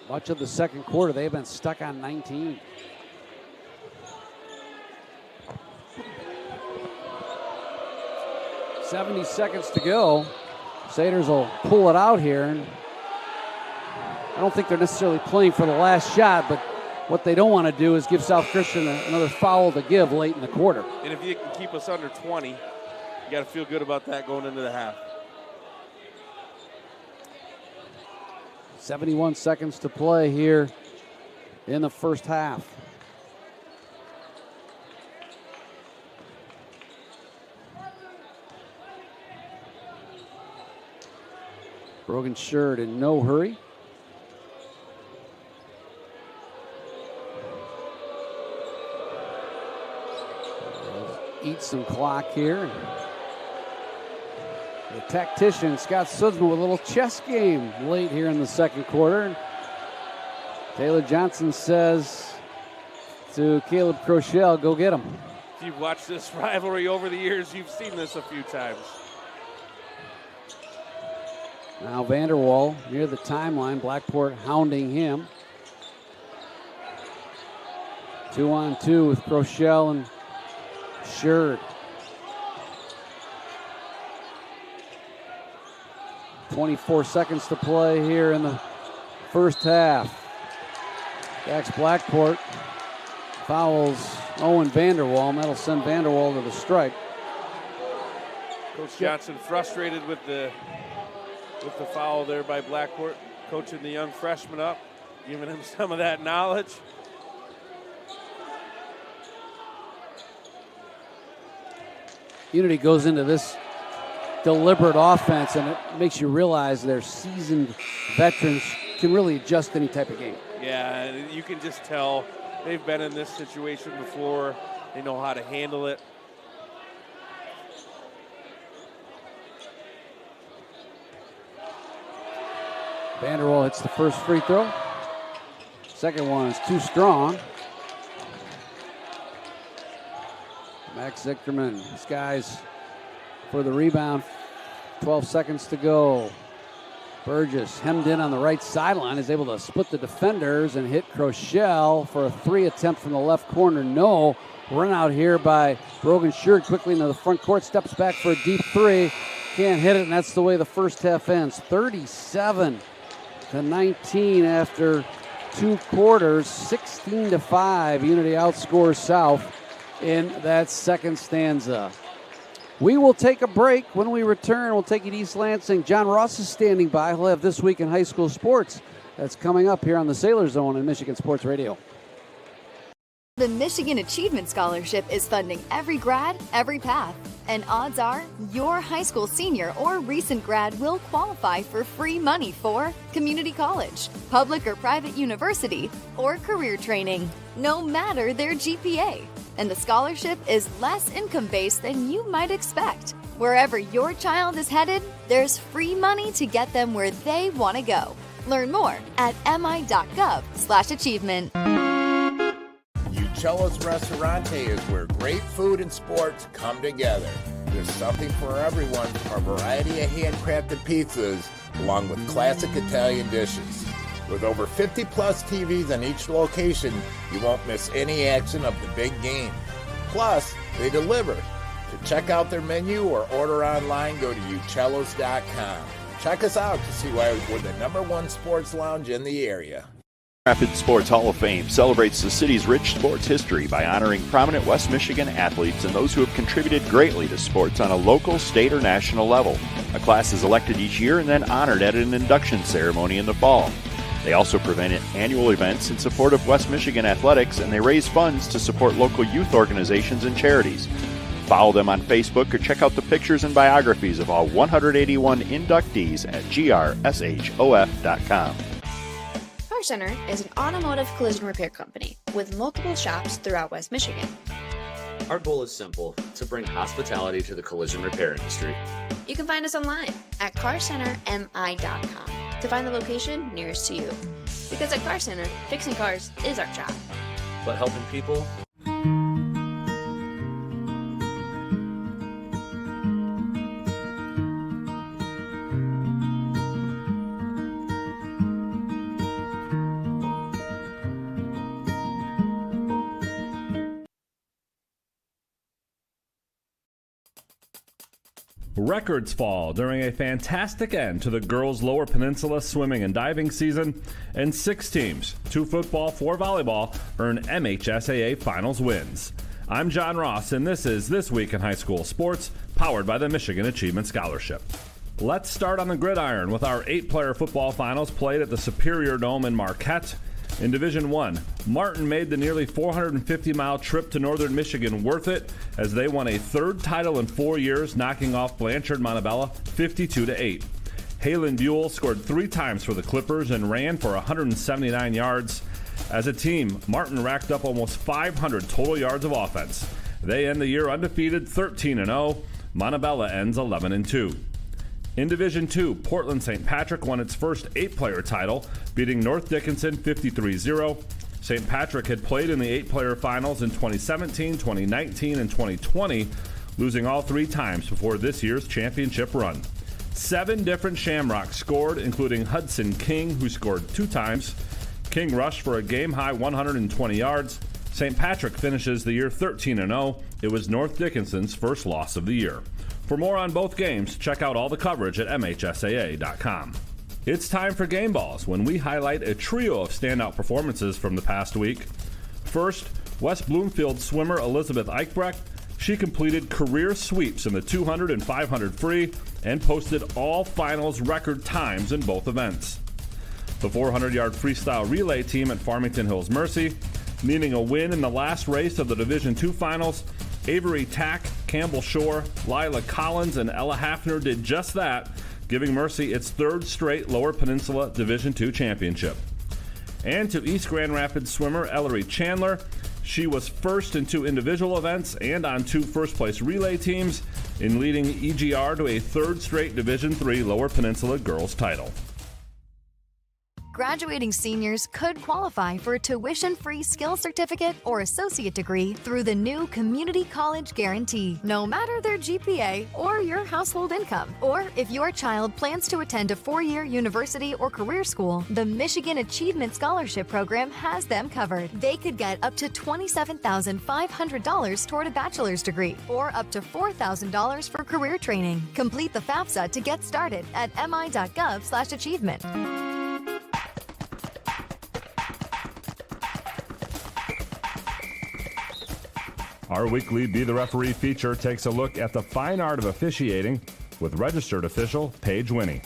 Much of the second quarter, they've been stuck on 19. .70 seconds to go. Satyrs will pull it out here. And I don't think they're necessarily playing for the last shot, but what they don't want to do is give South Christian another foul to give late in the quarter.
And if you can keep us under 20, you got to feel good about that going into the half.
71 seconds to play here in the first half. Brogan Sherd in no hurry. Eat some clock here. The tactician, Scott Sudsman, with a little chess game late here in the second quarter. Taylor Johnson says to Caleb Crochelle, go get him.
If you've watched this rivalry over the years, you've seen this a few times.
Now Vanderwall near the timeline, Blackport hounding him. 2-on-2 with Crochelle and Sherd. 24 seconds to play here in the first half. Dax Blackport fouls Owen Vanderwall, and that'll send Vanderwall to the strike.
Coach Johnson frustrated with the foul there by Blackport, coaching the young freshman up, giving him some of that knowledge.
Unity goes into this deliberate offense, and it makes you realize their seasoned veterans can really adjust any type of game.
Yeah, you can just tell they've been in this situation before. They know how to handle it.
Vanderwall hits the first free throw. Second one is too strong. Max Zichterman skies for the rebound. 12 seconds to go. Burgess hemmed in on the right sideline, is able to split the defenders and hit Crochelle for a three attempt from the left corner. No. Run out here by Brogan Sherd quickly into the front court. Steps back for a deep three. Can't hit it, and that's the way the first half ends. 37-19 after two quarters. 16-5. Unity outscores South in that second stanza. We will take a break. When we return, we'll take you to East Lansing. John Ross is standing by. He'll have This Week in High School Sports. That's coming up here on the Sailor Zone in Michigan Sports Radio.
The Michigan Achievement Scholarship is funding every grad, every path. And odds are your high school senior or recent grad will qualify for free money for community college, public or private university, or career training, no matter their GPA. And the scholarship is less income-based than you might expect. Wherever your child is headed, there's free money to get them where they want to go. Learn more at mi.gov/achievement.
Uccello's Restaurante is where great food and sports come together. There's something for everyone, a variety of handcrafted pizzas, along with classic Italian dishes. With over 50 plus TVs in each location, you won't miss any action of the big game. Plus, they deliver. To check out their menu or order online, go to ucellos.com. Check us out to see why we're the #1 sports lounge in the area.
Rapid Sports Hall of Fame celebrates the city's rich sports history by honoring prominent West Michigan athletes and those who have contributed greatly to sports on a local, state, or national level. A class is elected each year and then honored at an induction ceremony in the fall. They also prevent annual events in support of West Michigan athletics, and they raise funds to support local youth organizations and charities. Follow them on Facebook or check out the pictures and biographies of all 181 inductees at grsof.com.
Car Center is an automotive collision repair company with multiple shops throughout West Michigan.
Our goal is simple, to bring hospitality to the collision repair industry.
You can find us online at carcentermi.com to find the location nearest to you. Because at Car Center, fixing cars is our job.
But helping people?
Records fall during a fantastic end to the girls' Lower Peninsula swimming and diving season, and 6 teams, 2 football, 4 volleyball, earn MHSAA finals wins. I'm John Ross, and this is This Week in High School Sports, powered by the Michigan Achievement Scholarship. Let's start on the gridiron with our 8-player football finals played at the Superior Dome in Marquette. In Division I, Martin made the nearly 450-mile trip to northern Michigan worth it as they won a 3rd title in 4 years, knocking off Blanchard Montebello 52-8. Halen Buell scored 3 times for the Clippers and ran for 179 yards. As a team, Martin racked up almost 500 total yards of offense. They end the year undefeated 13-0. Montebello ends 11-2. In Division II, Portland St. Patrick won its first 8-player title, beating North Dickinson 53-0. St. Patrick had played in the 8-player finals in 2017, 2019, and 2020, losing all 3 times before this year's championship run. 7 different Shamrocks scored, including Hudson King, who scored 2 times. King rushed for a game-high 120 yards. St. Patrick finishes the year 13-0. It was North Dickinson's first loss of the year. For more on both games, check out all the coverage at MHSAA.com. It's time for Game Balls, when we highlight a trio of standout performances from the past week. First, West Bloomfield swimmer Elizabeth Eichbrecht. She completed career sweeps in the 200 and 500 free and posted all finals record times in both events. The 400-yard freestyle relay team at Farmington Hills Mercy, needing a win in the last race of the Division II finals, Avery Tack, Campbell Shore, Lila Collins, and Ella Hafner did just that, giving Mercy its 3rd straight Lower Peninsula Division II championship. And to East Grand Rapids swimmer Ellery Chandler, she was first in 2 individual events and on 2 first-place relay teams in leading EGR to a 3rd straight Division III Lower Peninsula girls title.
Graduating seniors could qualify for a tuition-free skills certificate or associate degree through the new Community College Guarantee, no matter their GPA or your household income. Or if your child plans to attend a 4-year university or career school, the Michigan Achievement Scholarship Program has them covered. They could get up to $27,500 toward a bachelor's degree or up to $4,000 for career training. Complete the FAFSA to get started at mi.gov/achievement.
Our weekly Be the Referee feature takes a look at the fine art of officiating with registered official Paige Winnie.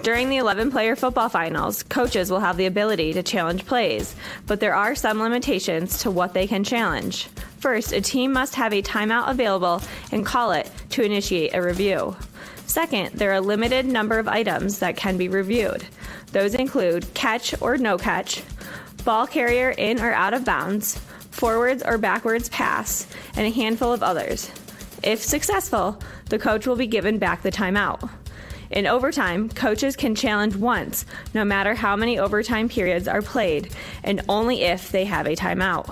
During the 11-player football finals, coaches will have the ability to challenge plays, but there are some limitations to what they can challenge. First, a team must have a timeout available and call it to initiate a review. Second, there are a limited number of items that can be reviewed. Those include catch or no catch, ball carrier in or out of bounds, forwards or backwards pass, and a handful of others. If successful, the coach will be given back the timeout. In overtime, coaches can challenge once, no matter how many overtime periods are played, and only if they have a timeout.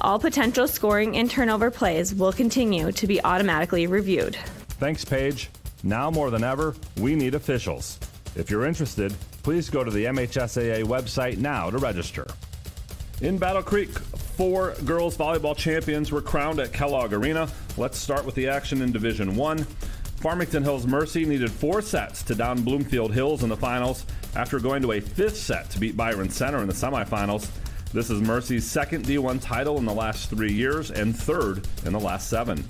All potential scoring and turnover plays will continue to be automatically reviewed.
Thanks, Paige. Now more than ever, we need officials. If you're interested, please go to the MHSAA website now to register. In Battle Creek, 4 girls volleyball champions were crowned at Kellogg Arena. Let's start with the action in Division 1. Farmington Hills Mercy needed 4 sets to down Bloomfield Hills in the finals after going to a 5th set to beat Byron Center in the semifinals. This is Mercy's 2nd D1 title in the last 3 years and 3rd in the last 7.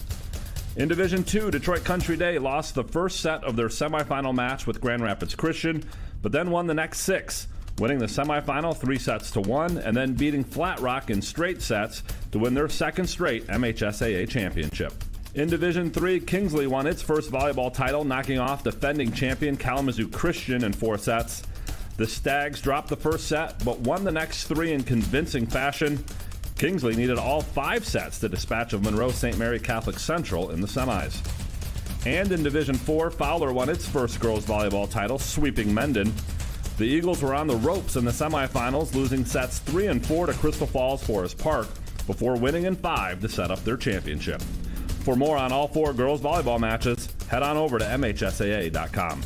In Division 2, Detroit Country Day lost the first set of their semifinal match with Grand Rapids Christian, but then won the next 6, winning the semifinal 3-1 and then beating Flat Rock in straight sets to win their 2nd straight MHSAA championship. In Division 3, Kingsley won its first volleyball title, knocking off defending champion Kalamazoo Christian in 4 sets. The Stags dropped the first set, but won the next 3 in convincing fashion. Kingsley needed all 5 sets to dispatch of Monroe St. Mary Catholic Central in the semis. And in Division 4, Fowler won its first girls volleyball title, sweeping Mendon. The Eagles were on the ropes in the semifinals, losing sets 3 and 4 to Crystal Falls Forest Park before winning in 5 to set up their championship. For more on all 4 girls volleyball matches, head on over to MHSAA.com.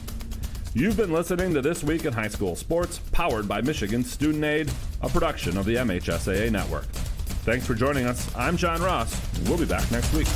You've been listening to This Week in High School Sports, powered by Michigan Student Aid, a production of the MHSAA Network. Thanks for joining us. I'm John Ross. We'll be back next week.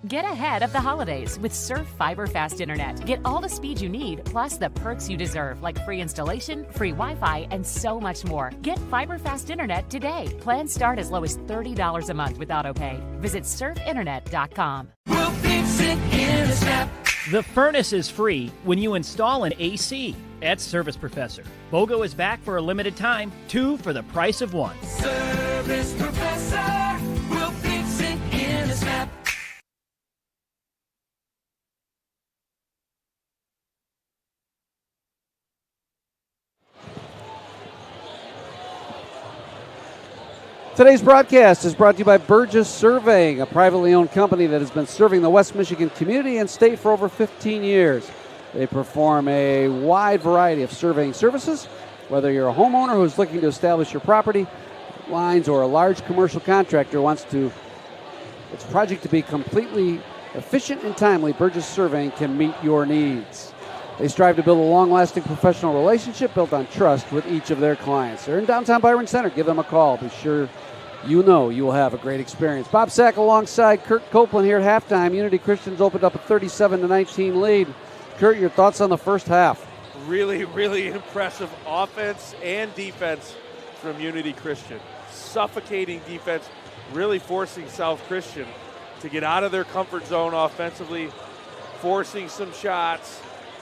Get ahead of the holidays with Surf Fiber Fast Internet. Get all the speed you need, plus the perks you deserve, like free installation, free Wi-Fi, and so much more. Get Fiber Fast Internet today. Plans start as low as $30 a month with autopay. Visit surfinternet.com.
We'll fix it in a snap.
The furnace is free when you install an AC at Service Professor. BOGO is back for a limited time, 2 for the price of 1.
Service Professor, we'll fix it in a snap.
Today's broadcast is brought to you by Burgess Surveying, a privately owned company that has been serving the West Michigan community and state for over 15 years. They perform a wide variety of surveying services, whether you're a homeowner who's looking to establish your property lines or a large commercial contractor wants its project to be completely efficient and timely. Burgess Surveying can meet your needs. They strive to build a long-lasting professional relationship built on trust with each of their clients. They're in downtown Byron Center. Give them a call. Be sure you know you will have a great experience. Bob Sack alongside Kurt Copeland here at halftime. Unity Christians opened up a 37-19 lead. Kurt, your thoughts on the first half?
Really, really impressive offense and defense from Unity Christian. Suffocating defense, really forcing South Christian to get out of their comfort zone offensively, forcing some shots,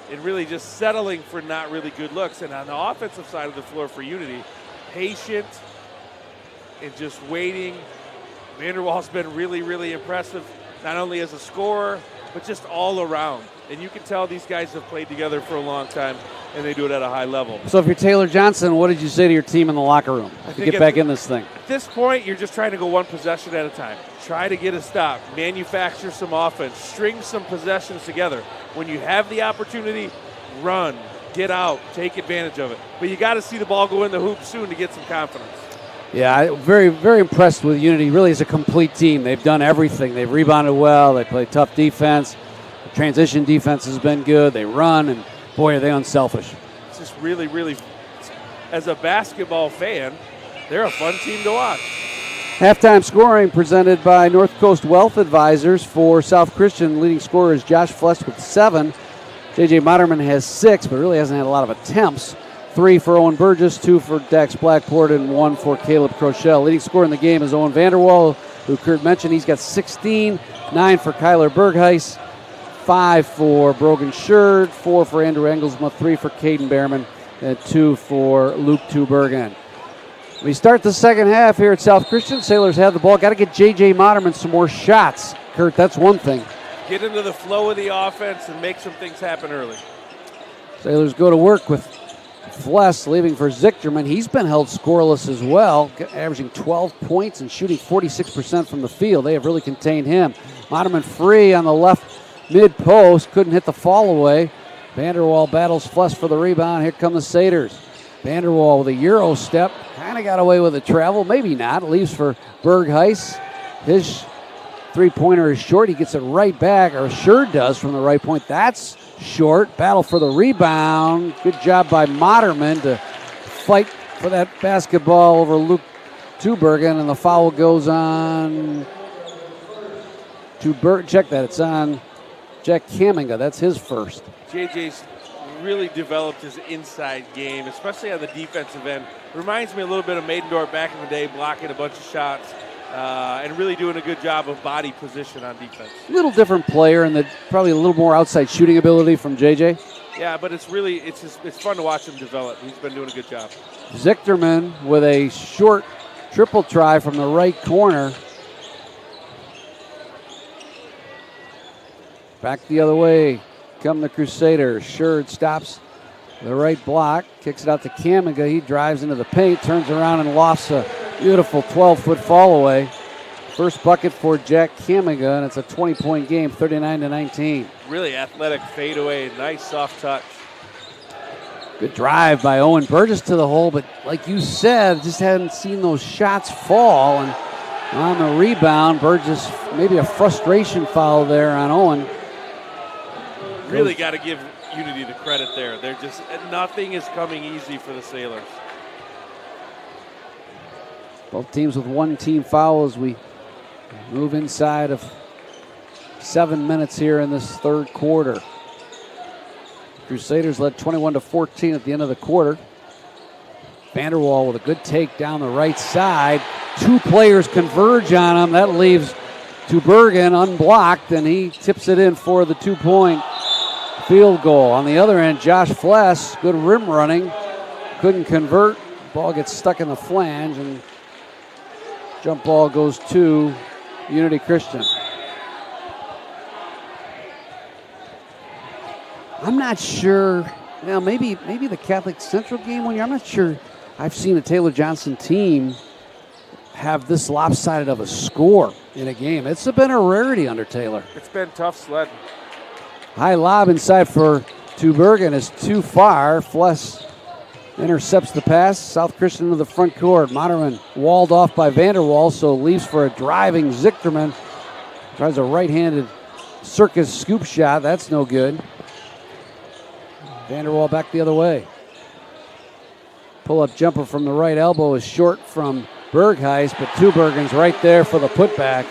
and really just settling for not really good looks. And on the offensive side of the floor for Unity, patient and just waiting. Vanderwaal's been really, really impressive, not only as a scorer, but just all around. And you can tell these guys have played together for a long time, and they do it at a high level.
So if you're Taylor Johnson, what did you say to your team in the locker room to get back in this thing?
At this point, you're just trying to go one possession at a time. Try to get a stop, manufacture some offense, string some possessions together. When you have the opportunity, run, get out, take advantage of it. But you got to see the ball go in the hoop soon to get some confidence.
Yeah, very, very impressed with Unity. Really is a complete team. They've done everything. They've rebounded well. They play tough defense. The transition defense has been good. They run, and boy, are they unselfish.
It's just really, really, as a basketball fan, they're a fun team to watch.
Halftime scoring presented by North Coast Wealth Advisors for South Christian. Leading scorer is Josh Flest with 7. J.J. Moderman has 6, but really hasn't had a lot of attempts. 3 for Owen Burgess, 2 for Dax Blackport, and 1 for Caleb Crochelle. Leading scorer in the game is Owen Vanderwaal, who Kurt mentioned. He's got 16, 9 for Kyler Bergheis, 5 for Brogan Sherd, 4 for Andrew Engelsmuth, 3 for Caden Behrman, and 2 for Luke Tubergen. We start the second half here at South Christian. Sailors have the ball. Got to get J.J. Moderman some more shots. Kurt, that's one thing.
Get into the flow of the offense and make some things happen early.
Sailors go to work with Fless leaving for Zichterman. He's been held scoreless as well, averaging 12 points and shooting 46% from the field. They have really contained him. Moderman free on the left mid-post. Couldn't hit the fall away. Vanderwall battles Fless for the rebound. Here come the Satyrs. Vanderwall with a Euro step. Kind of got away with the travel. Maybe not. Leaves for Bergheis. His three-pointer is short. He gets it right back, or sure does from the right point. That's short. Battle for the rebound. Good job by Moderman to fight for that basketball over Luke Tubergen, and the foul goes on check that. It's on Jack Kaminga. That's his first.
JJ's really developed his inside game, especially on the defensive end. Reminds me a little bit of Maidendorf back in the day, blocking a bunch of shots and really doing a good job of body position on defense.
Little different player, and probably a little more outside shooting ability from JJ.
Yeah, but it's fun to watch him develop. He's been doing a good job.
Zichterman with a short triple try from the right corner. Back the other way come the Crusaders. Sherd stops the right block, kicks it out to Kaminga. He drives into the paint, turns around and lofts a beautiful 12-foot fall away. First bucket for Jack Kaminga, and it's a 20-point game, 39-19.
Really athletic fadeaway, nice soft touch.
Good drive by Owen Burgess to the hole, but like you said, just hadn't seen those shots fall. And on the rebound, Burgess, maybe a frustration foul there on Owen.
Really got to give Unity the credit there. They're just, nothing is coming easy for the Sailors.
Both teams with one team foul as we move inside of 7 minutes here in this third quarter. Crusaders led 21-14 at the end of the quarter. Vanderwall with a good take down the right side. Two players converge on him. That leaves Tubergen unblocked, and he tips it in for the 2-point field goal. On the other end, Josh Fless, good rim running. Couldn't convert. Ball gets stuck in the flange, and jump ball goes to Unity Christian. I'm not sure. Now, maybe the Catholic Central game one year. I'm not sure I've seen a Taylor Johnson team have this lopsided of a score in a game. It's been a rarity under Taylor.
It's been tough sledding.
High lob inside for Tubergen is too far. Fless intercepts the pass. South Christian to the front court. Moderman walled off by Vanderwall, so leaves for a driving Zichterman. Tries a right-handed circus scoop shot. That's no good. Vanderwall back the other way. Pull-up jumper from the right elbow is short from Bergheis, but Tubergen's right there for the putback.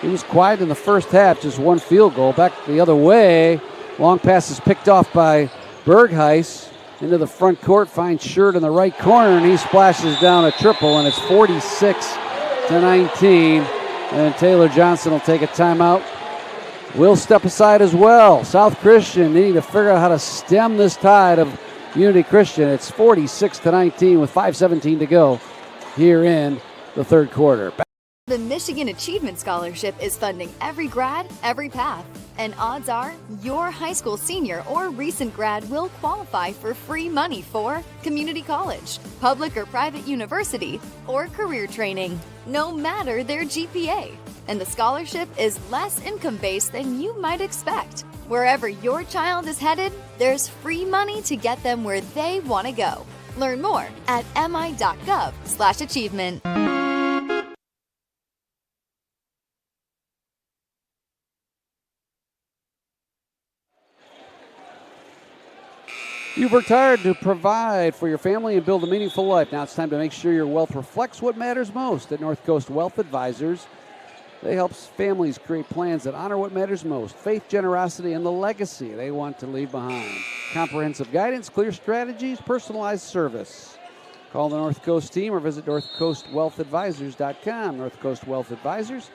He was quiet in the first half, just one field goal. Back the other way. Long pass is picked off by Bergheis into the front court. Finds Sherd in the right corner, and he splashes down a triple, and it's 46-19. And Taylor Johnson will take a timeout. Will step aside as well. South Christian needing to figure out how to stem this tide of Unity Christian. It's 46-19 with 5:17 to go here in the third quarter.
The Michigan Achievement Scholarship is funding every grad, every path. And odds are your high school senior or recent grad will qualify for free money for community college, public or private university, or career training, no matter their GPA. And the scholarship is less income-based than you might expect. Wherever your child is headed, there's free money to get them where they want to go. Learn more at mi.gov/achievement.
You've worked hard to provide for your family and build a meaningful life. Now it's time to make sure your wealth reflects what matters most at North Coast Wealth Advisors. They help families create plans that honor what matters most: faith, generosity, and the legacy they want to leave behind. Comprehensive guidance, clear strategies, personalized service. Call the North Coast team or visit northcoastwealthadvisors.com. North Coast Wealth Advisors.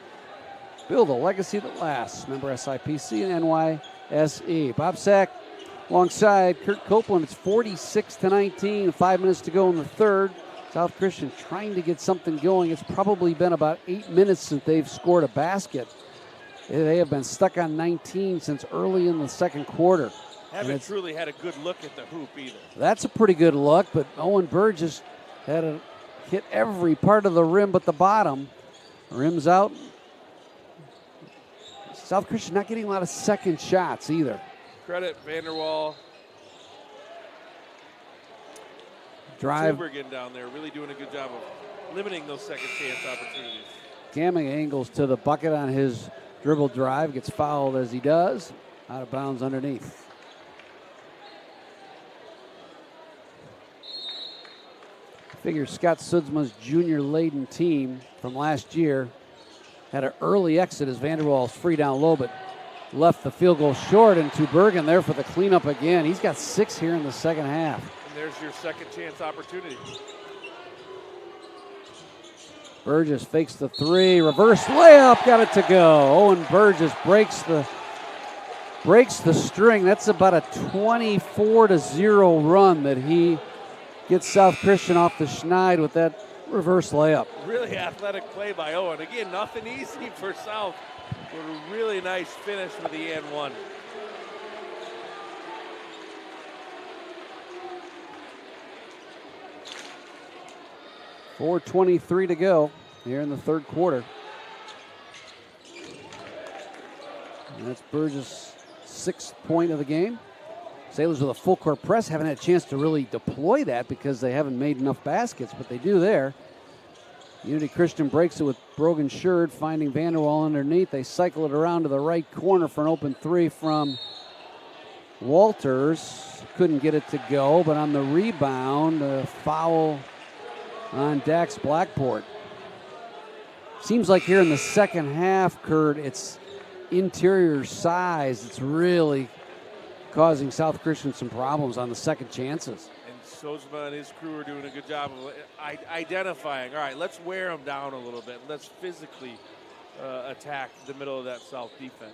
Build a legacy that lasts. Member SIPC and NYSE. Bob Sack alongside Kurt Copeland. It's 46-19. 5 minutes to go in the third. South Christian trying to get something going. It's probably been about 8 minutes since they've scored a basket. They have been stuck on 19 since early in the second quarter.
Haven't truly had a good look at the hoop either.
That's a pretty good look, but Owen Burgess had a hit every part of the rim but the bottom. Rim's out. South Christian not getting a lot of second shots either.
Credit Vanderwall.
Drive.
Tubergen down there really doing a good job of limiting those second chance opportunities.
Gamming angles to the bucket on his dribble drive. Gets fouled as he does. Out of bounds underneath. Figure Scott Sudsma's junior-laden team from last year had an early exit as Vanderwall's free down low, but left the field goal short, and Tubergen there for the cleanup again. He's got 6 here in the second half.
And there's your second chance opportunity.
Burgess fakes the 3, reverse layup, got it to go. Owen Burgess breaks the string. That's about a 24-0 run that he gets South Christian off the schneid with that reverse layup.
Really athletic play by Owen. Again, nothing easy for South, but a really nice finish with the and one.
.423 to go here in the third quarter. And that's Burgess' 6th point of the game. Sailors with a full court press haven't had a chance to really deploy that because they haven't made enough baskets, but they do there. Unity Christian breaks it with Brogan Sherd finding Vanderwall underneath. They cycle it around to the right corner for an open 3 from Walters. Couldn't get it to go, but on the rebound, a foul on Dax Blackport. Seems like here in the second half, Kurt, it's interior size. It's really causing South Christian some problems on the second chances.
And Sojma and his crew are doing a good job of identifying, all right, let's wear them down a little bit. Let's physically attack the middle of that South defense.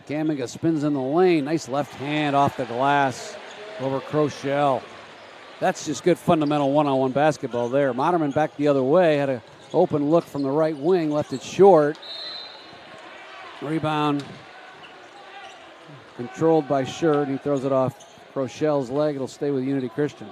Gamiga spins in the lane. Nice left hand off the glass over Crochelle. That's just good fundamental one-on-one basketball there. Moderman back the other way. Had an open look from the right wing. Left it short. Rebound controlled by Sherd. He throws it off Crochelle's leg. It'll stay with Unity Christian.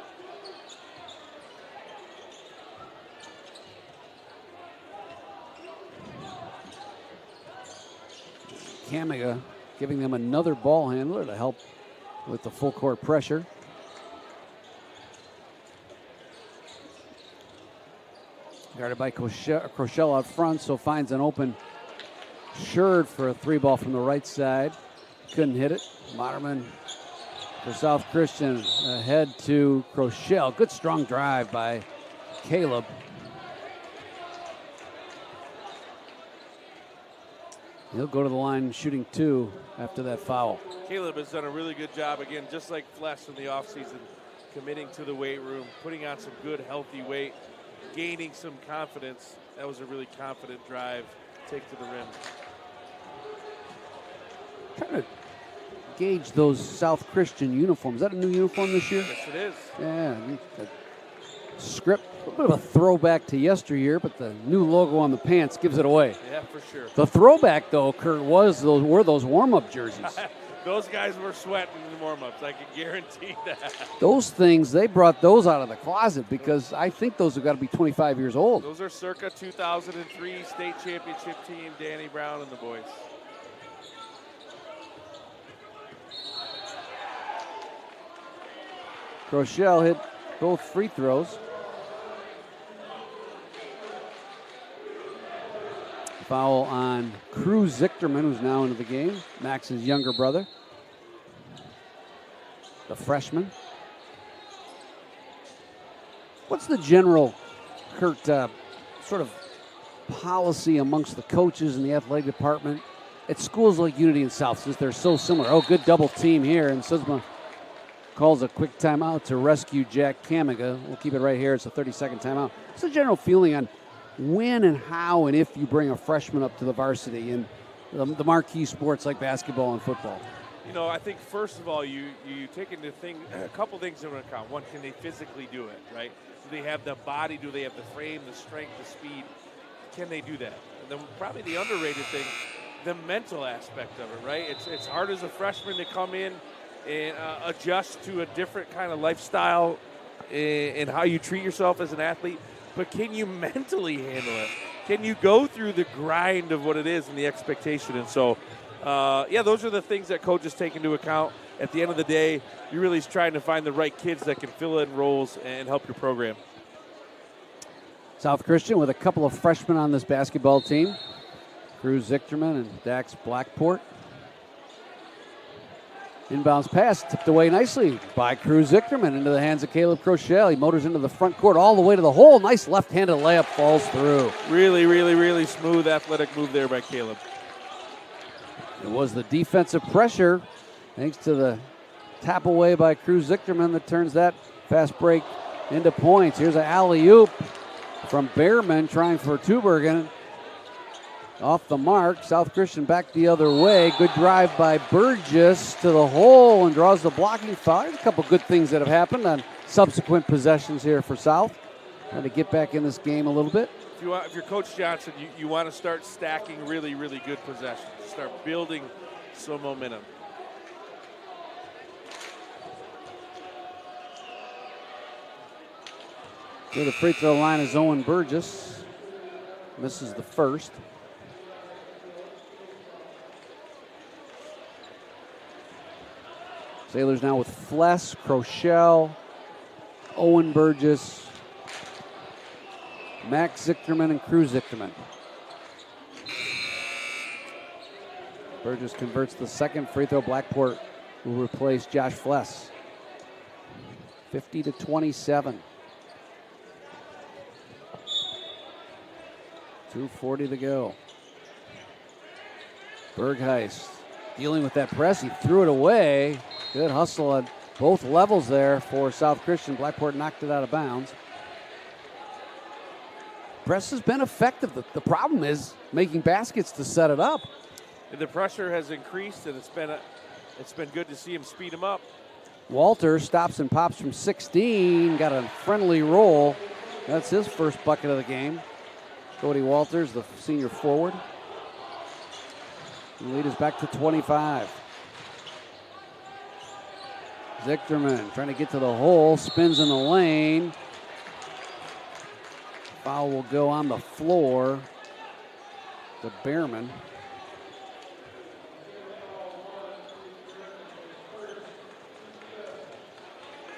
Kamiga giving them another ball handler to help with the full court pressure. Guarded by Crochelle out front, so finds an open Sherd for a 3-ball from the right side. Couldn't hit it. Moderman for South Christian ahead to Crochelle. Good strong drive by Caleb. He'll go to the line shooting 2 after that foul.
Caleb has done a really good job, again, just like Flesh in the offseason, committing to the weight room, putting on some good, healthy weight, gaining some confidence. That was a really confident drive, take to the rim.
Trying to gauge those South Christian uniforms. Is that a new uniform this year?
Yes, it is.
Yeah, the script, a little bit of a throwback to yesteryear, but the new logo on the pants gives it away.
Yeah, for sure.
The throwback, though, Kurt, were those warm-up jerseys.
Those guys were sweating in the warm-ups. I can guarantee that.
Those things, they brought those out of the closet because I think those have got to be 25 years old.
Those are circa 2003 state championship team, Danny Brown and the boys.
Crochelle hit both free throws. Foul on Cruz Zichterman, who's now into the game. Max's younger brother. The freshman. What's the general, Kurt, sort of policy amongst the coaches and the athletic department at schools like Unity and South, since they're so similar? Oh, good double team here, and Sudsma calls a quick timeout to rescue Jack Kamiga. We'll keep it right here. It's a 30-second timeout. What's the general feeling on when and how and if you bring a freshman up to the varsity in the marquee sports like basketball and football?
You know, I think first of all, you take into a couple things into account. One, can they physically do it, right? Do they have the body? Do they have the frame, the strength, the speed? Can they do that? And then probably the underrated thing, the mental aspect of it, right? It's hard as a freshman to come in and adjust to a different kind of lifestyle and how you treat yourself as an athlete. But can you mentally handle it? Can you go through the grind of what it is and the expectation? And so, those are the things that coaches take into account. At the end of the day, you're really trying to find the right kids that can fill in roles and help your program.
South Christian with a couple of freshmen on this basketball team. Cruz Zichterman and Dax Blackport. Inbounds pass tipped away nicely by Cruz Zichterman into the hands of Caleb Crochelle. He motors into the front court all the way to the hole. Nice left-handed layup, falls through.
Really, really, really smooth athletic move there by Caleb.
It was the defensive pressure, thanks to the tap away by Cruz Zichterman, that turns that fast break into points. Here's an alley-oop from Behrman trying for Tubergen. Off the mark, South Christian back the other way. Good drive by Burgess to the hole and draws the blocking foul. There's a couple good things that have happened on subsequent possessions here for South. Trying to get back in this game a little bit.
If you're Coach Johnson, you want to start stacking really, really good possessions. Start building some momentum.
To the free throw line is Owen Burgess. Misses the first. Sailors now with Fless, Crochelle, Owen Burgess, Max Zichterman, and Cruz Zichterman. Burgess converts the second free throw. Blackport will replace Josh Fless. 50-27. 2:40 to go. Bergheist dealing with that press. He threw it away. Good hustle at both levels there for South Christian. Blackport knocked it out of bounds. Press has been effective. The problem is making baskets to set it up.
The pressure has increased, and it's been good to see him speed him up.
Walter stops and pops from 16. Got a friendly roll. That's his first bucket of the game. Cody Walters, the senior forward. The lead is back to 25. Zichterman trying to get to the hole, spins in the lane. Foul will go on the floor to Behrman.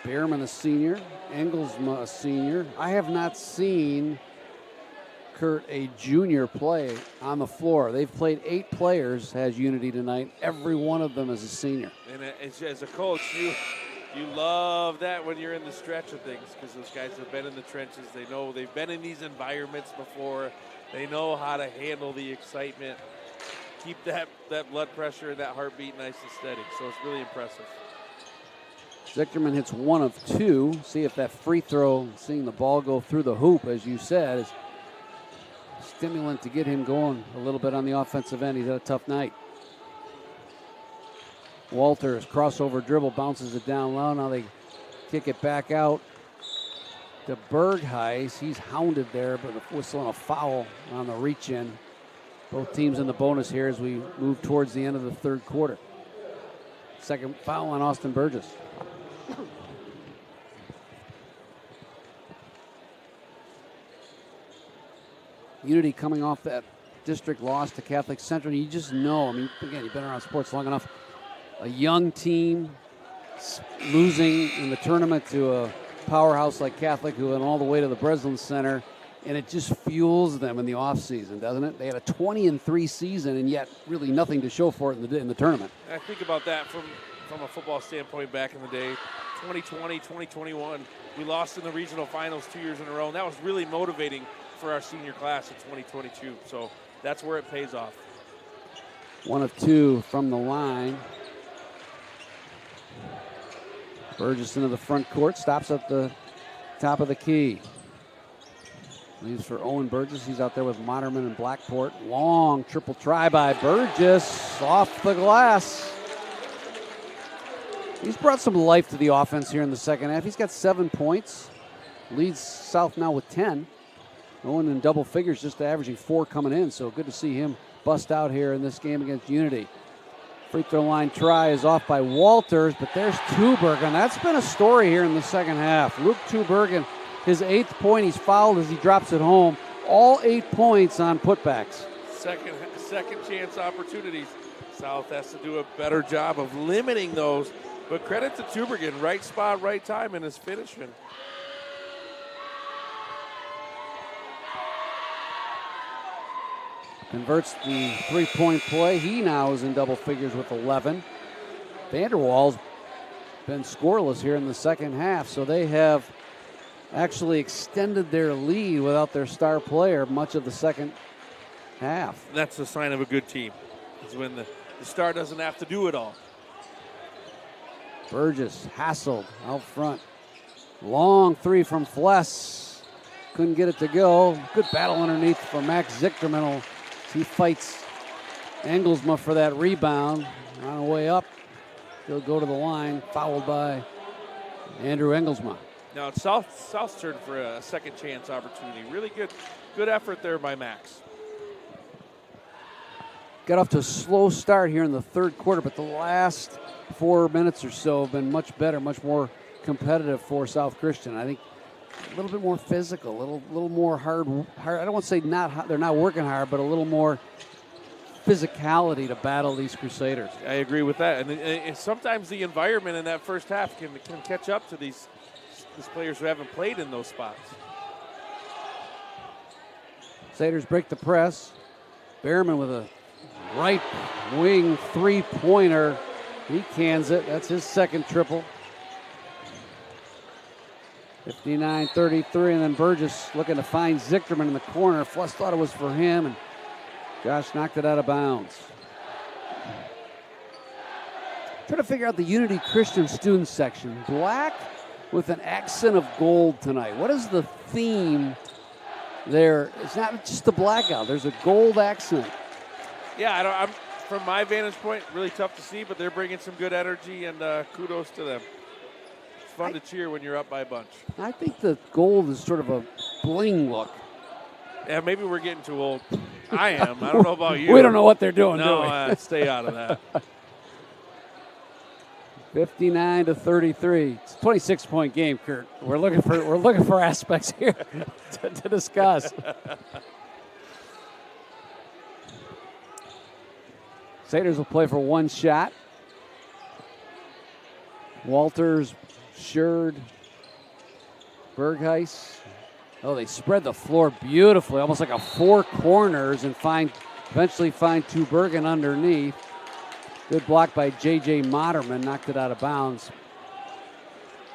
Behrman a senior, Engelsma a senior. I have not seen Kurt a junior play on the floor. They've played 8 players, has Unity tonight. Every one of them is a senior.
And as a coach, you love that when you're in the stretch of things, because those guys have been in the trenches. They know they've been in these environments before. They know how to handle the excitement, keep that blood pressure and that heartbeat nice and steady. So it's really impressive.
Zichterman hits 1 of 2. See if that free throw, seeing the ball go through the hoop, as you said, is stimulant to get him going a little bit on the offensive end. He's had a tough night. Walters, crossover dribble, bounces it down low. Now they kick it back out to Bergheist. He's hounded there, but whistling a foul on the reach-in. Both teams in the bonus here as we move towards the end of the third quarter. Second foul on Austin Burgess. Unity coming off that district loss to Catholic Central. You just know, I mean, again, you've been around sports long enough. A young team losing in the tournament to a powerhouse like Catholic, who went all the way to the Breslin Center, and it just fuels them in the offseason, doesn't it? They had a 20-3 season, and yet really nothing to show for it in the tournament.
I think about that from a football standpoint back in the day. 2020, 2021, we lost in the regional finals 2 years in a row, and that was really motivating for our senior class in 2022. So that's where it pays off.
1 of 2 from the line. Burgess into the front court, stops at the top of the key. Leaves for Owen Burgess. He's out there with Moderman and Blackport. Long triple try by Burgess off the glass. He's brought some life to the offense here in the second half. He's got 7 points. Leads South now with 10. Owen in double figures, just averaging 4 coming in, so good to see him bust out here in this game against Unity. Free throw line try is off by Walters, but there's Tubergen. That's been a story here in the second half. Luke Tubergen, his 8th point, he's fouled as he drops it home. All 8 points on putbacks.
Second chance opportunities. South has to do a better job of limiting those, but credit to Tubergen. Right spot, right time in his finishing.
Converts the 3-point play. He now is in double figures with 11. Vanderwall's been scoreless here in the second half, so they have actually extended their lead without their star player much of the second half.
That's a sign of a good team. It's when the star doesn't have to do it all.
Burgess hassled out front. Long 3 from Fless. Couldn't get it to go. Good battle underneath for Max Zichterman. He fights Engelsma for that rebound. On the way up, he'll go to the line, fouled by Andrew Engelsma.
Now it's South's turn for a second chance opportunity. Really good effort there by Max.
Got off to a slow start here in the third quarter, but the last 4 minutes or so have been much better, much more competitive for South Christian. I think a little bit more physical, a little more hard. I don't want to say they're not working hard, but a little more physicality to battle these Crusaders.
I agree with that. And sometimes the environment in that first half can catch up to these players who haven't played in those spots.
Crusaders break the press. Behrman with a right wing 3-pointer. He cans it. That's his second triple. 59-33, and then Burgess looking to find Zichterman in the corner. Fluss thought it was for him, and Josh knocked it out of bounds. Trying to figure out the Unity Christian student section. Black with an accent of gold tonight. What is the theme there? It's not just the blackout. There's a gold accent.
Yeah, I'm from my vantage point, really tough to see, but they're bringing some good energy, and kudos to them. It's fun to cheer when you're up by a bunch.
I think the gold is sort of a bling look.
Yeah, maybe we're getting too old. I am. I don't know about you.
We don't know what they're doing,
no,
do we?
Stay out of that.
59-33. It's a 26-point game, Kurt. We're looking for aspects here to discuss. Crusaders will play for one shot. Walters, Schurd, Bergheis. Oh, they spread the floor beautifully, almost like a 4 corners, and eventually find Tubergen underneath. Good block by J.J. Moderman, knocked it out of bounds.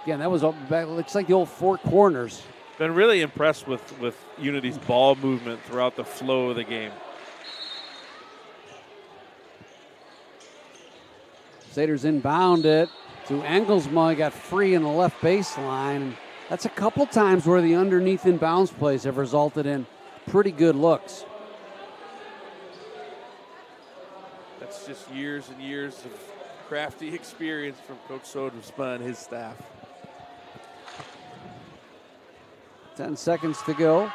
Again, that looks like the old 4 corners.
Been really impressed with Unity's ball movement throughout the flow of the game.
Crusaders inbound it to Engelsma. He got free in the left baseline. That's a couple times where the underneath inbounds plays have resulted in pretty good looks.
That's just years and years of crafty experience from Coach Sodersma and his staff.
10 seconds to go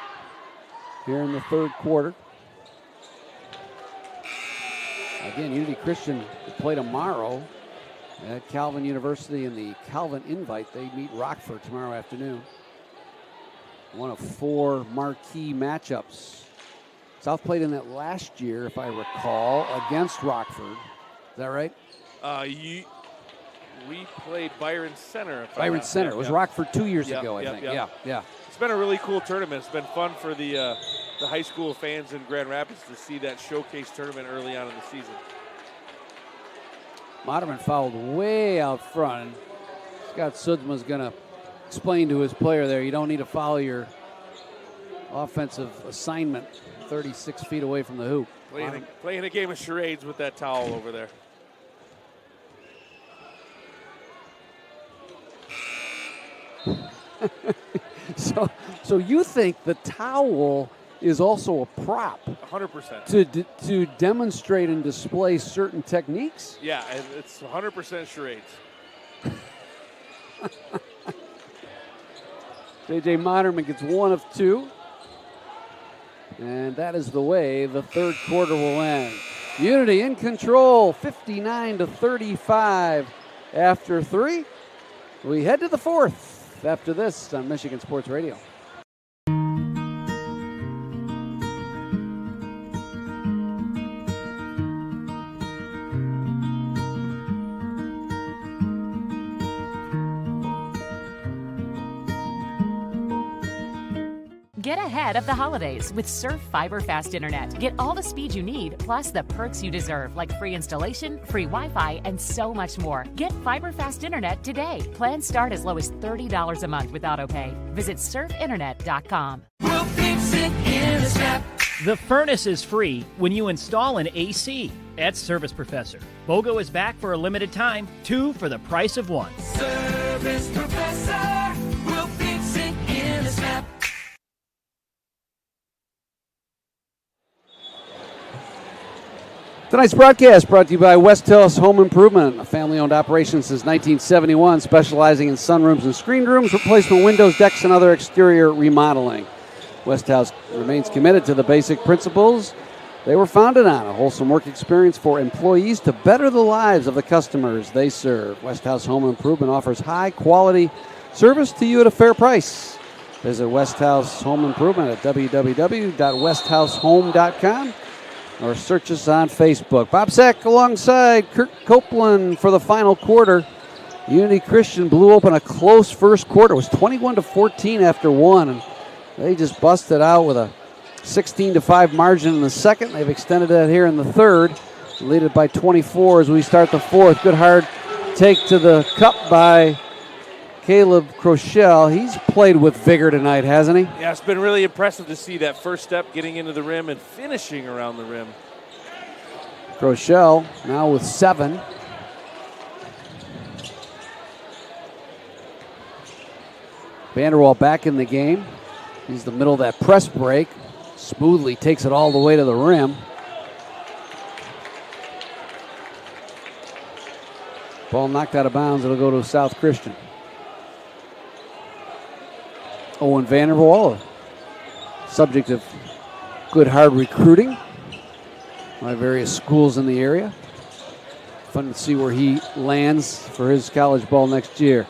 here in the third quarter. Again, Unity Christian will play tomorrow at Calvin University in the Calvin Invite. They meet Rockford tomorrow afternoon. One of 4 marquee matchups. South played in that last year, if I recall, against Rockford. Is that right?
We played Byron Center.
Byron Center. It was Rockford 2 years ago, I think. Yeah.
It's been a really cool tournament. It's been fun for the high school fans in Grand Rapids to see that showcase tournament early on in the season.
Moderman fouled way out front. Scott Sudsma's going to explain to his player there, you don't need to follow your offensive assignment 36 feet away from the hoop.
Playing a game of charades with that towel over there.
So you think the towel is also a prop?
100%.
To demonstrate and display certain techniques?
Yeah, it's 100% charades.
J.J. Moderman gets 1 of 2. And that is the way the third quarter will end. Unity in control, 59-35 after 3. We head to the fourth after this on Michigan Sports Radio.
Get ahead of the holidays with Surf Fiber Fast Internet. Get all the speed you need, plus the perks you deserve, like free installation, free Wi-Fi, and so much more. Get Fiber Fast Internet today. Plans start as low as $30 a month with autopay. Visit surfinternet.com.
We'll fix it in a snap.
The furnace is free when you install an AC at Service Professor. BOGO is back for a limited time, 2 for the price of 1.
Service Professor, we'll fix it in a snap.
Tonight's broadcast brought to you by West Hills Home Improvement, a family-owned operation since 1971, specializing in sunrooms and screen rooms, replacement windows, decks, and other exterior remodeling. West House remains committed to the basic principles they were founded on, a wholesome work experience for employees to better the lives of the customers they serve. West House Home Improvement offers high-quality service to you at a fair price. Visit West House Home Improvement at www.westhousehome.com. or search us on Facebook. Bob Sack alongside Kirk Copeland for the final quarter. Unity Christian blew open a close first quarter. It was 21-14 after 1, and they just busted out with a 16-5 margin in the second. They've extended that here in the third. Lead it by 24 as we start the fourth. Good hard take to the cup by Caleb Crochelle. He's played with vigor tonight, hasn't he?
Yeah, it's been really impressive to see that first step getting into the rim and finishing around the rim.
Crochelle now with 7. Vanderwall back in the game. He's the middle of that press break. Smoothly takes it all the way to the rim. Ball knocked out of bounds. It'll go to South Christian. Owen Vanderwall, subject of good hard recruiting by various schools in the area. Fun to see where he lands for his college ball next year.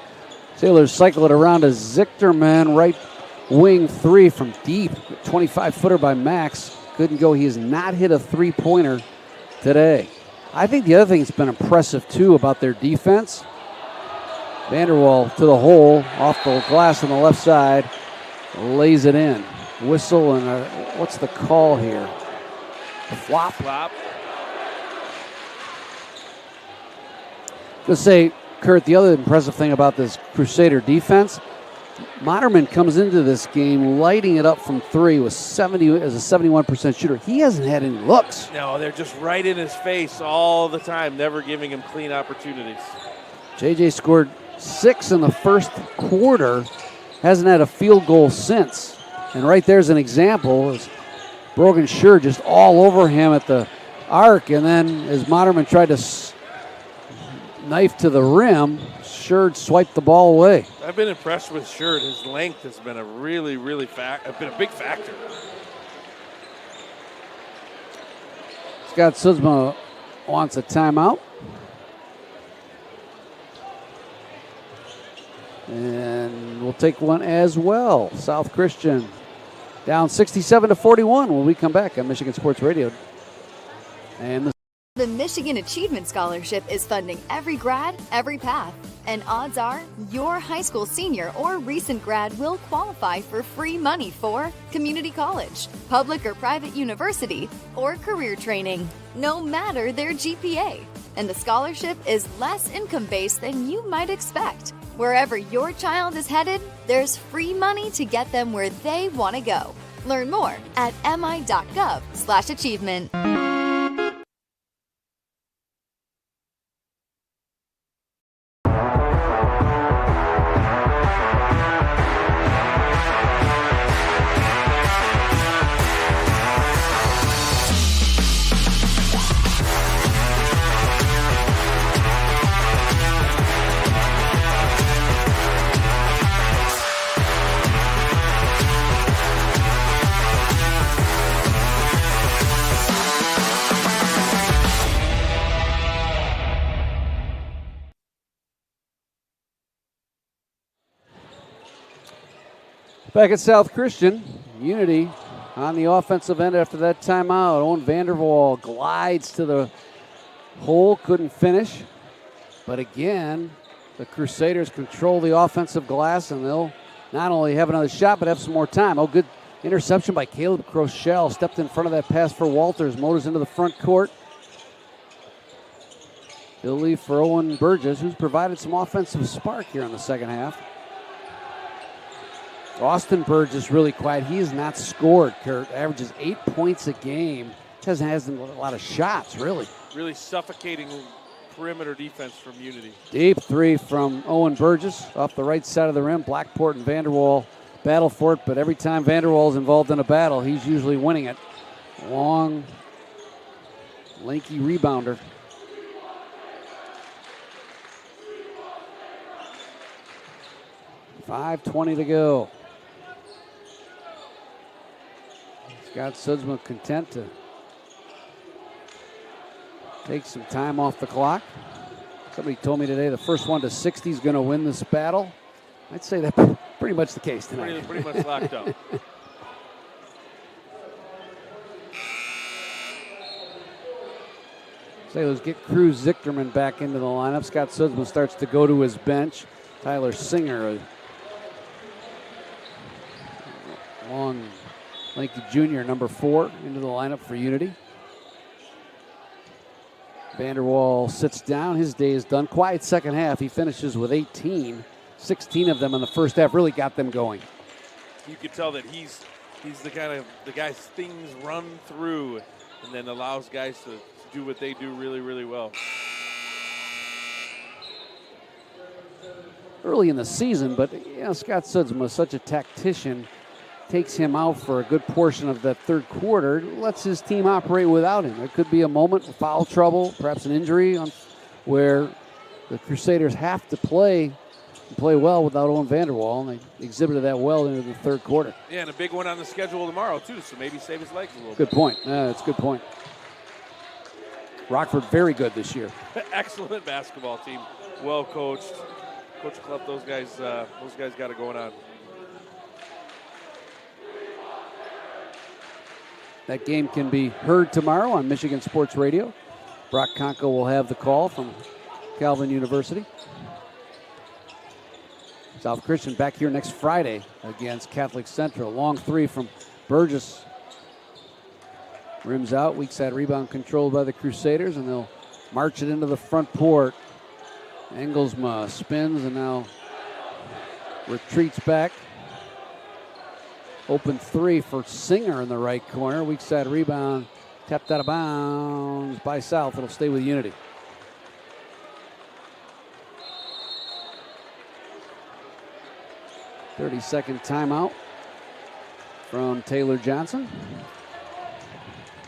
Sailors cycle it around to Zichterman, right wing 3 from deep. 25-footer by Max. Couldn't go. He has not hit a three-pointer today. I think the other thing that's been impressive, too, about their defense, Vanderwall to the hole, off the glass on the left side, lays it in. Whistle and what's the call here? The flop?
Flop.
To say, Kurt, the other impressive thing about this Crusader defense, Moderman comes into this game lighting it up from 3 with 70 as a 71% shooter. He hasn't had any looks.
No, they're just right in his face all the time, never giving him clean opportunities.
JJ scored 6 in the first quarter, hasn't had a field goal since. And right there's an example. As Brogan Schur just all over him at the arc, and then as Moderman tried to knife to the rim, Schur swiped the ball away.
I've been impressed with Schur. His length has been a really big factor.
Scott Suzma wants a timeout. And we'll take one as well. South Christian down 67-41 when we come back on Michigan Sports Radio. And
the Michigan Achievement Scholarship is funding every grad, every path. And odds are your high school senior or recent grad will qualify for free money for community college, public or private university, or career training, no matter their GPA. And the scholarship is less income-based than you might expect. Wherever your child is headed, there's free money to get them where they want to go. Learn more at mi.gov/achievement.
Back at South Christian, Unity on the offensive end after that timeout. Owen Vanderwall glides to the hole, couldn't finish. But again, the Crusaders control the offensive glass, and they'll not only have another shot, but have some more time. Oh, good interception by Caleb Crochelle. Stepped in front of that pass for Walters. Motors into the front court. He'll leave for Owen Burgess, who's provided some offensive spark here in the second half. Austin Burgess really quiet. He has not scored, Kurt. Averages 8 points a game. Hasn't a lot of shots, really.
Really suffocating perimeter defense from Unity.
Deep three from Owen Burgess off the right side of the rim. Blackport and Vanderwall battle for it, but every time Vanderwall is involved in a battle, he's usually winning it. Long, lanky rebounder. .5:20 to go. Scott Sudsma content to take some time off the clock. Somebody told me today the first one to 60 is going to win this battle. I'd say that's pretty much the case tonight.
Pretty much locked up.
Say let's get Cruz Zichterman back into the lineup. Scott Sudsma starts to go to his bench. Tyler Singer, a long, lanky junior, number 4, into the lineup for Unity. Vanderwall sits down. His day is done. Quiet second half. He finishes with 18. 16 of them in the first half. Really got them going.
You could tell that he's the guys things run through and then allows guys to do what they do really, really well.
Early in the season, but Scott Sudsma is such a tactician. Takes him out for a good portion of that third quarter, lets his team operate without him. There could be a moment of foul trouble, perhaps an injury, where the Crusaders have to play well without Owen Vanderwall, and they exhibited that well into the third quarter.
Yeah, and a big one on the schedule tomorrow, too, so maybe save his legs a little
Good
bit.
point. That's a good point. Rockford very good this year.
Excellent basketball team, well coached. Coach Klepp, those guys got it going on.
That game can be heard tomorrow on Michigan Sports Radio. Brock Conco will have the call from Calvin University. South Christian back here next Friday against Catholic Central. Long three from Burgess. Rims out, weak side rebound controlled by the Crusaders, and they'll march it into the front court. Engelsma spins and now retreats back. Open three for Singer in the right corner. Weak side rebound, tapped out of bounds by South. It'll stay with Unity. .30-second timeout from Taylor Johnson.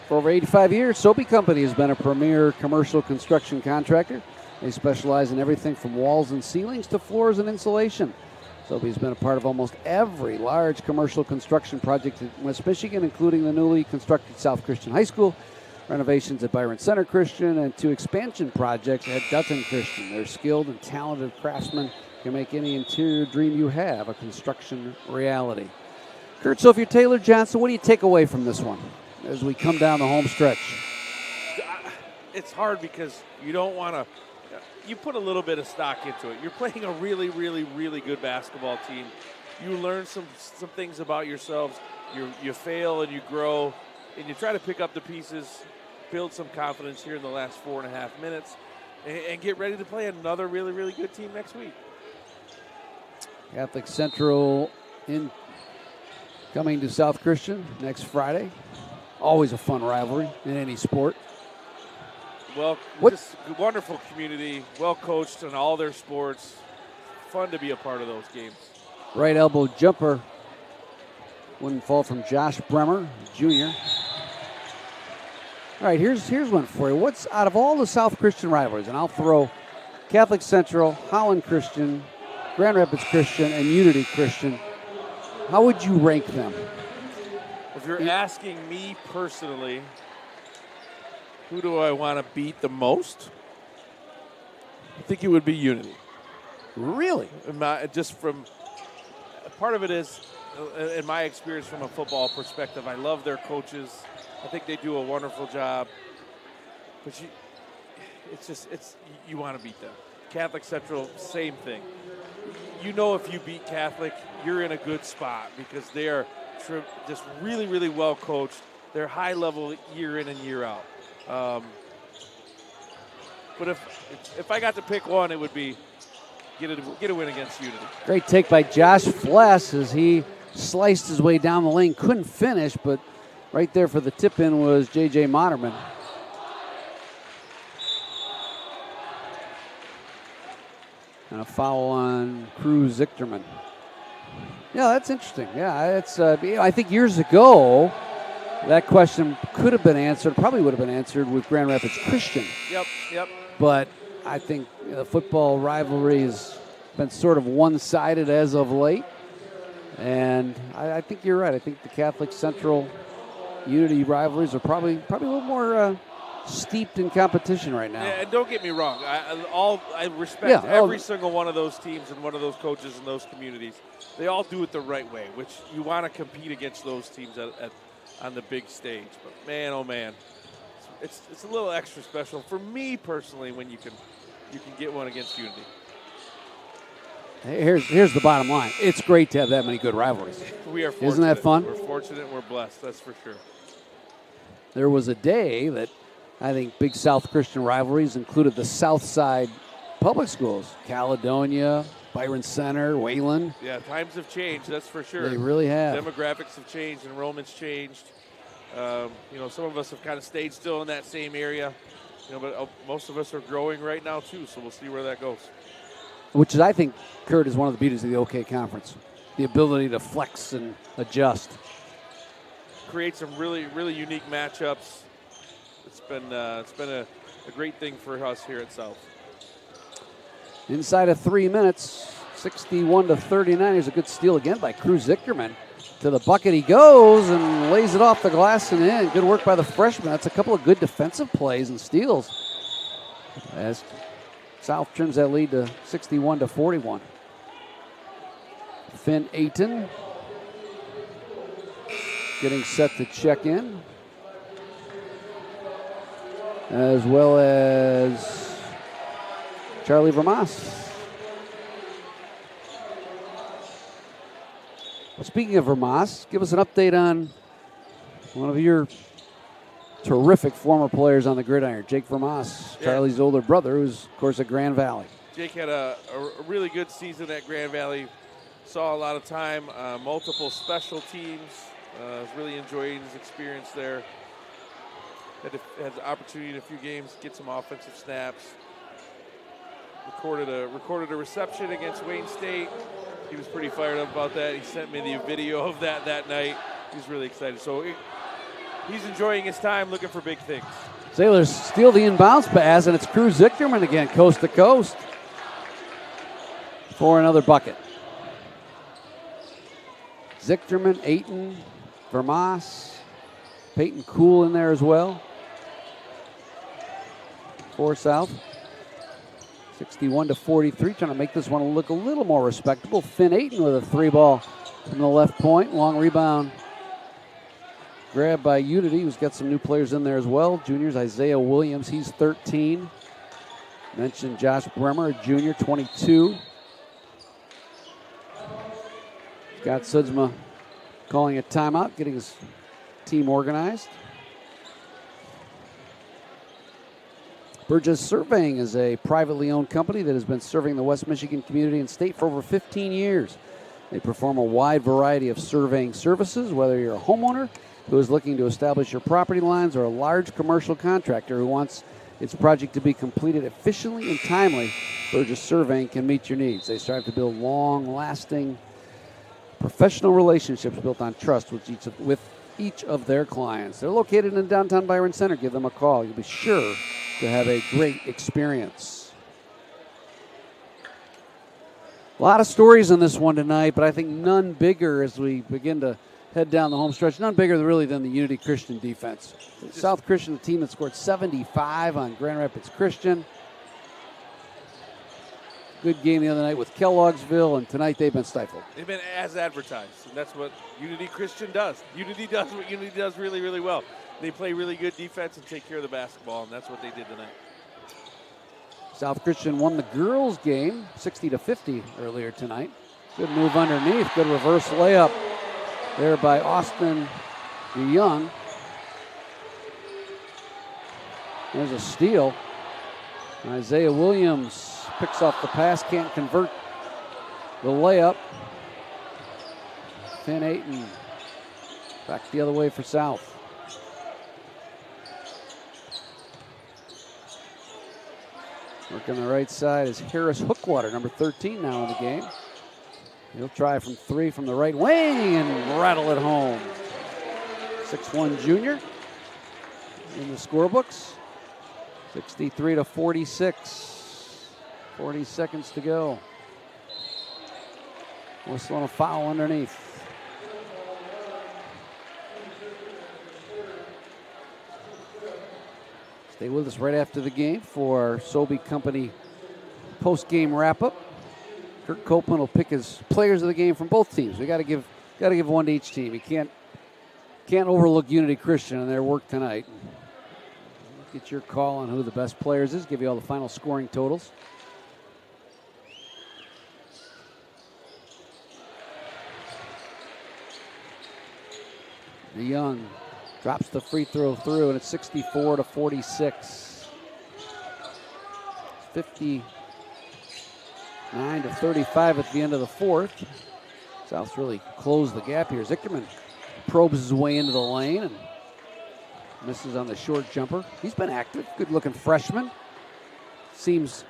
For over 85 years, Soapy Company has been a premier commercial construction contractor. They specialize in everything from walls and ceilings to floors and insulation. Soapy's been a part of almost every large commercial construction project in West Michigan, including the newly constructed South Christian High School, renovations at Byron Center Christian, and 2 expansion projects at Dutton Christian. Their skilled and talented craftsmen can make any interior dream you have a construction reality. Kurt, so if you're Taylor Johnson, what do you take away from this one as we come down the home stretch?
It's hard because you don't want to. You put a little bit of stock into it. You're playing a really, really, really good basketball team. You learn some things about yourselves. You fail and you grow, and you try to pick up the pieces, build some confidence here in the last 4.5 minutes, and get ready to play another really, really good team next week.
Catholic Central coming to South Christian next Friday. Always a fun rivalry in any sport.
Well, just wonderful community, well coached in all their sports. Fun to be a part of those games.
Right elbow jumper wouldn't fall from Josh Bremer, junior. All right, here's one for you. What's out of all the South Christian rivalries, and I'll throw Catholic Central, Holland Christian, Grand Rapids Christian, and Unity Christian, how would you rank them?
If you're asking me personally, who do I want to beat the most? I think it would be Unity.
Really?
Just from part of it is in my experience from a football perspective. I love their coaches. I think they do a wonderful job. But you want to beat them. Catholic Central, same thing. You know, if you beat Catholic, you're in a good spot because they are just really, really well coached. They're high level year in and year out. But if I got to pick one, it would be get a win against Unity.
Great take by Josh Fless as he sliced his way down the lane. Couldn't finish, but right there for the tip-in was J.J. Moderman. And a foul on Cruz Zichterman. Yeah, that's interesting. Yeah, it's. I think years ago, that question could have been answered, probably would have been answered with Grand Rapids Christian.
Yep.
But I think the football rivalry has been sort of one-sided as of late. And I think you're right. I think the Catholic Central Unity rivalries are probably a little more steeped in competition right now.
Yeah, and don't get me wrong. I respect every single one of those teams and one of those coaches in those communities. They all do it the right way, which you want to compete against those teams on the big stage. But man, oh man, it's a little extra special for me personally when you can get one against Unity.
Here's the bottom line. It's great to have that many good rivalries.
We are fortunate.
Isn't that fun?
We're fortunate and we're blessed, that's for sure.
There was a day that I think Big South Christian rivalries included the South Side public schools, Caledonia, Byron Center, Wayland.
Yeah, times have changed, that's for sure.
They really have.
Demographics have changed, enrollment's changed. Some of us have kind of stayed still in that same area, but most of us are growing right now too, so we'll see where that goes.
Which is, I think, Kurt, is one of the beauties of the OK Conference. The ability to flex and adjust.
Create some really, really unique matchups. It's been a great thing for us here at South.
Inside of 3 minutes, 61-39. Here's a good steal again by Cruz Zichterman. To the bucket he goes and lays it off the glass and in. Good work by the freshman. That's a couple of good defensive plays and steals as South trims that lead to 61-41. Finn Ayton getting set to check in, as well as Charlie Vermas. Well, speaking of Vermas, give us an update on one of your terrific former players on the gridiron, Jake Vermas, Charlie's older brother, who's, of course, at Grand Valley.
Jake had a really good season at Grand Valley. Saw a lot of time, multiple special teams. Was really enjoying his experience there. Had the opportunity in a few games to get some offensive snaps. Recorded a reception against Wayne State. He was pretty fired up about that. He sent me the video of that night. He's really excited. So he's enjoying his time, looking for big things.
Sailors steal the inbounds pass, and it's Cruz Zichterman again, coast to coast, for another bucket. Zichterman, Ayton, Vermas, Peyton Kuhl in there as well. For South. 61-43, trying to make this one look a little more respectable. Finn Ayton with a 3-ball from the left point. Long rebound grabbed by Unity, who's got some new players in there as well. Juniors, Isaiah Williams, he's 13. Mentioned Josh Bremer, a junior, 22. Scott Sudsma calling a timeout, getting his team organized. Burgess Surveying is a privately owned company that has been serving the West Michigan community and state for over 15 years. They perform a wide variety of surveying services, whether you're a homeowner who is looking to establish your property lines or a large commercial contractor who wants its project to be completed efficiently and timely. Burgess Surveying can meet your needs. They strive to build long-lasting professional relationships built on trust with each of their clients. They're located in downtown Byron Center. Give them a call. You'll be sure to have a great experience. A lot of stories in this one tonight, but I think none bigger as we begin to head down the home stretch. None bigger really than the Unity Christian defense. South Christian, the team that scored 75 on Grand Rapids Christian. Good game the other night with Kellogg'sville, and tonight they've been stifled.
They've been as advertised, and that's what Unity Christian does. Unity does what Unity does really, really well. They play really good defense and take care of the basketball, and that's what they did tonight.
South Christian won the girls' game 60-50 earlier tonight. Good move underneath. Good reverse layup there by Austin Young. There's a steal. Isaiah Williams picks off the pass, can't convert the layup. Finn Ayton back the other way for South. Working the right side is Harris Hookwater, number 13 now in the game. He'll try from three from the right wing and rattle it home. 6'1" junior in the scorebooks. 63-46. 40 seconds to go. Whistle and a foul underneath. Stay with us right after the game for our Sobey Company post-game wrap-up. Kirk Copeland will pick his players of the game from both teams. We got to give one to each team. You can't overlook Unity Christian and their work tonight. Get your call on who the best players is. Give you all the final scoring totals. DeYoung drops the free throw through, and it's 64-46. 59-35 at the end of the fourth. South's really closed the gap here. Zickerman probes his way into the lane and misses on the short jumper. He's been active, good-looking freshman. Seems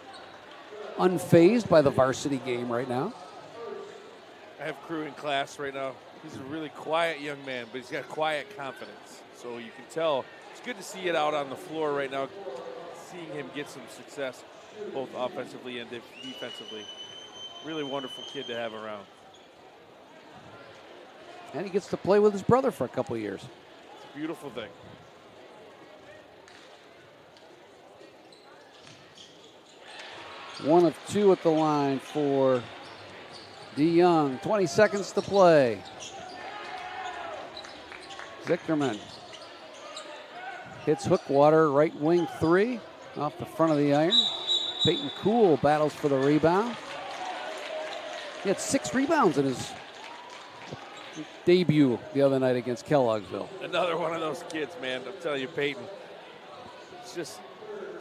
unfazed by the varsity game right now.
I have crew in class right now. He's a really quiet young man, but he's got quiet confidence. So you can tell it's good to see it out on the floor right now, seeing him get some success both offensively and defensively. Really wonderful kid to have around.
And he gets to play with his brother for a couple of years.
It's a beautiful thing.
One of two at the line for DeYoung. 20 seconds to play. Zickerman hits Hookwater, right wing three, off the front of the iron. Peyton Kuhl battles for the rebound. He had 6 rebounds in his debut the other night against Kellogg'sville.
Another one of those kids, man. I'm telling you, Peyton, it's just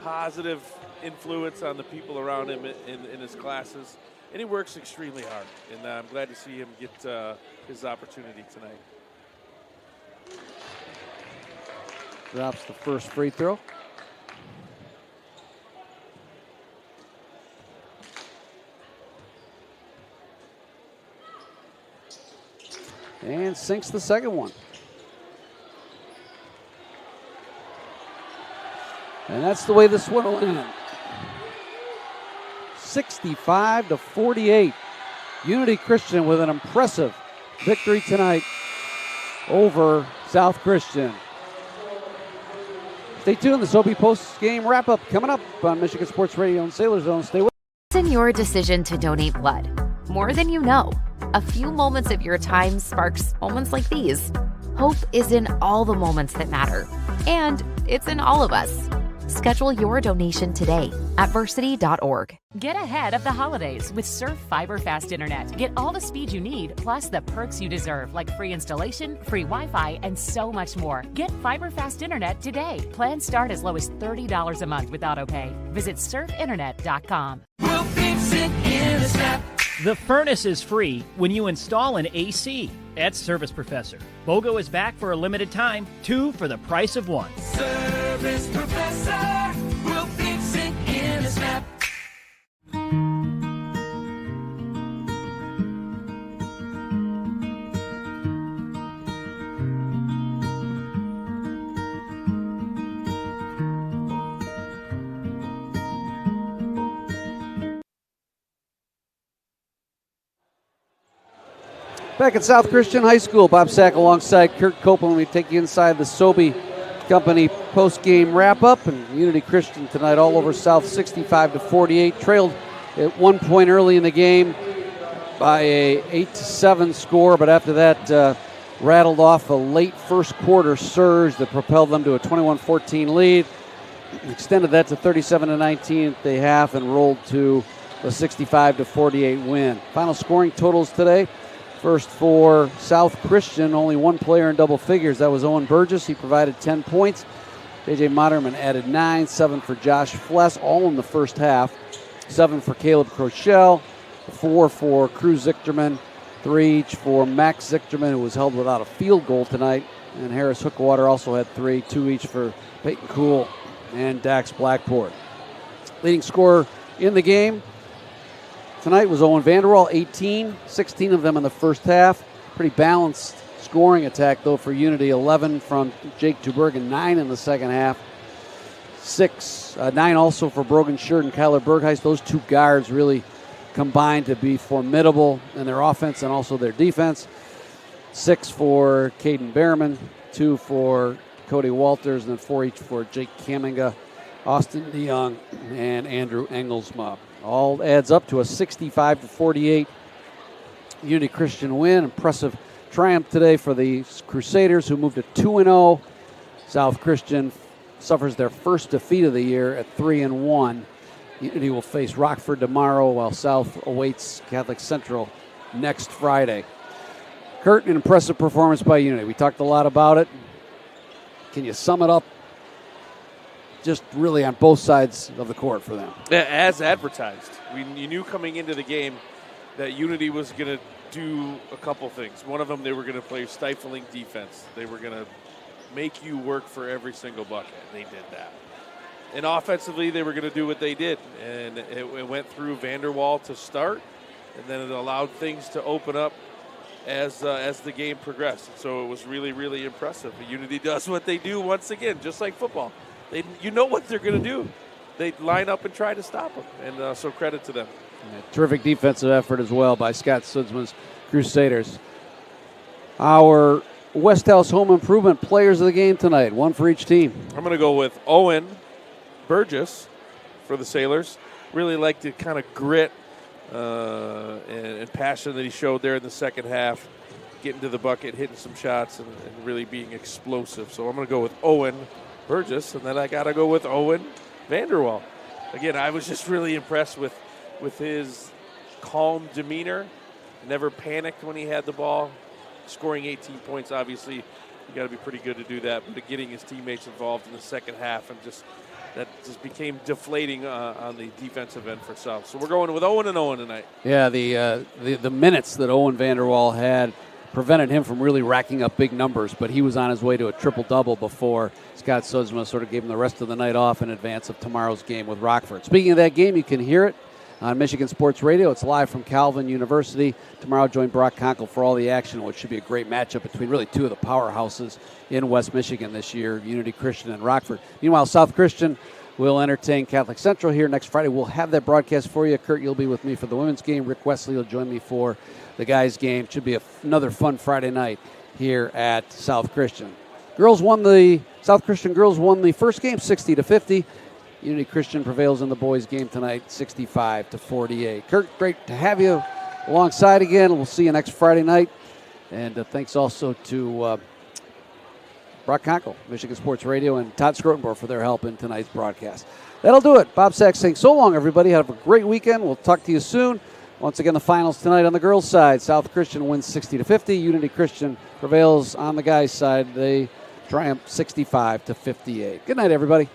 positive influence on the people around him in his classes. And he works extremely hard. And I'm glad to see him get his opportunity tonight.
Drops the first free throw. And sinks the second one. And that's the way this one will end. 65-48. Unity Christian with an impressive victory tonight over South Christian. Stay tuned. The Sobey post-game wrap-up coming up on Michigan Sports Radio and Sailor Zone. Stay with us.
In your decision to donate blood. More than you know. A few moments of your time sparks moments like these. Hope is in all the moments that matter. And it's in all of us. Schedule your donation today at varsity.org.
Get ahead of the holidays with Surf Fiber Fast Internet. Get all the speed you need, plus the perks you deserve, like free installation, free Wi-Fi, and so much more. Get Fiber Fast Internet today. Plans start as low as $30 a month with AutoPay. Visit surfinternet.com.
We'll fix it in a snap.
The furnace is free when you install an AC at Service Professor. BOGO is back for a limited time, 2 for the price of 1.
Service Professor, we'll fix it in a snap.
Back at South Christian High School, Bob Sack alongside Kirk Copeland. We take you inside the Sobey Company post-game wrap-up. And Unity Christian tonight all over South, 65-48. Trailed at 1 point early in the game by a 8-7 score, but after that rattled off a late first quarter surge that propelled them to a 21-14 lead, extended that to 37-19 at the half, and rolled to a 65-48 win. Final scoring totals today. First for South Christian, only one player in double figures. That was Owen Burgess. He provided 10 points. J.J. Moderman added 9, 7 for Josh Fless, all in the first half. 7 for Caleb Crochelle, 4 for Cruz Zichterman, 3 each for Max Zichterman, who was held without a field goal tonight. And Harris Hookwater also had 3, 2 each for Peyton Kuhl and Dax Blackport. Leading scorer in the game tonight was Owen Vanderwall, 18, 16 of them in the first half. Pretty balanced scoring attack, though, for Unity. 11 from Jake Tuberg and 9 in the second half. 9 also for Brogan Shirt and Kyler Bergheist. Those two guards really combined to be formidable in their offense and also their defense. 6 for Caden Behrman, 2 for Cody Walters, and then 4 each for Jake Kaminga, Austin DeYoung, and Andrew Engelsma. All adds up to a 65-48 Unity Christian win. Impressive triumph today for the Crusaders, who moved to 2-0. South Christian suffers their first defeat of the year at 3-1. Unity will face Rockford tomorrow, while South awaits Catholic Central next Friday. Kurt, an impressive performance by Unity. We talked a lot about it. Can you sum it up just really on both sides of the court for them?
As advertised. You knew coming into the game that Unity was going to do a couple things. One of them, they were going to play stifling defense. They were going to make you work for every single bucket. They did that. And offensively, they were going to do what they did. And it went through Vanderwall to start, and then it allowed things to open up as the game progressed. So it was really, really impressive. Unity does what they do once again, just like football. You know what they're going to do. They line up and try to stop them. And so credit to them.
Terrific defensive effort as well by Scott Sudsman's Crusaders. Our Westhouse Home Improvement players of the game tonight, one for each team.
I'm going to go with Owen Burgess for the Sailors. Really liked the kind of grit and passion that he showed there in the second half, getting to the bucket, hitting some shots, and really being explosive. So I'm going to go with Owen Burgess, and then I got to go with Owen Vanderwall. Again, I was just really impressed with his calm demeanor. Never panicked when he had the ball. Scoring 18 points, obviously, you got to be pretty good to do that. But getting his teammates involved in the second half, and that just became deflating on the defensive end for South. So we're going with Owen and Owen tonight.
Yeah, the minutes that Owen Vanderwall had prevented him from really racking up big numbers, but he was on his way to a triple-double before Scott Sudsma sort of gave him the rest of the night off in advance of tomorrow's game with Rockford. Speaking of that game, you can hear it on Michigan Sports Radio. It's live from Calvin University. Tomorrow, join Brock Conkle for all the action, which should be a great matchup between really two of the powerhouses in West Michigan this year, Unity Christian and Rockford. Meanwhile, South Christian will entertain Catholic Central here next Friday. We'll have that broadcast for you. Kurt, you'll be with me for the women's game. Rick Wesley will join me for the guys' game. Should be another fun Friday night here at South Christian. South Christian girls won the first game 60-50. Unity Christian prevails in the boys' game tonight, 65-48. Kurt, great to have you alongside again. We'll see you next Friday night. And thanks also to Brock Conkle, Michigan Sports Radio, and Todd Scrotenborg for their help in tonight's broadcast. That'll do it. Bob Sachs saying so long, everybody. Have a great weekend. We'll talk to you soon. Once again, the finals tonight on the girls' side. South Christian wins 60-50. Unity Christian prevails on the guys' side. They triumph 65-58. Good night, everybody.